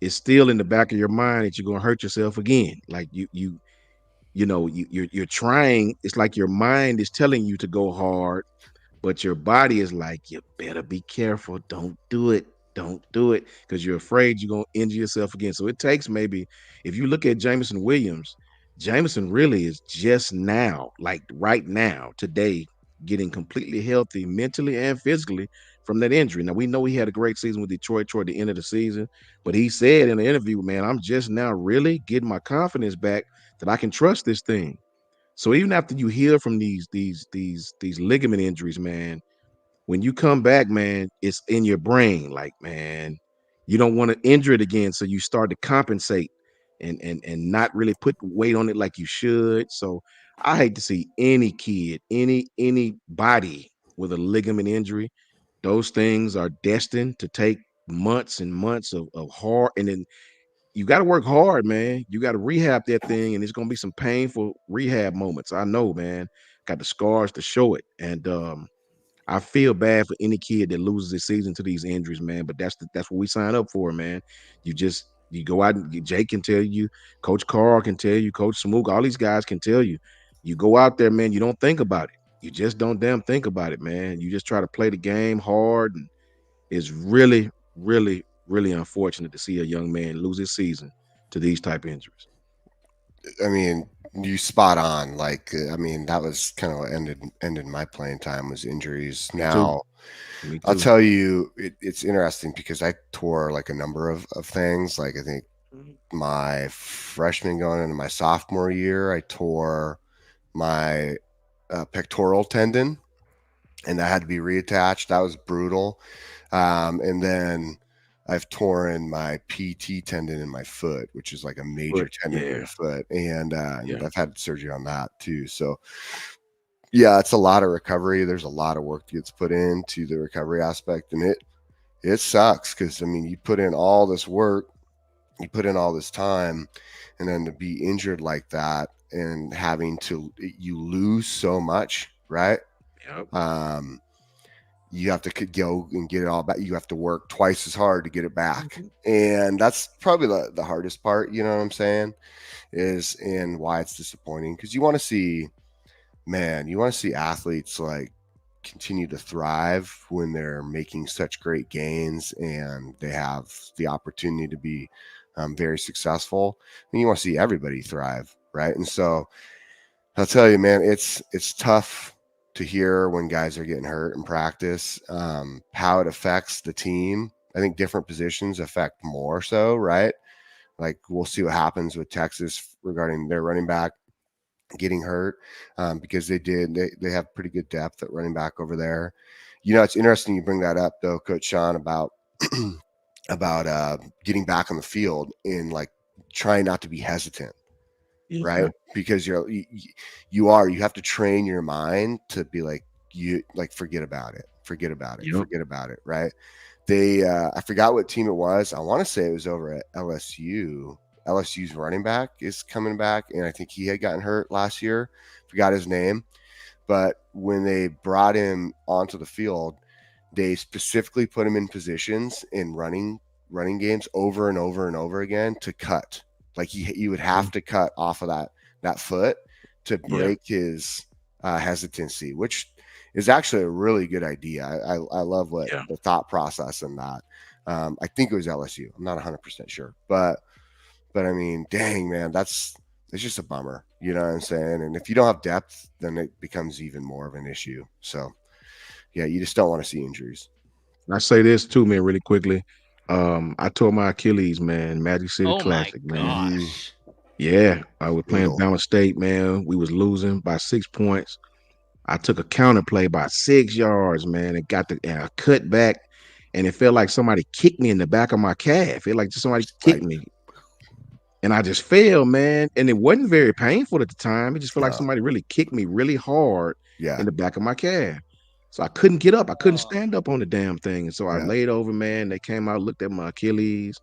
it's still in the back of your mind that you're gonna hurt yourself again. Like you're trying. It's like your mind is telling you to go hard, but your body is like, you better be careful. Don't do it. Don't do it, because you're afraid you're gonna injure yourself again. So it takes, maybe, if you look at Jameson Williams, Jameson really is just now, like right now, today, getting completely healthy mentally and physically from that injury. Now we know he had a great season with Detroit toward the end of the season, but he said in the interview, man, I'm just now really getting my confidence back that I can trust this thing. So even after you heal from these ligament injuries, man, when you come back, man, it's in your brain. Like, man, you don't want to injure it again. So you start to compensate and not really put weight on it like you should. So I hate to see any kid, anybody with a ligament injury. Those things are destined to take months and months of hard, and then you got to work hard, man. You got to rehab that thing, and it's gonna be some painful rehab moments. I know, man. Got the scars to show it, and I feel bad for any kid that loses his season to these injuries, man. But that's what we sign up for, man. You go out and Jake can tell you, Coach Carl can tell you, Coach Smook, all these guys can tell you. You go out there, man. You don't think about it. You just don't damn think about it, man. You just try to play the game hard, and it's really, really, really unfortunate to see a young man lose his season to these type injuries. I mean, you spot on. Like, I mean, that was kind of what ended my playing time was injuries. Me too. Now, Me I'll too. tell you, it's interesting because I tore like a number of things. Like, I think my freshman going into my sophomore year, I tore my pectoral tendon, and that had to be reattached. That was brutal. And then I've torn my PT tendon in my foot, which is like a major tendon in your foot, and I've had surgery on that too. So yeah, it's a lot of recovery. There's a lot of work that gets put into the recovery aspect, and it sucks because I mean, you put in all this work, you put in all this time, and then to be injured like that and having to you lose so much, right? Yep. You have to go and get it all back. You have to work twice as hard to get it back. And that's probably the hardest part, you know what I'm saying, is and why it's disappointing. Because you want to see athletes like continue to thrive when they're making such great gains and they have the opportunity to be very successful. And you want to see everybody thrive, right? And so I'll tell you, man, it's tough to hear when guys are getting hurt in practice, how it affects the team. I think different positions affect more so, right? Like we'll see what happens with Texas regarding their running back getting hurt because they have pretty good depth at running back over there. You know, it's interesting you bring that up though, Coach Sean, about about getting back on the field and like trying not to be hesitant. Right, because you have to train your mind to be like forget about it, forget about it, right? They I forgot what team it was. I want to say it was over at LSU's running back is coming back, and I think he had gotten hurt last year, forgot his name, but when they brought him onto the field, they specifically put him in positions in running games over and over and over again to cut. Like you would have to cut off of that foot to break his hesitancy, which is actually a really good idea. I love what the thought process in that. I think it was LSU. I'm not 100% sure, but I mean, dang man, it's just a bummer. You know what I'm saying? And if you don't have depth, then it becomes even more of an issue. So yeah, you just don't want to see injuries. I say this too, man, really quickly. I tore my Achilles, man, Magic City Oh my Classic, man. gosh. Yeah, I was playing Brutal. Bama State, man. We was losing by 6 points. I took a counter play by 6 yards, man, and I cut back, and it felt like somebody kicked me in the back of my calf. It felt like just somebody kicked me. And I just fell, man. And it wasn't very painful at the time. It just felt like somebody really kicked me really hard in the back of my calf. So I couldn't get up. I couldn't stand up on the damn thing. And so I laid over, man. They came out, looked at my Achilles,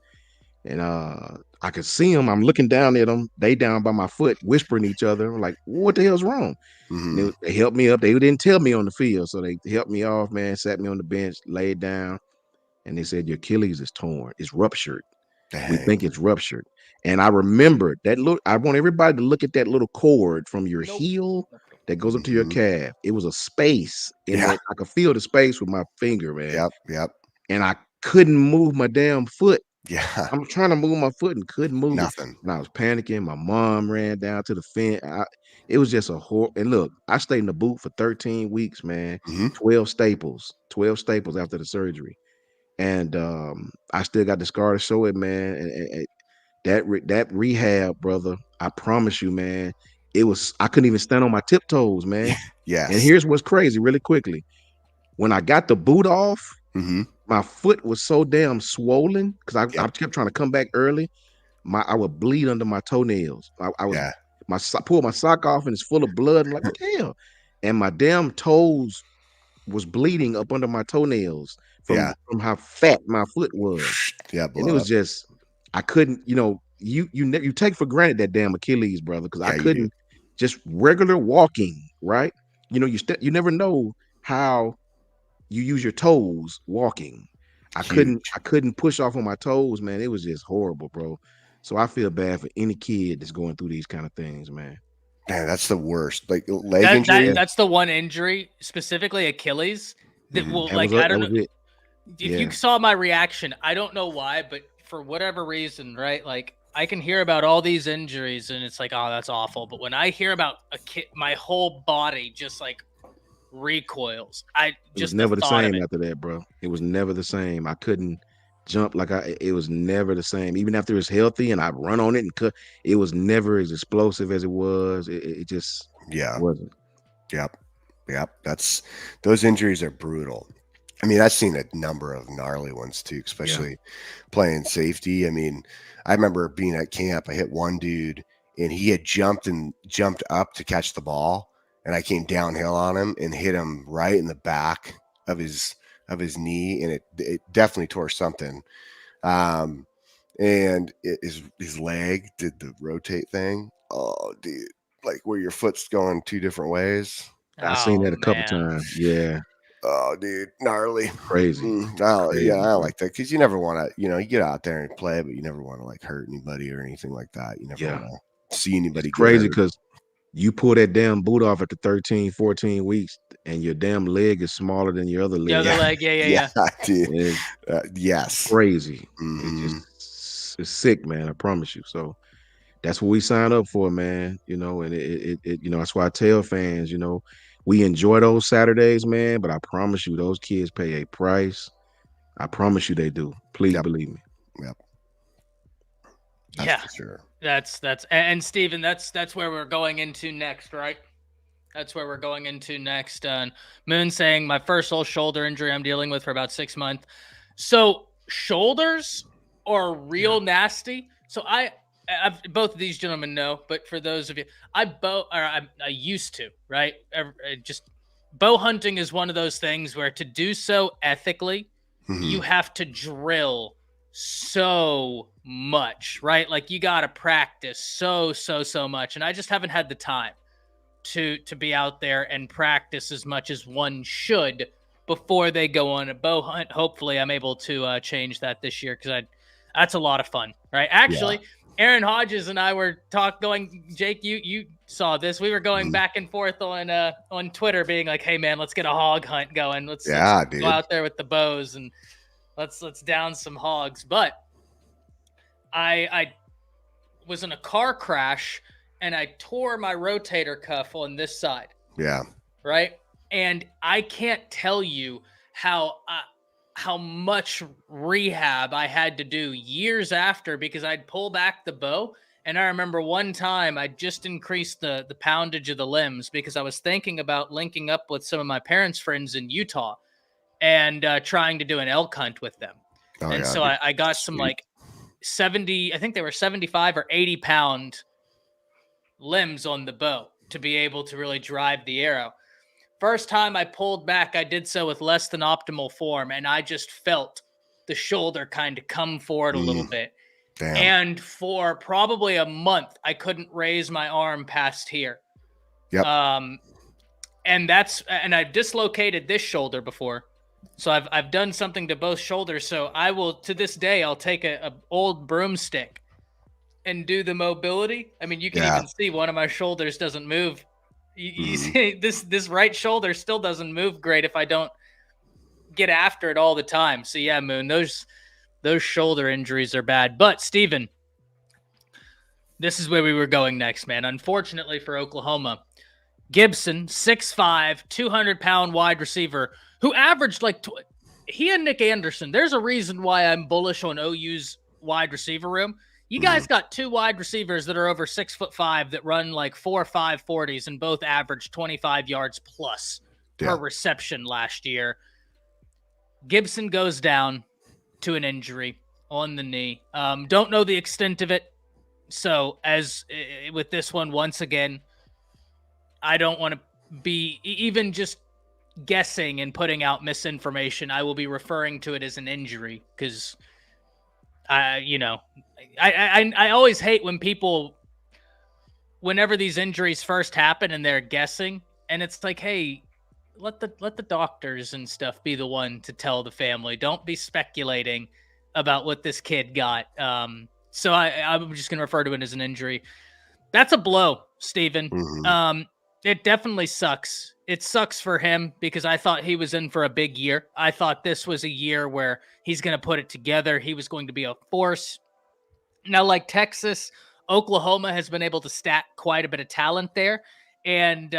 and I could see them. I'm looking down at them. They down by my foot, whispering to each other. I'm like, what the hell's wrong? And they helped me up. They didn't tell me on the field. So they helped me off, man, sat me on the bench, laid down. And they said, your Achilles is torn. It's ruptured. Dang. We think it's ruptured. And I remember that I want everybody to look at that little cord from your heel that goes up to your calf. It was a space in that. I could feel the space with my finger, man. Yep. And I couldn't move my damn foot. Yeah. I'm trying to move my foot and couldn't move Nothing. it. And I was panicking. My mom ran down to the fence. It was just a horror. And look, I stayed in the boot for 13 weeks, man. 12 staples after the surgery. And I still got the scar to show it, man. And that rehab, brother, I promise you, man, I couldn't even stand on my tiptoes, man. Yes. And here's what's crazy, really quickly. When I got the boot off, my foot was so damn swollen because I kept trying to come back early. I would bleed under my toenails. I was Yeah. pull my sock off and it's full of blood. I'm like, what the hell? And my damn toes was bleeding up under my toenails Yeah. from how fat my foot was. Yeah. And it Blow was up. just, I couldn't, you take for granted that damn Achilles, brother, because I Yeah, you do. couldn't just regular walking, right? You never know how you use your toes walking. Huge. I couldn't push off on my toes, man. It was just horrible, bro. So I feel bad for any kid that's going through these kind of things, man. Man, that's the worst. Like leg injury. That's the one injury, specifically Achilles, that will That was I that don't know. was it. If Yeah. you saw my reaction, I don't know why, but for whatever reason, right? Like I can hear about all these injuries and it's like, oh, that's awful. But when I hear about a kid, my whole body just like recoils. It was never the same after that, bro. It was never the same. I couldn't jump it was never the same. Even after it's healthy and I run on it and cut, it was never as explosive as it was. It just wasn't. Yep. Those injuries are brutal. I mean, I've seen a number of gnarly ones too, especially playing safety. I mean, I remember being at camp. I hit one dude and he had jumped up to catch the ball, and I came downhill on him and hit him right in the back of his knee, and it definitely tore something. And his leg did the rotate thing. Oh, dude, like where your foot's going two different ways. I've seen that a couple times. Yeah. Oh, dude, gnarly, Crazy. Crazy, yeah, I don't like that because you never want to, you get out there and play, but you never want to like hurt anybody or anything like that. You never want to see anybody. It's crazy because you pull that damn boot off after 13, 14 weeks, and your damn leg is smaller than your other leg. The other leg, yeah. Dude. Yes, crazy. Mm-hmm. It's sick, man. I promise you. So that's what we sign up for, man. And it that's why I tell fans, we enjoy those Saturdays, man. But I promise you, those kids pay a price. I promise you, they do. Please believe me. Yep. That's for sure. That's and Steven, that's where we're going into next, right? That's where we're going into next. Moon saying my first whole shoulder injury I'm dealing with for about 6 months. So shoulders are real nasty. So I've both of these gentlemen know, but for those of you, I used to, right? Just bow hunting is one of those things where to do so ethically, you have to drill so much, right? Like you got to practice so much. And I just haven't had the time to be out there and practice as much as one should before they go on a bow hunt. Hopefully I'm able to change that this year because that's a lot of fun, right? Actually, Aaron Hodges and I were going, Jake, you saw this. We were going back and forth on Twitter being like, hey man, let's get a hog hunt going. Let's go out there with the bows and let's down some hogs. But I was in a car crash and I tore my rotator cuff on this side. Yeah. Right. And I can't tell you how much rehab I had to do years after because I'd pull back the bow. And I remember one time I just increased the poundage of the limbs because I was thinking about linking up with some of my parents' friends in Utah and trying to do an elk hunt with them. So I got some like 70, I think they were 75 or 80 pound limbs on the bow to be able to really drive the arrow. First time I pulled back, I did so with less than optimal form, and I just felt the shoulder kind of come forward a little bit. Damn. And for probably a month, I couldn't raise my arm past here. Yep. And I've dislocated this shoulder before. So I've done something to both shoulders. So I will, to this day, I'll take a old broomstick and do the mobility. I mean, you can even see one of my shoulders doesn't move. You see this right shoulder still doesn't move great if I don't get after it all the time. So yeah, Moon, those shoulder injuries are bad. But Steven, this is where we were going next, man. Unfortunately for Oklahoma, Gibson, 6'5", 200-pound wide receiver who averaged he and Nick Anderson. There's a reason why I'm bullish on OU's wide receiver room. You guys got two wide receivers that are over 6'5" that run like 4.5 40s and both averaged 25 yards plus per reception last year. Gibson goes down to an injury on the knee. Don't know the extent of it. So as with this one, once again, I don't want to be even just guessing and putting out misinformation. I will be referring to it as an injury because I always hate when people, whenever these injuries first happen and they're guessing, and it's like, hey, let the doctors and stuff be the one to tell the family. Don't be speculating about what this kid got. So I'm just gonna refer to it as an injury. That's a blow, Steven. Mhm. It definitely sucks. It sucks for him because I thought he was in for a big year. I thought this was a year where he's going to put it together. He was going to be a force. Now, like Texas, Oklahoma has been able to stack quite a bit of talent there. And,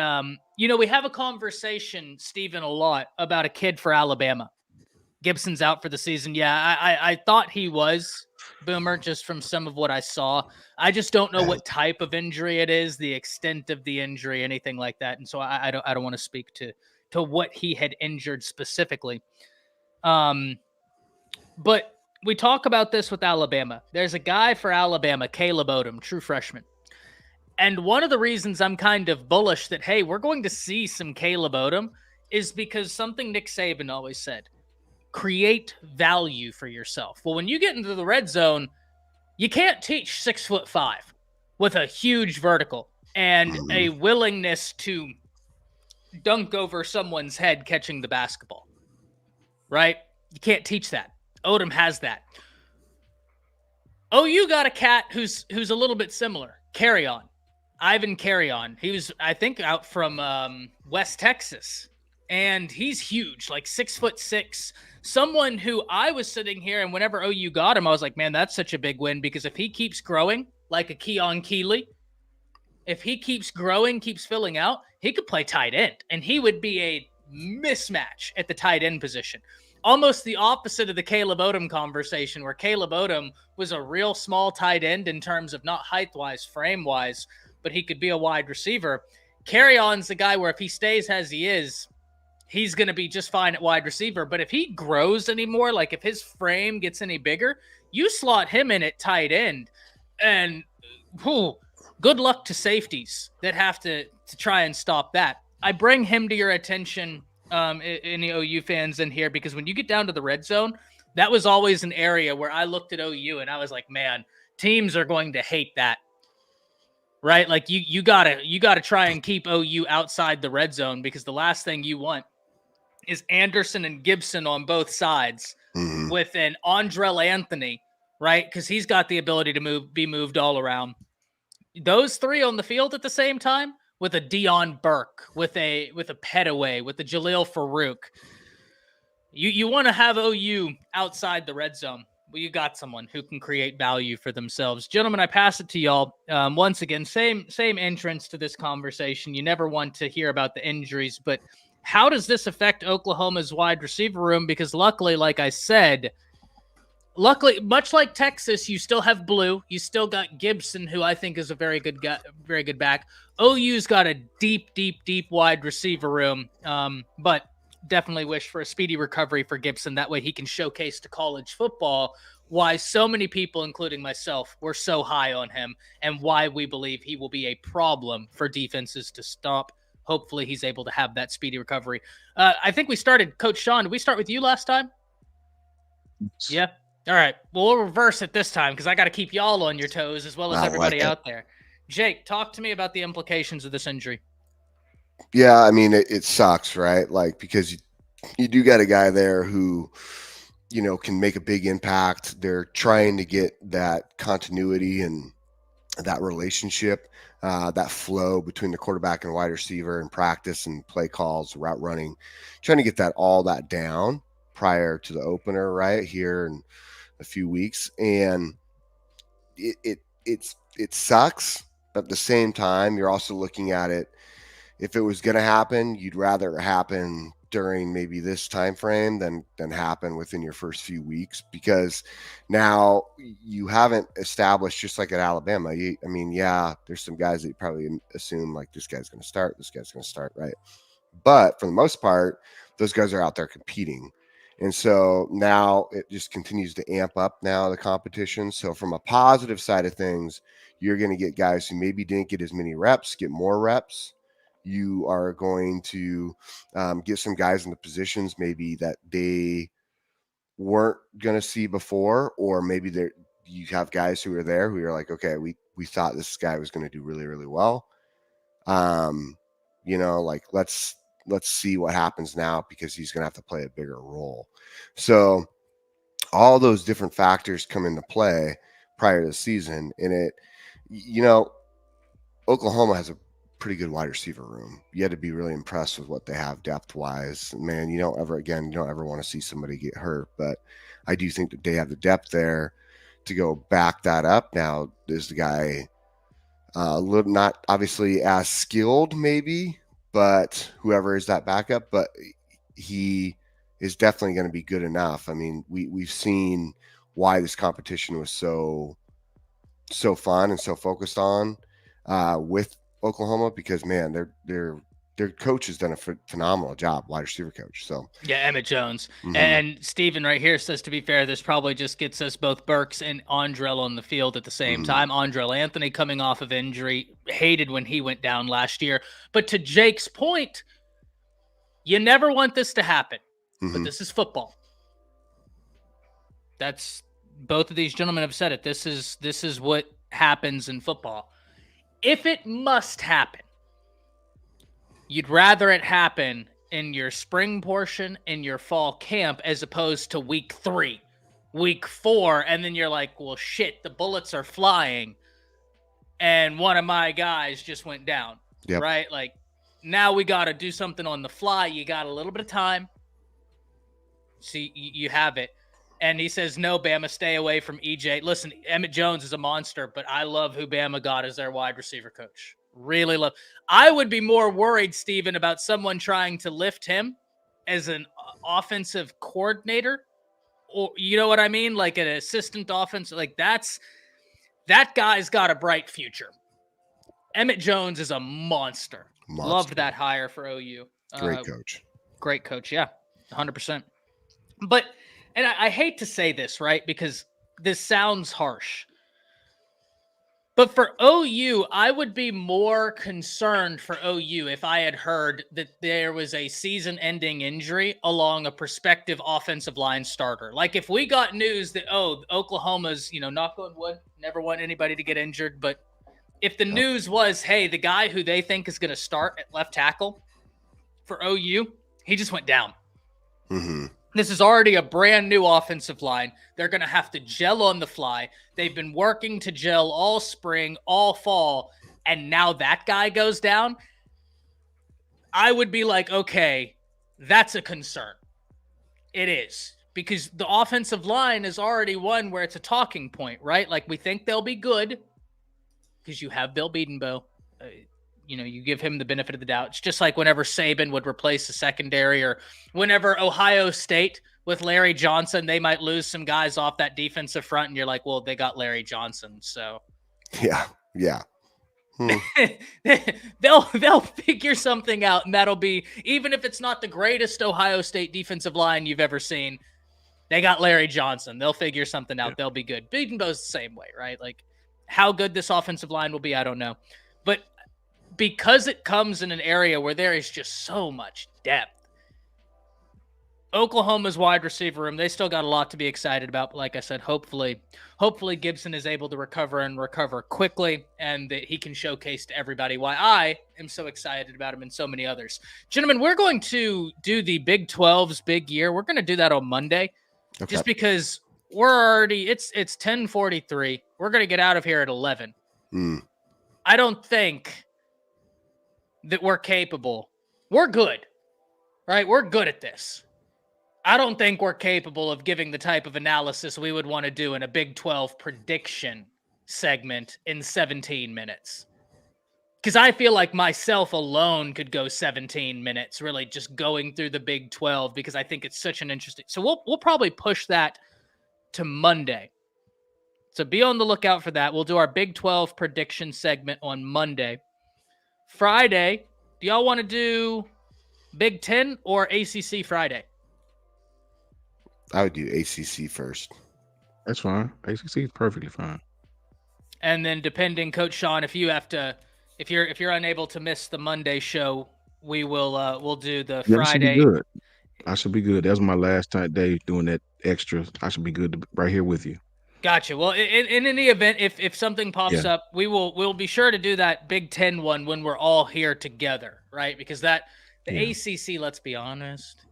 we have a conversation, Steven, a lot about a kid for Alabama. Gibson's out for the season. Yeah, I thought he was, Boomer, just from some of what I saw. I just don't know what type of injury it is, the extent of the injury, anything like that. And so I don't want to speak to what he had injured specifically. But we talk about this with Alabama. There's a guy for Alabama, Caleb Odom, true freshman. And one of the reasons I'm kind of bullish that, hey, we're going to see some Caleb Odom is because something Nick Saban always said: create value for yourself. Well, when you get into the red zone, you can't teach 6'5" with a huge vertical and a willingness to dunk over someone's head catching the basketball, right? You can't teach that. Odom has that. OU got a cat who's a little bit similar. Ivan Carry-On. He was, I think, out from West Texas. And he's huge, like 6'6". Someone who I was sitting here, and whenever OU got him, I was like, man, that's such a big win, because if he keeps growing like a Keon Keeley, if he keeps growing, keeps filling out, he could play tight end, and he would be a mismatch at the tight end position. Almost the opposite of the Caleb Odom conversation, where Caleb Odom was a real small tight end in terms of not height-wise, frame-wise, but he could be a wide receiver. Carry-On's the guy where if he stays as he is, he's going to be just fine at wide receiver. But if he grows anymore, like if his frame gets any bigger, you slot him in at tight end. And good luck to safeties that have to try and stop that. I bring him to your attention, any OU fans in here, because when you get down to the red zone, that was always an area where I looked at OU and I was like, man, teams are going to hate that. Right? Like you gotta try and keep OU outside the red zone, because the last thing you want is Anderson and Gibson on both sides with an Andrell Anthony, right? Because he's got the ability to be moved all around. Those three on the field at the same time, with a Dion Burke, with a Petaway, with a Jaleel Farouk. You want to have OU outside the red zone. Well, you got someone who can create value for themselves. Gentlemen, I pass it to y'all. Once again, same entrance to this conversation. You never want to hear about the injuries, but how does this affect Oklahoma's wide receiver room? Because luckily, like I said, much like Texas, you still have Blue. You still got Gibson, who I think is a very good guy, very good back. OU's got a deep wide receiver room, but definitely wish for a speedy recovery for Gibson. That way he can showcase to college football why so many people, including myself, were so high on him, and why we believe he will be a problem for defenses to stop. Hopefully he's able to have that speedy recovery. I think we started, Coach Sean, did we start with you last time? Yeah. All right. Well, we'll reverse it this time, because I got to keep y'all on your toes as well as everybody out there. Jake, talk to me about the implications of this injury. Yeah, I mean, it sucks, right? Like, because you do got a guy there who, can make a big impact. They're trying to get that continuity and that relationship, that flow between the quarterback and wide receiver in practice and play calls, route running, trying to get all that down prior to the opener, right here in a few weeks. And it sucks. But at the same time, you're also looking at it. If it was going to happen, you'd rather it happen during maybe this time frame than happen within your first few weeks, because now you haven't established, just like at Alabama. There's some guys that you probably assume like this guy's going to start, right? But for the most part, those guys are out there competing. And so now it just continues to amp up now the competition. So from a positive side of things, you're going to get guys who maybe didn't get as many reps, get more reps. You are going to get some guys in the positions maybe that they weren't going to see before, or maybe you have guys who are there who are like, okay, we thought this guy was going to do really, really well. Like let's see what happens now, because he's going to have to play a bigger role. So all those different factors come into play prior to the season. And Oklahoma has a pretty good wide receiver room. You had to be really impressed with what they have depth wise. Man, you don't ever want to see somebody get hurt, but I do think that they have the depth there to go back that up. Now, is the guy not obviously as skilled maybe, but whoever is that backup, but he is definitely going to be good enough. I mean, we've seen why this competition was so fun and so focused on with Oklahoma, because man, their coach has done a phenomenal job, wide receiver coach. So yeah, Emmett Jones. And Steven right here says, to be fair, this probably just gets us both Burks and Andrell on the field at the same time. Andrell Anthony coming off of injury, hated when he went down last year. But to Jake's point, you never want this to happen, but this is football. That's, both of these gentlemen have said it. This is what happens in football. If it must happen, you'd rather it happen in your spring portion, in your fall camp, as opposed to week 3, week 4, and then you're like, well, shit, the bullets are flying, and one of my guys just went down, right? Like, now we got to do something on the fly. You got a little bit of time. See, you have it. And he says, no, Bama, stay away from EJ. Listen, Emmett Jones is a monster, but I love who Bama got as their wide receiver coach. Really love. I would be more worried, Steven, about someone trying to lift him as an offensive coordinator, or you know what I mean? Like an assistant offense. Like that guy's got a bright future. Emmett Jones is a monster. Loved that hire for OU. Great coach. Yeah, 100%. But, and I hate to say this, right? Because this sounds harsh. But for OU, I would be more concerned for OU if I had heard that there was a season-ending injury along a prospective offensive line starter. Like if we got news that, Oklahoma's, knock on wood, never want anybody to get injured. But if the news was, hey, the guy who they think is going to start at left tackle for OU, he just went down. This is already a brand new offensive line. They're going to have to gel on the fly. They've been working to gel all spring, all fall, and now that guy goes down. I would be like, okay, that's a concern. It is, because the offensive line is already one where it's a talking point, right? Like we think they'll be good because you have Bill Bedenbaugh. You give him the benefit of the doubt. It's just like whenever Saban would replace the secondary, or whenever Ohio State with Larry Johnson, they might lose some guys off that defensive front, and you're like, well, they got Larry Johnson, so yeah. They'll figure something out, and that'll be, even if it's not the greatest Ohio State defensive line you've ever seen, they got Larry Johnson. They'll figure something out. They'll be good. Bedenbaugh's the same way, right? Like how good this offensive line will be, I don't know, but because it comes in an area where there is just so much depth. Oklahoma's wide receiver room, they still got a lot to be excited about. But like I said, hopefully Gibson is able to recover quickly, and that he can showcase to everybody why I am so excited about him and so many others. Gentlemen, we're going to do the Big 12's big year. We're going to do that on Monday, just because we're already, it's 10:43. We're going to get out of here at 11. I don't think that we're capable. We're good, right? We're good at this. I don't think we're capable of giving the type of analysis we would want to do in a Big 12 prediction segment in 17 minutes. Because I feel like myself alone could go 17 minutes, really just going through the Big 12, because I think it's such an interesting. So we'll probably push that to Monday. So be on the lookout for that. We'll do our Big 12 prediction segment on Monday. Friday, do y'all want to do Big 10 or ACC Friday? I would do ACC first. That's fine. ACC is perfectly fine. And then depending, Coach Sean, if you're unable to miss the Monday show, we'll do the Yeah, that should be Friday. good. I should be good. That was my last time day doing that extra. I should be good to, right here with you. Gotcha. Well, in any event, if something pops up, we'll be sure to do that Big Ten one when we're all here together, right? Because the ACC, let's be honest,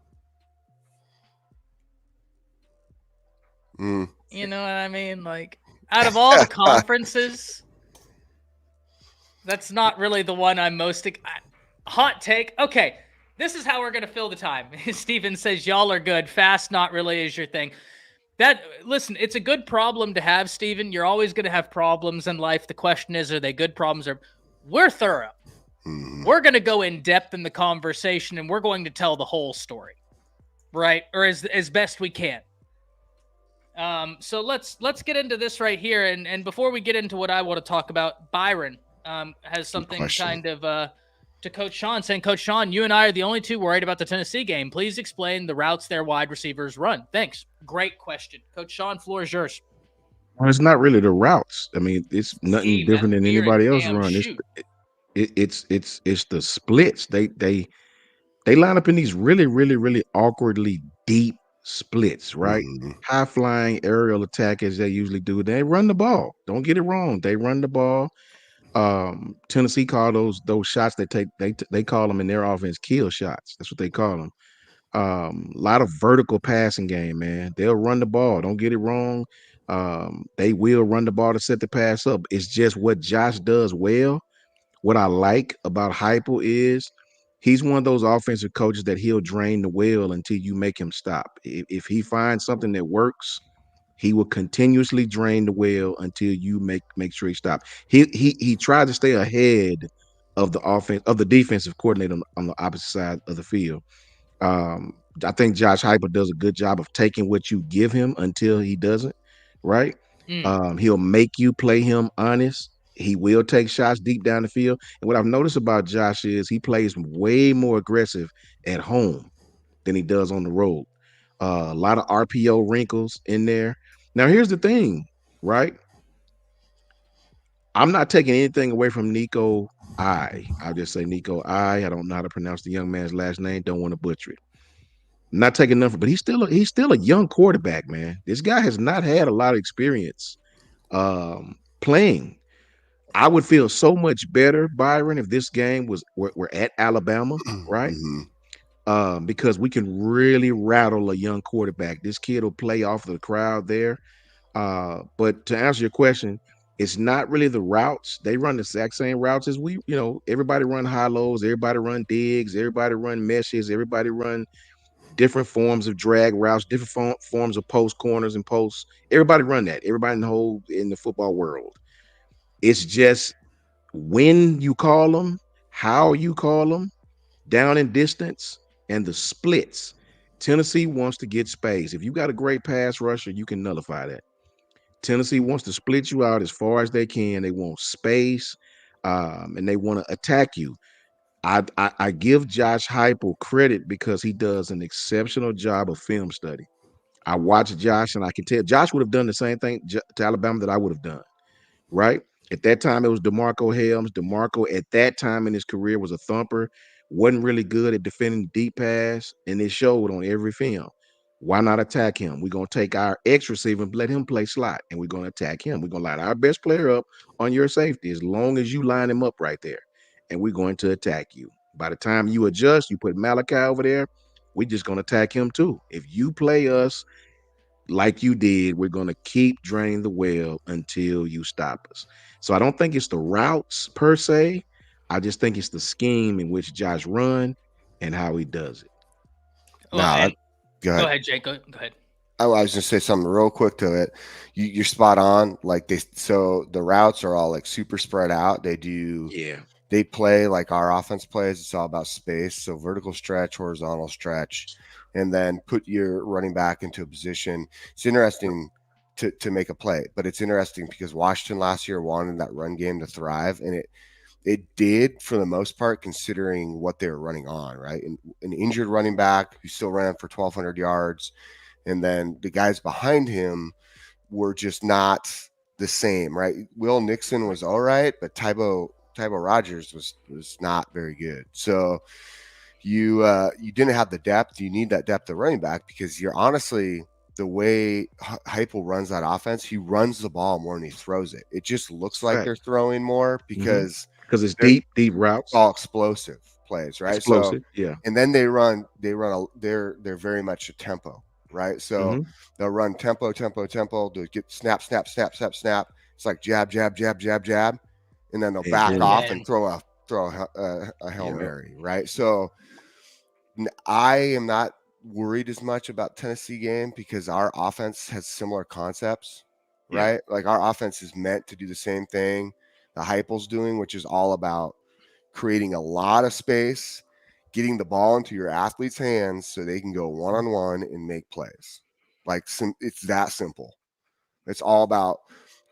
you know what I mean? Like, out of all the conferences, that's not really the one I'm most. Hot take. Okay, this is how we're gonna fill the time. Steven says y'all are good. Fast, not really is your thing. Listen, it's a good problem to have, Steven. You're always going to have problems in life. The question is, are they good problems? We're thorough. We're going to go in depth in the conversation, and we're going to tell the whole story, right? Or as best we can. So let's get into this right here. And before we get into what I want to talk about, Byron has something kind of to Coach Sean, saying, Coach Sean, you and I are the only two worried about the Tennessee game. Please explain the routes their wide receivers run. Thanks. Great question. Coach Sean, floor is yours. Well, it's not really the routes. I mean, it's nothing different than anybody else run. It's the splits. They line up in these really, really, really awkwardly deep splits, right? High flying aerial attack as they usually do. They run the ball. Don't get it wrong. They run the ball. Tennessee call those shots they call them in their offense kill shots. That's what they call them. A lot of vertical passing game, man. They'll run the ball. Don't get it wrong. They will run the ball to set the pass up. It's just what Josh does well. What I like about Heupel is he's one of those offensive coaches that he'll drain the well until you make him stop. If he finds something that works, he will continuously drain the well until you make sure he stops. He tried to stay ahead of the defensive coordinator on the opposite side of the field. I think Josh Heupel does a good job of taking what you give him until he doesn't, right? He'll make you play him honest. He will take shots deep down the field. And what I've noticed about Josh is he plays way more aggressive at home than he does on the road. A lot of RPO wrinkles in there. Now, here's the thing, right? I'm not taking anything away from Nico I'll just say Nico I don't know how to pronounce the young man's last name. Don't want to butcher it. Not taking nothing, but he's still a young quarterback, man. This guy has not had a lot of experience playing. I would feel so much better, Byron, if this game we're at Alabama, right? Because we can really rattle a young quarterback. This kid will play off the crowd there. But to answer your question, it's not really the routes. They run the exact same routes as everybody run high lows, everybody run digs, everybody run meshes, everybody run different forms of drag routes, different forms of post corners and posts. Everybody run that. Everybody in the football world. It's just when you call them, how you call them, down in distance, and the splits. Tennessee wants to get space. If you got a great pass rusher, you can nullify that. Tennessee wants to split you out as far as they can. They want space, and they want to attack you. I give Josh Heupel credit because he does an exceptional job of film study. I watch Josh, and I can tell Josh would have done the same thing to Alabama that I would have done, right? At that time, it was DeMarco Helms. DeMarco, at that time in his career, was a thumper, wasn't really good at defending deep pass, and it showed on every film. Why not attack him? We're going to take our X receiver and let him play slot, and we're going to attack him. We're going to line our best player up on your safety as long as you line him up right there, and we're going to attack you. By the time you adjust, you put Malachi over there, we're just going to attack him too. If you play us like you did, we're going to keep draining the well until you stop us. So I don't think it's the routes per se. I just think it's the scheme in which Josh run and how he does it. Well, go ahead, Jake. Go ahead. I was going to say something real quick to it. You're spot on. So the routes are all like super spread out. They play like our offense plays. It's all about space. So vertical stretch, horizontal stretch, and then put your running back into a position. It's interesting to make a play, but it's interesting because Washington last year wanted that run game to thrive, and it did for the most part, considering what they were running on, right? An injured running back who still ran for 1,200 yards, and then the guys behind him were just not the same, right? Will Nixon was all right, but Tybo Rogers was not very good. So you didn't have the depth. You need that depth of running back because you're honestly the way Heupel runs that offense. He runs the ball more than he throws it. It just looks like they're Facts. throwing more because Because it's they're deep routes, all explosive plays, right? So explosive. Yeah. and then they're very much a tempo, right? So Mm-hmm. they'll run tempo. They'll get snap. It's like jab, and then they'll And back then, off Man. and throw a Hail yeah, Mary, right? So I am not worried as much about Tennessee game because our offense has similar concepts, yeah, right? Like our offense is meant to do the same thing the Heupel's doing, which is all about creating a lot of space, getting the ball into your athletes' hands so they can go one-on-one and make plays. Like it's that simple. It's all about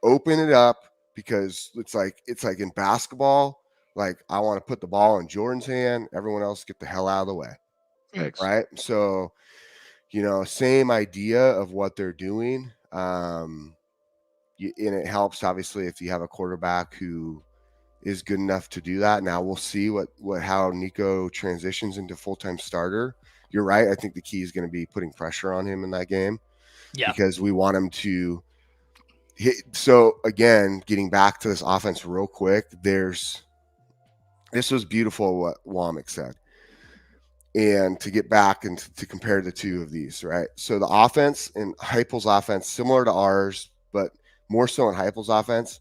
open it up because it's like in basketball. Like I want to put the ball in Jordan's hand. Everyone else get the hell out of the way, facts. right? So same idea of what they're doing. And it helps obviously if you have a quarterback who is good enough to do that. Now we'll see how Nico transitions into full-time starter. You're right. I think the key is going to be putting pressure on him in that game Yeah. because we want him to hit. So again, getting back to this offense real quick, this was beautiful what Womack said. And to get back and to compare the two of these, right? So the offense in Heupel's offense, similar to ours, but more so in Heupel's offense,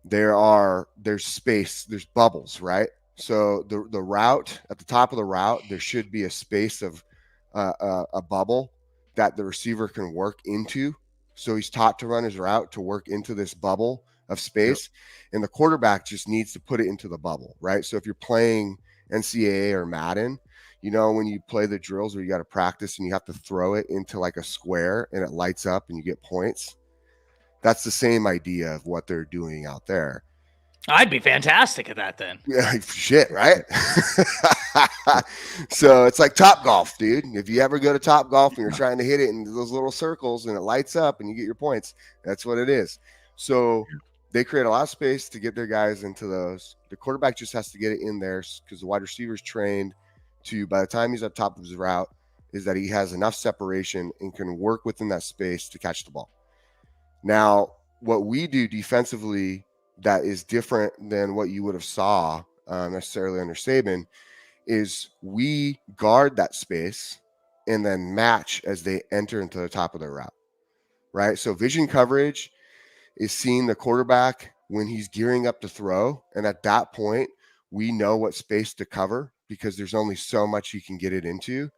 there's space, there's bubbles, right? So the route at the top of the route, there should be a space of a bubble that the receiver can work into. So he's taught to run his route to work into this bubble of Yep. space, and the quarterback just needs to put it into the bubble, right? So if you're playing NCAA or Madden, when you play the drills where you got to practice and you have to throw it into like a square and it lights up and you get points. That's the same idea of what they're doing out there. I'd be fantastic at that then. Yeah, shit, right? So it's like Top Golf, dude. If you ever go to Top Golf and you're trying to hit it in those little circles and it lights up and you get your points, that's what it is. So they create a lot of space to get their guys into those. The quarterback just has to get it in there because the wide receiver's trained to, by the time he's at top of his route, is that he has enough separation and can work within that space to catch the ball. Now, what we do defensively that is different than what you would have saw necessarily under Saban is we guard that space and then match as they enter into the top of their route, right? So vision coverage is seeing the quarterback when he's gearing up to throw. And at that point, we know what space to cover because there's only so much you can get it into.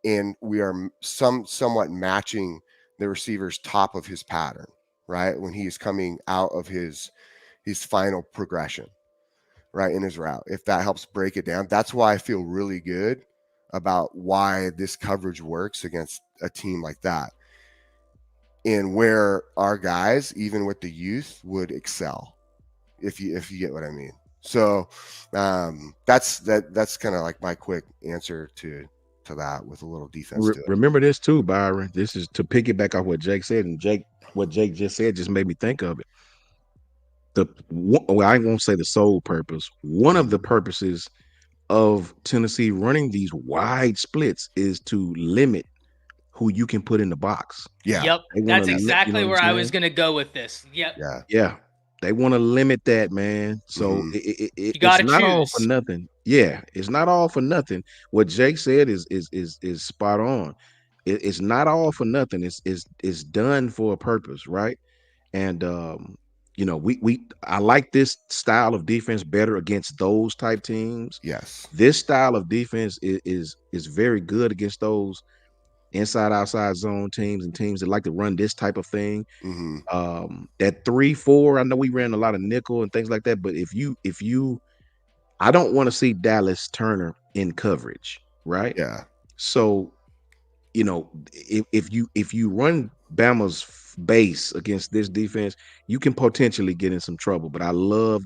And we are somewhat matching the receiver's top of his pattern, right? When he is coming out of his final progression, right, in his route. If that helps break it down, that's why I feel really good about why this coverage works against a team like that and where our guys, even with the youth, would excel if you get what I mean. So that's kind of like my quick answer to that with a little defense to it. Remember this too, Byron. This is to piggyback off what Jake said, and what Jake just said just made me think of it. I won't say the sole purpose. One of the purposes of Tennessee running these wide splits is to limit who you can put in the box. Yeah. Yep. That's exactly where I was going to go with this. Yep. Yeah. They want to limit that, man. So it's not all for nothing. Yeah, it's not all for nothing. What Jake said is spot on. It's not all for nothing. It's done for a purpose, right? And I like this style of defense better against those type teams. Yes. This style of defense is very good against those inside outside zone teams and teams that like to run this type of thing. That 3-4, I know we ran a lot of nickel and things like that, but if you I don't want to see Dallas Turner in coverage, right? Yeah. So if you run Bama's base against this defense, you can potentially get in some trouble. But I love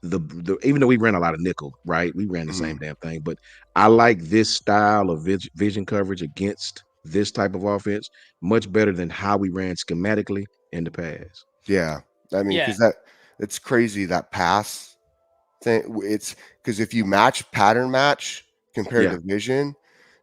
the even though we ran a lot of nickel, right? We ran the same damn thing, but I like this style of vision coverage against this type of offense much better than how we ran schematically in the past. Yeah. I mean, Yeah. because it's crazy that pass thing. It's because if you pattern match compared Yeah, to vision,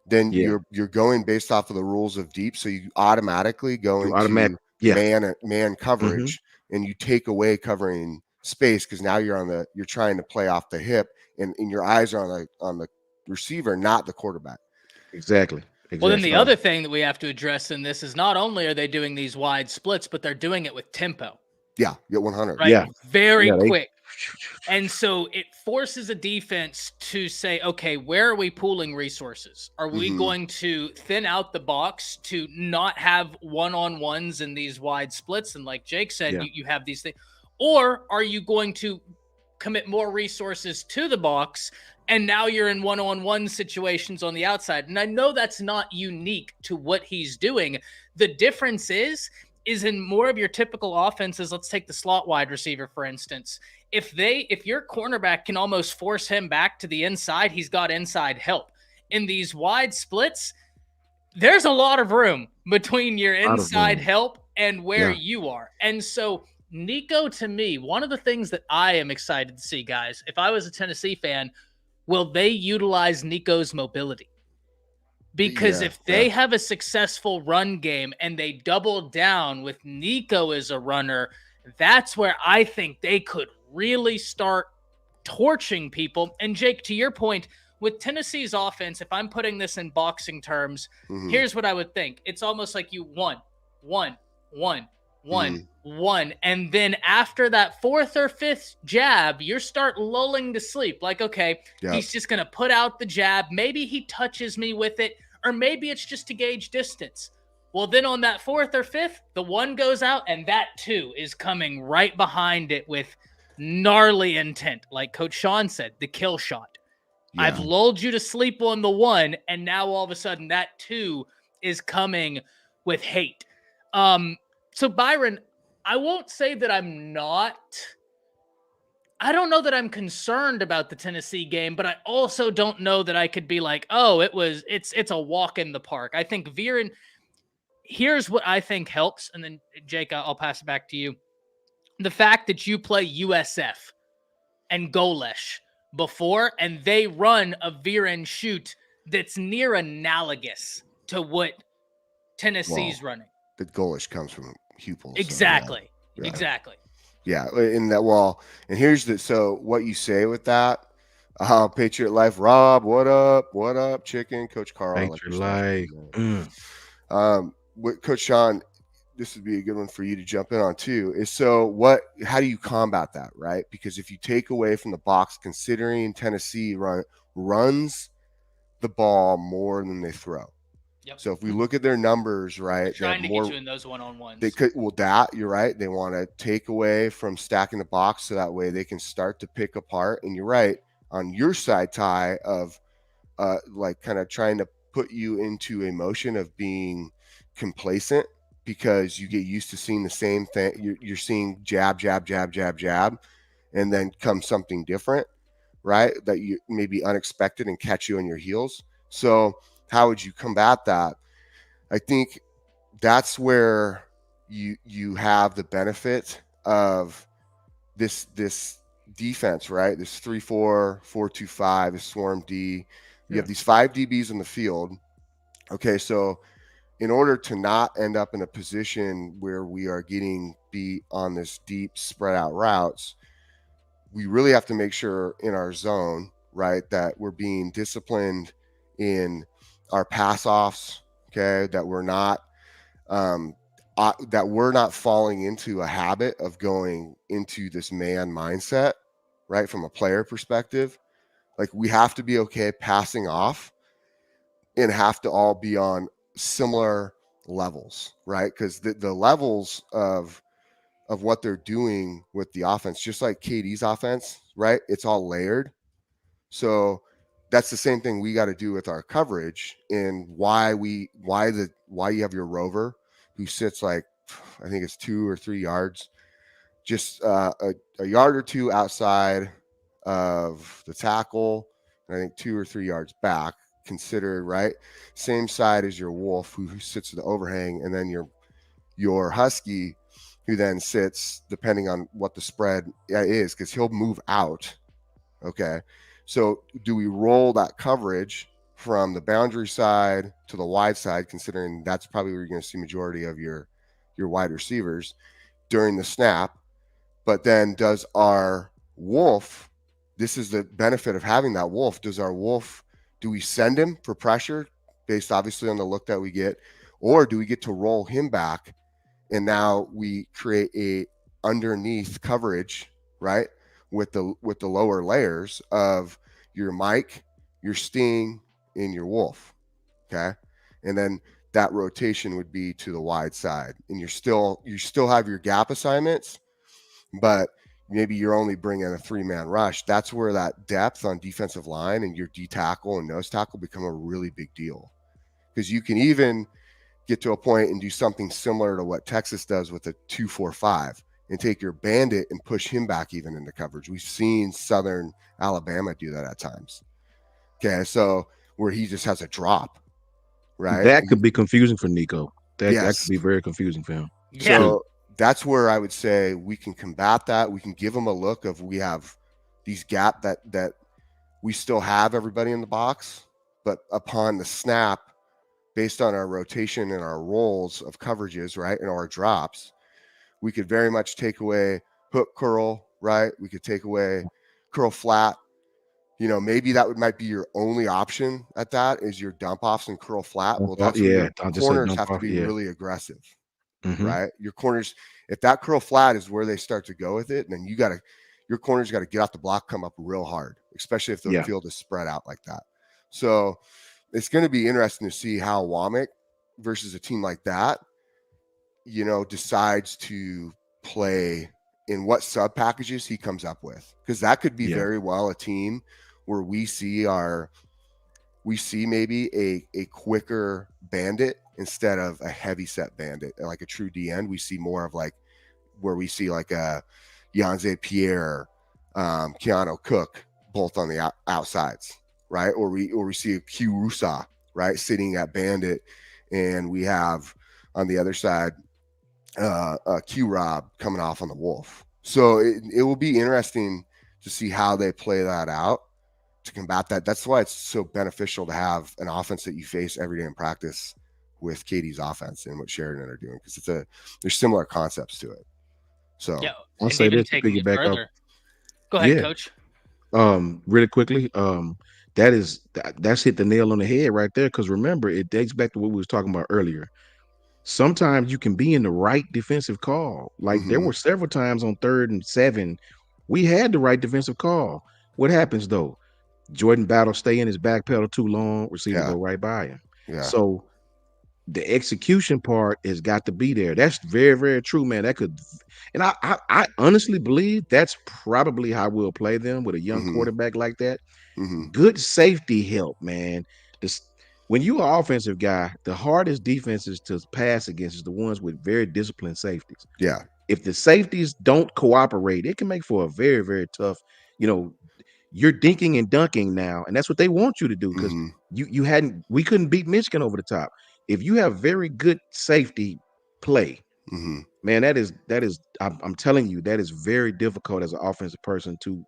then yeah. you're going based off of the rules of deep. So you automatically go You automatic. into Yeah. man Hmm. coverage, and you take away covering space because now you're trying to play off the hip, and your eyes are on the receiver, not the quarterback. Exactly. Well, then the Exactly. So other thing that we have to address in this is not only are they doing these wide splits, but they're doing it with tempo, yeah, get 100. right? Yeah. Very Yeah. They. quick. And so it forces a defense to say, okay, where are we pooling resources? Are we Mhm. going to thin out the box to not have one-on-ones in these wide splits? And like Jake said, Yeah. you have these things. Or are you going to commit more resources to the box and now you're in one-on-one situations on the outside? And I know that's not unique to what he's doing. The difference is in more of your typical offenses. Let's take the slot wide receiver, for instance. If your cornerback can almost force him back to the inside, he's got inside help. In these wide splits, there's a lot of room between your Out of inside room. help and where Yeah. you are. And so Nico, to me, one of the things that I am excited to see, guys, if I was a Tennessee fan, will they utilize Nico's mobility? Because Yeah, if yeah, they have a successful run game and they double down with Nico as a runner, that's where I think they could really start torching people. And Jake, to your point, with Tennessee's offense, if I'm putting this in boxing terms, mhm, here's what I would think. It's almost like you one, one, one, one, mhm, one. And then after that fourth or fifth jab, you start lulling to sleep. Like, okay, yep, he's just going to put out the jab. Maybe he touches me with it, or maybe it's just to gauge distance. Well, then on that fourth or fifth, the one goes out, and that two is coming right behind it with gnarly intent. Like Coach Sean said, the kill shot. I've yeah, lulled you to sleep on the one, and now all of a sudden that two is coming with hate. So Byron, I won't say that I don't know that I'm concerned about the Tennessee game, but I also don't know that I could be like, oh, it's a walk in the park. I think Viren, here's what I think helps, and then Jake, I'll pass it back to you. The fact that you play USF and Golesh before, and they run a veer and shoot that's near analogous to what Tennessee's well, running. the goalish comes from Hupel, so Exactly. yeah, Exactly. yeah, in that wall. And here's so what you say with that, Patriot Life, Rob, what up, chicken, Coach Carl, I Ain't like your your stuff. life. With Coach Sean, this would be a good one for you to jump in on too. Is how do you combat that, right? Because if you take away from the box, considering Tennessee runs the ball more than they throw. Yep. So if we look at their numbers, right, they have Trying to more. get you in those one-on-ones. They could, well, that you're right. They want to take away from stacking the box so that way they can start to pick apart. And you're right on your side, Ty, of like kind of trying to put you into a motion of being complacent because you get used to seeing the same thing. You're seeing jab, jab, jab, jab, jab, and then come something different, right? That you maybe unexpected and catch you on your heels. So how would you combat that? I think that's where you have the benefit of this defense, right? This 3-4, 4-2-5, this swarm D. You have these 5 DBs in the field. Okay, so in order to not end up in a position where we are getting beat on this deep spread out routes, we really have to make sure in our zone, right, that we're being disciplined in our pass offs, okay, that we're not falling into a habit of going into this man mindset, right? From a player perspective, like we have to be okay passing off and have to all be on similar levels, right? Because the levels of what they're doing with the offense, just like KD's offense, right? It's all layered. So that's the same thing we got to do with our coverage and why you have your rover who sits like, I think it's 2 or 3 yards, just a yard or two outside of the tackle, and I think 2 or 3 yards back. considered, right? Same side as your wolf who sits at the overhang, and then your husky who then sits depending on what the spread is, because he'll move out. Okay. So do we roll that coverage from the boundary side to the wide side, considering that's probably where you're going to see majority of your wide receivers during the snap? But then does our wolf, this is the benefit of having that wolf, do we send him for pressure based obviously on the look that we get, or do we get to roll him back, and now we create a underneath coverage, right, with the lower layers of your Mike, your Sting, and your Wolf. Okay. And then that rotation would be to the wide side, and you still have your gap assignments, but maybe you're only bringing a 3-man rush. That's where that depth on defensive line and your D tackle and nose tackle become a really big deal, because you can even get to a point and do something similar to what Texas does with a 2-4-5 and take your bandit and push him back even into coverage. We've seen Southern Alabama do that at times. Okay. So where he just has a drop, right? That could be confusing for Nico. That Yes. could be very confusing for him. Yeah. So that's where I would say we can combat that. We can give them a look of, we have these gap that we still have everybody in the box, but upon the snap, based on our rotation and our rolls of coverages, right, and our drops, we could very much take away hook curl, right? We could take away curl flat. You know, maybe that might be your only option at that, is your dump offs and curl flat. Well, that's where your corners have to be really aggressive, right? Your corners, if that curl flat is where they start to go with it, then your corners got to get off the block, come up real hard, especially if the field is spread out like that. So it's going to be interesting to see how Womack versus a team like that, you know, decides to play, in what sub packages he comes up with, because that could be very well a team where we see maybe a quicker bandit instead of a heavy set bandit, like a true D end. We see more of like where we see like a Yanze Pierre, Keanu Cook, both on the outsides, right? Or we see a Q Rusa, right, sitting at bandit, and we have on the other side Q Rob coming off on the wolf. So it will be interesting to see how they play that out to combat that. That's why it's so beneficial to have an offense that you face every day in practice with Katie's offense and what Sheridan are doing, because there's similar concepts to it. So yeah, I'll say this to taking it piggyback further. up. Go ahead, Coach. Really quickly, that's hit the nail on the head right there, because remember, it dates back to what we was talking about earlier. Sometimes you can be in the right defensive call. Like there were several times on 3rd and 7, we had the right defensive call. What happens though? Jordan Battle stay in his back pedal too long, receiver go right by him. So the execution part has got to be there. That's very, very true, man. That could, and I honestly believe that's probably how we'll play them with a young quarterback like that. Good safety help, man. When you're an offensive guy, the hardest defenses to pass against is the ones with very disciplined safeties. Yeah. If the safeties don't cooperate, it can make for a very, very tough, you know, you're dinking and dunking now, and that's what they want you to do, because we couldn't beat Michigan over the top. If you have very good safety play, man, that is I'm telling you, that is very difficult as an offensive person to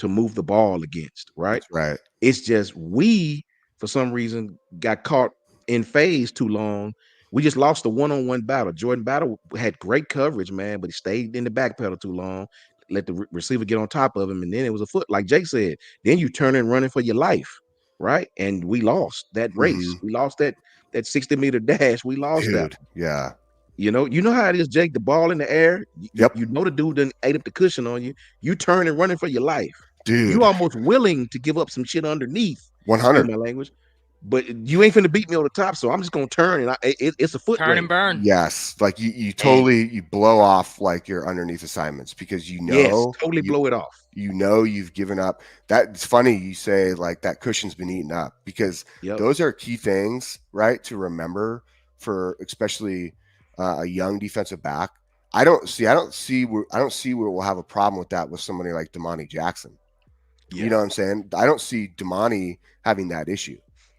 move the ball against, right? That's right. It's just we, for some reason, got caught in phase too long. We just lost the one-on-one battle. Jordan Battle had great coverage, man, but he stayed in the back pedal too long. Let the receiver get on top of him, and then it was a foot, like Jake said. Then you turn and running for your life, right? And we lost that race. We lost that 60-meter dash. We lost that. Yeah. You know how it is, Jake. The ball in the air. You know the dude done ate up the cushion on you. You turn and running for your life, dude. You almost willing to give up some shit underneath. 100. My language. But you ain't finna beat me on the top, so I'm just gonna turn, and it's a foot turn race. And burn. Yes, like you totally you blow off like your underneath assignments, because totally blow it off. You know you've given up. It's funny you say like that cushion's been eaten up, because those are key things, right, to remember for especially a young defensive back. I don't see where we'll have a problem with that with somebody like Damani Jackson. You know what I'm saying? I don't see Damani having that issue.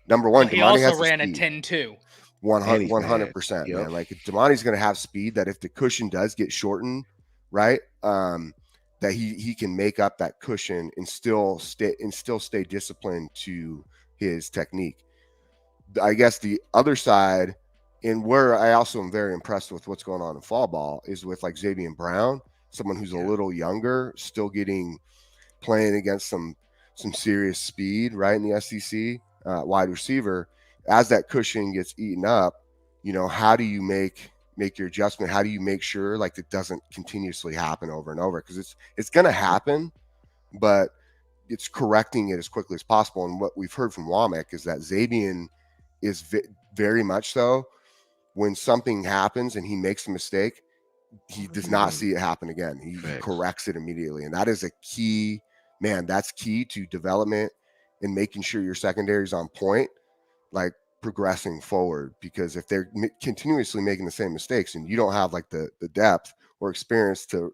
Number one, But he Damani has also the ran a speed. 10-2. 100%, Yep. man. Like Damani's going to have speed that if the cushion does get shortened, right, that he can make up that cushion and still stay disciplined to his technique. I guess the other side, and where I also am very impressed with what's going on in fall ball, is with like Xavier Brown, someone who's a little younger, still playing against some serious speed, right, in the SEC, wide receiver. As that cushion gets eaten up, how do you make your adjustment? How do you make sure like it doesn't continuously happen over and over? Because it's going to happen, but it's correcting it as quickly as possible. And what we've heard from Womack is that Xavier is very much so. When something happens and he makes a mistake, he does not see it happen again. He corrects it immediately, and that is a key. Man, that's key to development and making sure your secondary is on point, like progressing forward. Because if they're continuously making the same mistakes and you don't have like the depth or experience to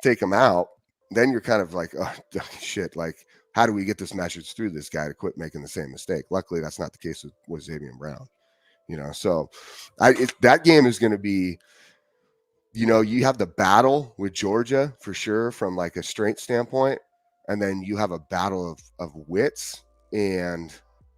take them out, then you're kind of like, oh shit, like how do we get this message through this guy to quit making the same mistake? Luckily, that's not the case with Xavier Brown. So that game is going to be, you have the battle with Georgia for sure from like a strength standpoint, and then you have a battle of wits and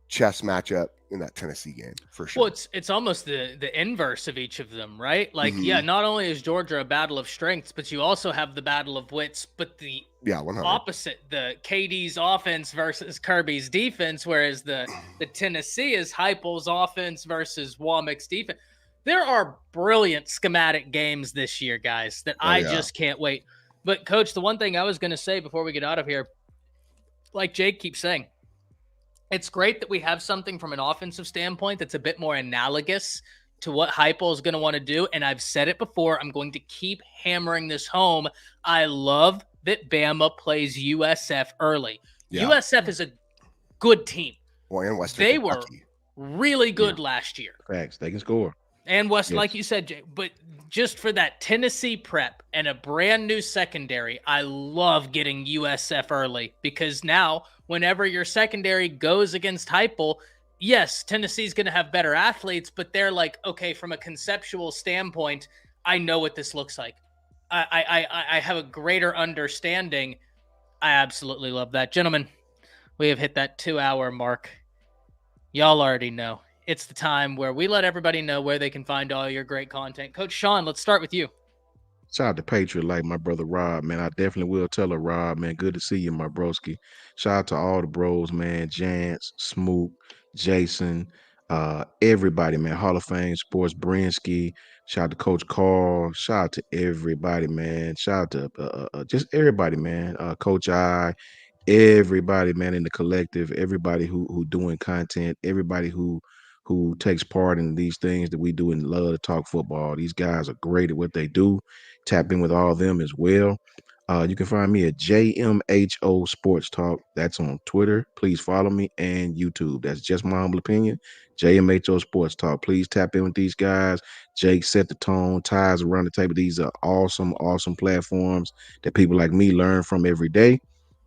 chess matchup in that Tennessee game for sure. Well, it's almost the inverse of each of them, right? Like, yeah, not only is Georgia a battle of strengths, but you also have the battle of wits, but the 100. opposite, the KD's offense versus Kirby's defense, whereas the Tennessee is Heupel's offense versus Womack's defense. There are brilliant schematic games this year, guys, that I just can't wait. But, Coach, the one thing I was going to say before we get out of here, like Jake keeps saying, it's great that we have something from an offensive standpoint that's a bit more analogous to what Heupel is going to want to do. And I've said it before. I'm going to keep hammering this home. I love that Bama plays USF early. Yeah. USF is a good team. Well, and Western they Kentucky were really good last year. Facts. They can score. And like you said, Jay, but just for that Tennessee prep and a brand new secondary, I love getting USF early because now whenever your secondary goes against Heupel, yes, Tennessee's going to have better athletes, but they're like, okay, from a conceptual standpoint, I know what this looks like. I have a greater understanding. I absolutely love that. Gentlemen, we have hit that 2-hour mark. Y'all already know. It's the time where we let everybody know where they can find all your great content. Coach Sean, let's start with you. Shout out to Patriot, like my brother Rob, man. I definitely will tell her, Rob, man. Good to see you, my broski. Shout out to all the bros, man. Jance, Smoot, Jason, everybody, man. Hall of Fame Sports, Brinsky. Shout out to Coach Carl. Shout out to everybody, man. Shout out to just everybody, man. Coach I, everybody, man, in the collective, everybody who doing content, everybody who takes part in these things that we do and love to talk football. These guys are great at what they do. Tap in with all of them as well. You can find me at JMHO Sports Talk. That's on Twitter. Please follow me, and YouTube. That's just my humble opinion. JMHO Sports Talk. Please tap in with these guys. Jake set the tone. Ties around the table. These are awesome, awesome platforms that people like me learn from every day.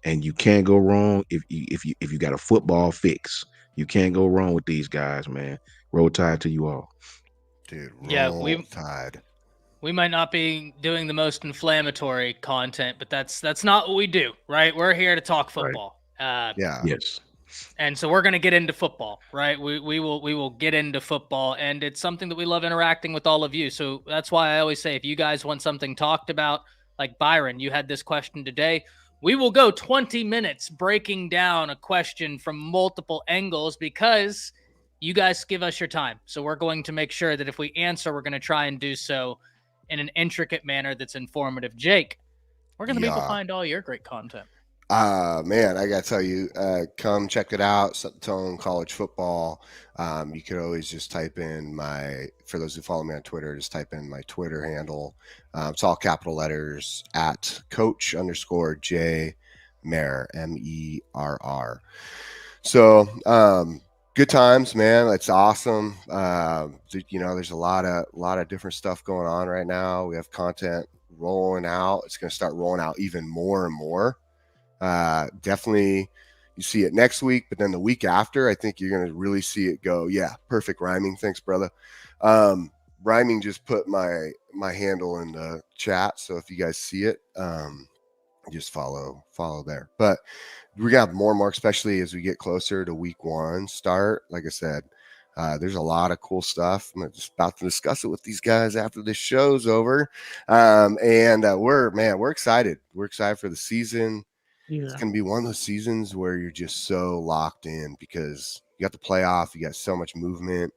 And you can't go wrong if you got a football fix. You can't go wrong with these guys, man. Roll Tide to you all. Dude, roll Tide. We might not be doing the most inflammatory content, but that's not what we do, right? We're here to talk football. Right. Yes. And so we're going to get into football, right? We will get into football, and it's something that we love interacting with all of you. So that's why I always say if you guys want something talked about, like Byron, you had this question today, we will go 20 minutes breaking down a question from multiple angles because you guys give us your time. So we're going to make sure that if we answer, we're going to try and do so in an intricate manner that's informative. Jake, where can the people find all your great content? Man, I got to tell you, come check it out. Set the Tone College Football. You could always just type in for those who follow me on Twitter, just type in my Twitter handle. It's all capital letters at Coach_J Merr, MERR. So, good times, man. It's awesome. There's a lot of different stuff going on right now. We have content rolling out. It's going to start rolling out even more and more. Definitely, you see it next week, but then the week after, I think you're going to really see it go. Yeah, perfect rhyming. Thanks, brother. Rhyming just put my handle in the chat, so if you guys see it, just follow there. But we got more and more, especially as we get closer to week 1 start. Like I said, there's a lot of cool stuff. I'm just about to discuss it with these guys after this show's over. We're excited. We're excited for the season. Yeah. It's going to be one of those seasons where you're just so locked in because you got the playoff, you got so much movement.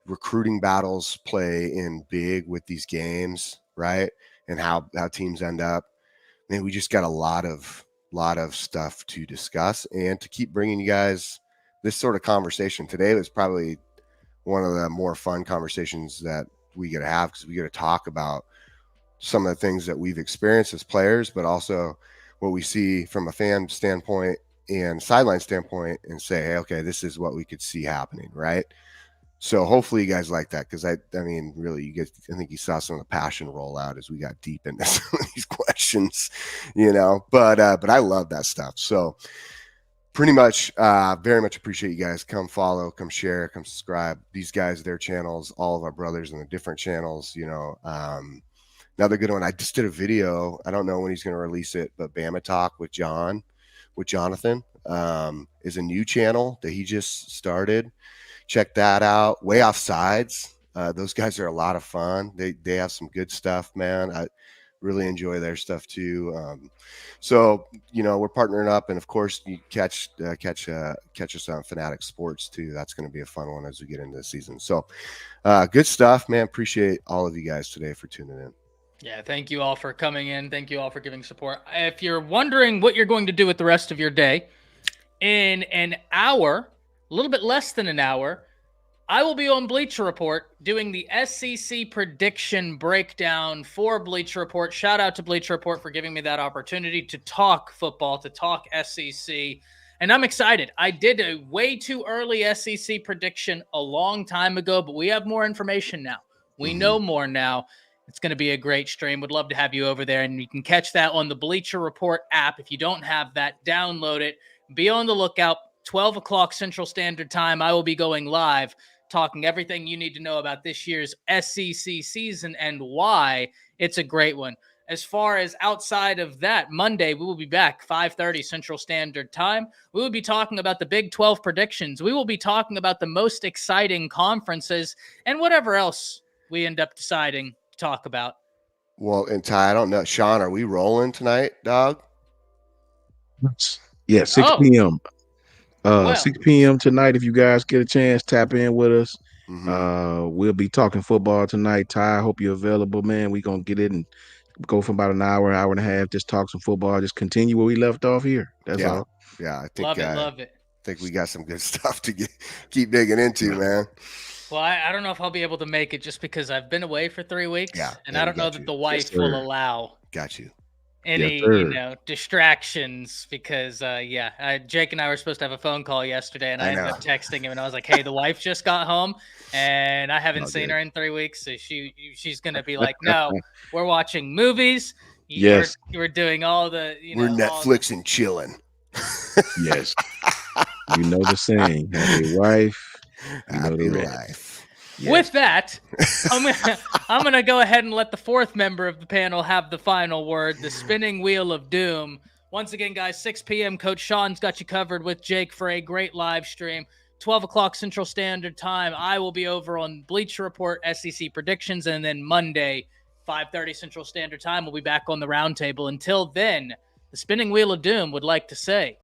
Recruiting battles play in big with these games, right? And how teams end up. Man, we just got a lot of stuff to discuss and to keep bringing you guys this sort of conversation. Today was probably one of the more fun conversations that we get to have because we get to talk about some of the things that we've experienced as players, but also what we see from a fan standpoint and sideline standpoint and say, hey, okay, this is what we could see happening, right? So hopefully you guys like that because I mean, really, I think you saw some of the passion roll out as we got deep into some of these questions, But I love that stuff. So pretty much, very much appreciate you guys. Come follow, come share, come subscribe. These guys, their channels, all of our brothers in the different channels. Another good one. I just did a video. I don't know when he's going to release it, but Bama Talk with Jonathan, is a new channel that he just started. Check that out. Way Off Sides. Those guys are a lot of fun. They have some good stuff, man. I really enjoy their stuff too. So we're partnering up, and of course you catch us on Fanatic Sports too. That's going to be a fun one as we get into the season. So good stuff, man. Appreciate all of you guys today for tuning in. Yeah, thank you all for coming in. Thank you all for giving support. If you're wondering what you're going to do with the rest of your day, in an hour, a little bit less than an hour, I will be on Bleacher Report doing the SEC prediction breakdown for Bleacher Report. Shout out to Bleacher Report for giving me that opportunity to talk football, to talk SEC. And I'm excited. I did a way too early SEC prediction a long time ago, but we have more information now. We know more now. It's going to be a great stream. Would love to have you over there, and you can catch that on the Bleacher Report app. If you don't have that, download it. Be on the lookout. 12 o'clock Central Standard Time, I will be going live, talking everything you need to know about this year's SEC season and why it's a great one. As far as outside of that, Monday, we will be back 5:30 Central Standard Time. We will be talking about the Big 12 predictions. We will be talking about the most exciting conferences and whatever else we end up deciding to talk about. Well, and Ty, I don't know. Sean, are we rolling tonight, dog? Yeah, 6 p.m. 6 p.m. tonight. If you guys get a chance, tap in with us. We'll be talking football tonight. Ty, I hope you're available, man. We're going to get it and go for about an hour and a half, just talk some football, just continue where we left off here. That's all. Yeah, I think love it. I think we got some good stuff to keep digging into, man. Well, I don't know if I'll be able to make it just because I've been away for 3 weeks. And I don't know that the wife will allow. Got you. Any distractions because Jake and I were supposed to have a phone call yesterday, and I ended up texting him, and I was like, hey, the wife just got home and I haven't seen her in 3 weeks, so she's gonna be like, no, we're watching movies. We're doing all the we're Netflix and chilling. Yes. You know the saying, happy wife, happy life. Yes. With that, I'm gonna go ahead and let the fourth member of the panel have the final word, the spinning wheel of doom. Once again, guys, 6 p.m. Coach Sean's got you covered with Jake for a great live stream. 12 o'clock Central Standard Time, I will be over on Bleacher Report, SEC predictions, and then Monday, 5:30 Central Standard Time, we'll be back on the roundtable. Until then, the spinning wheel of doom would like to say,